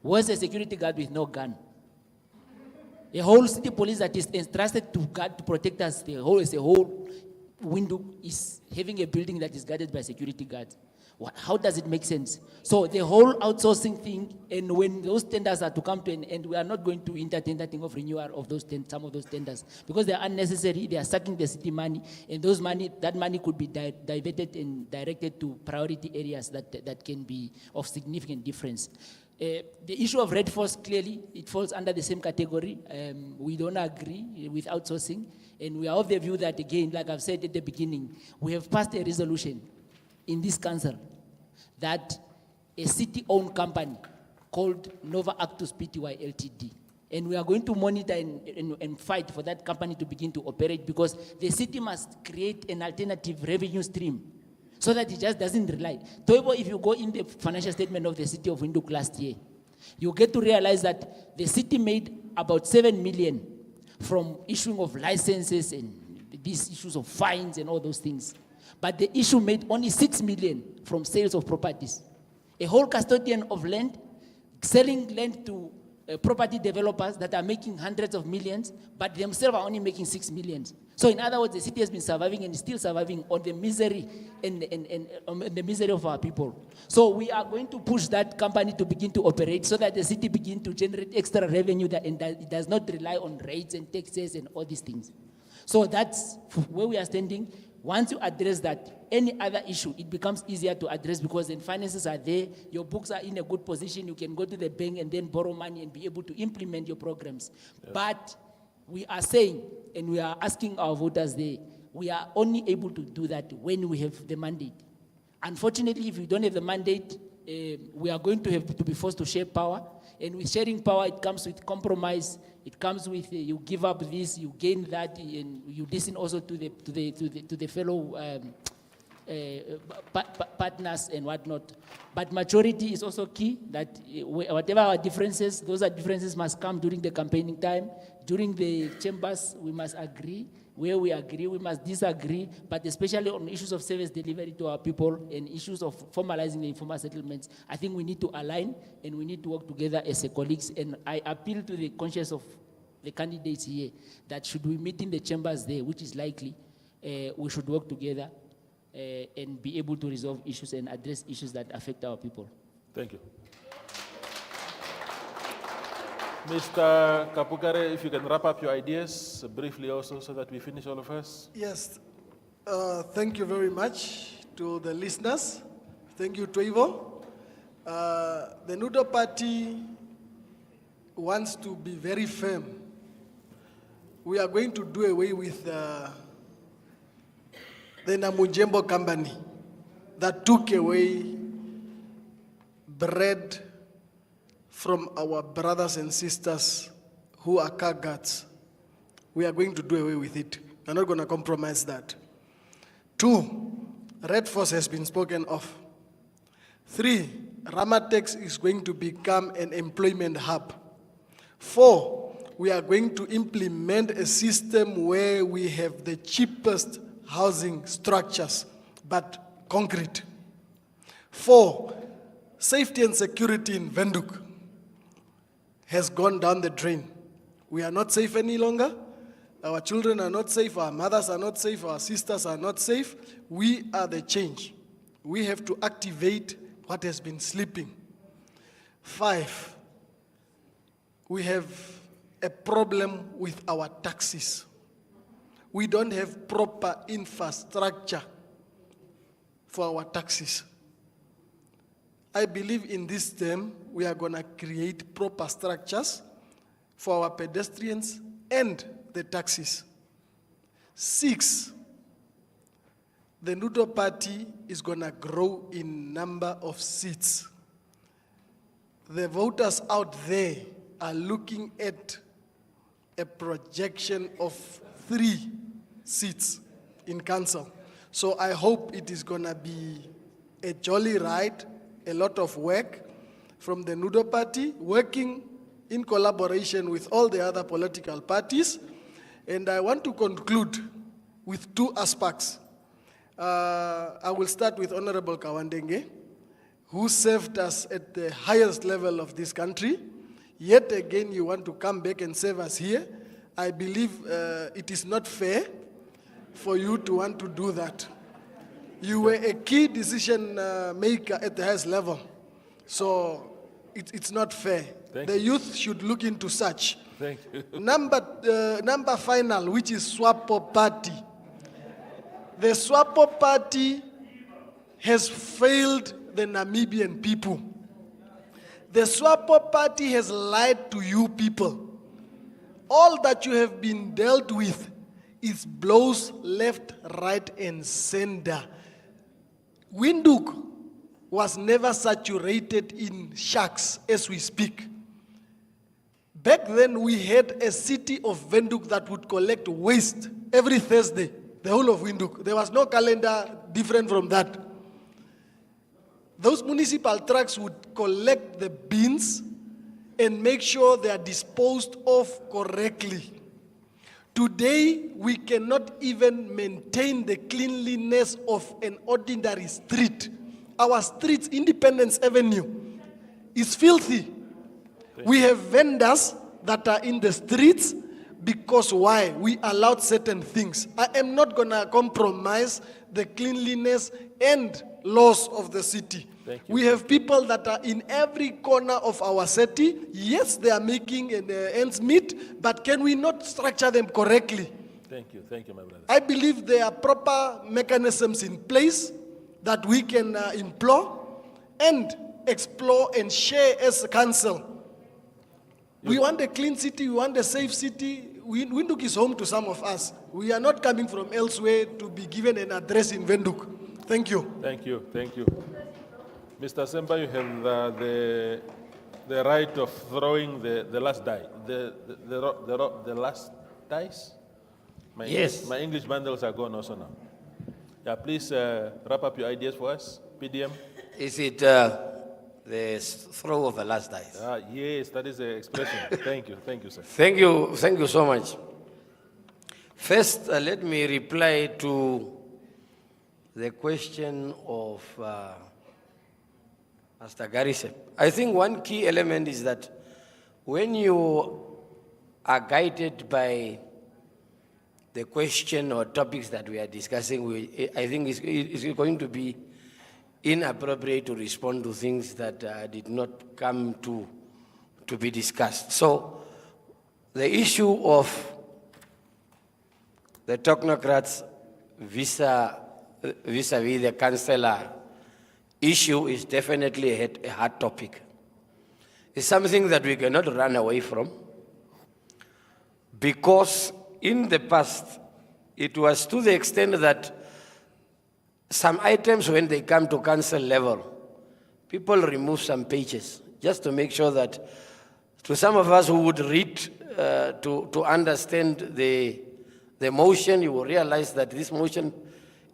Where's a security guard with no gun? A whole city police that is entrusted to guard, to protect us, the whole Windhoek is having a building that is guarded by security guards. How does it make sense? So the whole outsourcing thing, and when those tenders are to come to an end, we are not going to entertain that thing of renewal of those some of those tenders, because they are unnecessary. They are sucking the city money, and that money could be diverted and directed to priority areas that can be of significant difference. The issue of Red Force, clearly, it falls under the same category. We don't agree with outsourcing, and we are of the view that, again, like I've said at the beginning, we have passed a resolution in this council that a city-owned company called Nova Actus Pty Ltd, and we are going to monitor and fight for that company to begin to operate, because the city must create an alternative revenue stream so that it just doesn't rely. Toivo, if you go in the financial statement of the city of Windhoek last year, you get to realize that the city made about 7 million from issuing of licenses and these issues of fines and all those things. But the issue made only 6 million from sales of properties. A whole custodian of land, selling land to property developers that are making hundreds of millions, but themselves are only making 6 million. So in other words, the city has been surviving and is still surviving on the misery and the misery of our people. So we are going to push that company to begin to operate so that the city begin to generate extra revenue and that it does not rely on rates and taxes and all these things. So that's where we are standing. Once you address that, any other issue, it becomes easier to address, because then finances are there, your books are in a good position, you can go to the bank and then borrow money and be able to implement your programs. Yes. But we are saying, and we are asking our voters there, we are only able to do that when we have the mandate. Unfortunately, if we don't have the mandate, we are going to have to be forced to share power. And with sharing power, it comes with compromise. It comes with you give up this, you gain that, and you listen also to the fellow partners and whatnot. But majority is also key. That whatever our differences, those differences must come during the campaigning time. During the chambers, we must agree. Where we agree, we must disagree, but especially on issues of service delivery to our people and issues of formalizing the informal settlements, I think we need to align and we need to work together as colleagues. And I appeal to the conscience of the candidates here that should we meet in the chambers there, which is likely, we should work together and be able to resolve issues and address issues that affect our people. Thank you. Mr. Kapukare, if you can wrap up your ideas briefly also so that we finish all of us. Yes, thank you very much to the listeners. Thank you, Toivo. The Nudo Party wants to be very firm. We are going to do away with the Namujembo company that took away bread from our brothers and sisters who are car guards. We are going to do away with it. We're not going to compromise that. 2, Red Force has been spoken of. 3, Ramatex is going to become an employment hub. 4, we are going to implement a system where we have the cheapest housing structures, but concrete. 4, safety and security in Windhoek has gone down the drain. We are not safe any longer. Our children are not safe, our mothers are not safe, our sisters are not safe. We are the change. We have to activate what has been sleeping. 5, we have a problem with our taxis. We don't have proper infrastructure for our taxis. I believe in this term, we are going to create proper structures for our pedestrians and the taxis. 6, the Nudo Party is going to grow in number of seats. The voters out there are looking at a projection of 3 seats in council. So I hope it is going to be a jolly ride, a lot of work from the Nudo Party, working in collaboration with all the other political parties. And I want to conclude with 2 aspects. I will start with Honorable Kawandenge, who served us at the highest level of this country. Yet again, you want to come back and serve us here. I believe it is not fair for you to want to do that. You were a key decision maker at the highest level. So it's not fair. The youth should look into such. Thank you. Number final, which is SWAPO Party. The SWAPO Party has failed the Namibian people. The SWAPO Party has lied to you people. All that you have been dealt with is blows left, right, and center. Windhoek was never saturated in sharks as we speak. Back then, we had a city of Windhoek that would collect waste every Thursday, the whole of Windhoek. There was no calendar different from that. Those municipal trucks would collect the bins and make sure they are disposed of correctly. Today, we cannot even maintain the cleanliness of an ordinary street. Our streets, Independence Avenue, is filthy. We have vendors that are in the streets because why? We allowed certain things. I am not going to compromise the cleanliness and laws of the city. We have people that are in every corner of our city. Yes, they are making ends meet, but can we not structure them correctly? Thank you, my brother. I believe there are proper mechanisms in place that we can employ and explore and share as a council. We want a clean city, we want a safe city. Windhoek is home to some of us. We are not coming from elsewhere to be given an address in Windhoek. Thank you. Thank you. Mr. Semba, you have the right of throwing the last die. The last dice? Yes. My English bundles are gone also now. Yeah, please wrap up your ideas for us, PDM. Is it the throw of the last dice? Yes, that is the expression. Thank you, sir. Thank you so much. First, let me reply to the question of Mr. Garise. I think one key element is that when you are guided by the question or topics that we are discussing, I think it's going to be inappropriate to respond to things that did not come to be discussed. So the issue of the technocrats vis-a-vis the councillor issue is definitely a hard topic. It's something that we cannot run away from, because in the past, it was to the extent that some items, when they come to council level, people remove some pages just to make sure that, to some of us who would read to understand the motion, you will realize that this motion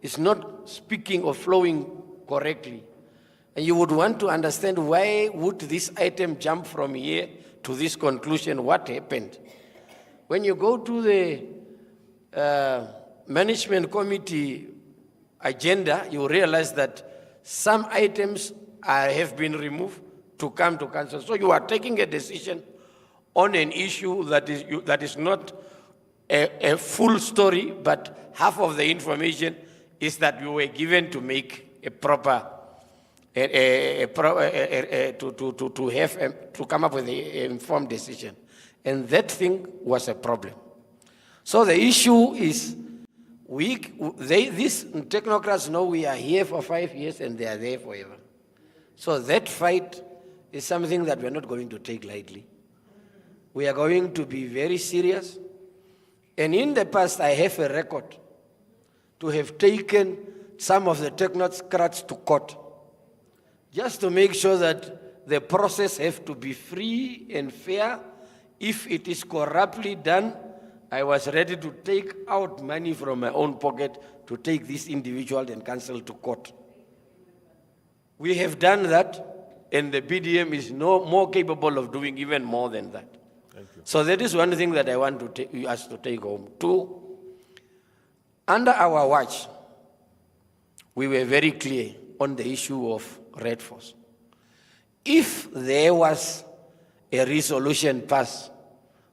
is not speaking or flowing correctly. And you would want to understand, why would this item jump from here to this conclusion? What happened? When you go to the management committee agenda, you realize that some items have been removed to come to council. So you are taking a decision on an issue that is not a full story, but half of the information is that we were given to make a proper, to come up with an informed decision. And that thing was a problem. So the issue is, these technocrats know we are here for 5 years and they are there forever. So that fight is something that we're not going to take lightly. We are going to be very serious. And in the past, I have a record to have taken some of the technocrats to court, just to make sure that the process has to be free and fair. If it is corruptly done, I was ready to take out money from my own pocket to take this individual and council to court. We have done that, and the BDM is more capable of doing even more than that. So that is one thing that I want us to take home. 2, under our watch, we were very clear on the issue of Red Force. If there was a resolution passed,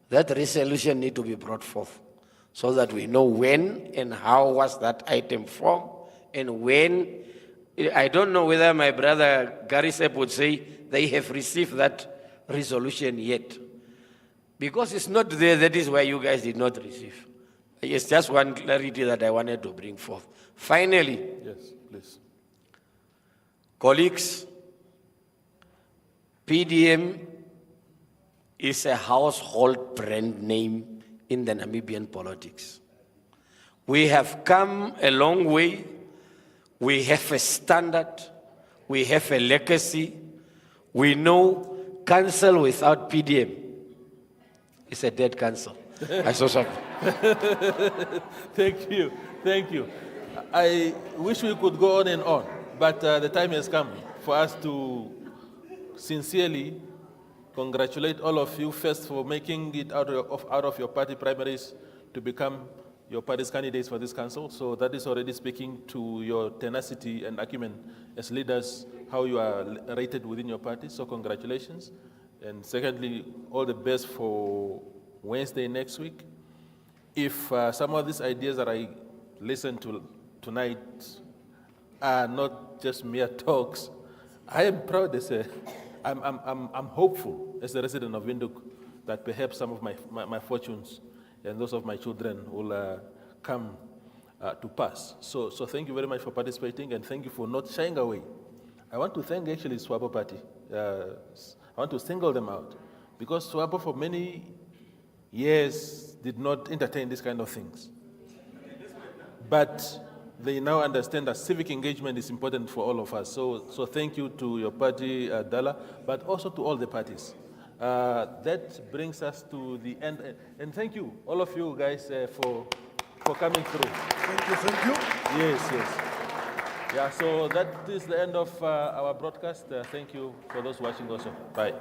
that resolution need to be brought forth so that we know when and how was that item formed, and when. I don't know whether my brother Gary Sepp would say they have received that resolution yet. Because it's not there, that is why you guys did not receive. It's just one clarity that I wanted to bring forth. Finally, yes, please. Colleagues, PDM is a household brand name in the Namibian politics. We have come a long way. We have a standard. We have a legacy. We know council without PDM is a dead council. I saw something. Thank you. Thank you. I wish we could go on and on, but the time has come for us to sincerely congratulate all of you first for making it out of your party primaries to become your party's candidates for this council. So that is already speaking to your tenacity and acumen as leaders, how you are rated within your party. So congratulations. And secondly, all the best for Wednesday next week. If some of these ideas that I listened to tonight are not just mere talks, I am proud to say, I'm hopeful as a resident of Windhoek that perhaps some of my fortunes and those of my children will come to pass. So thank you very much for participating, and thank you for not shying away. I want to thank actually SWAPO Party. I want to single them out, because SWAPO for many years did not entertain these kind of things. But they now understand that civic engagement is important for all of us. So thank you to your party, Dala, but also to all the parties. That brings us to the end. And thank you, all of you guys, for coming through. Thank you. Yes. Yeah, so that is the end of our broadcast. Thank you for those watching also. Bye.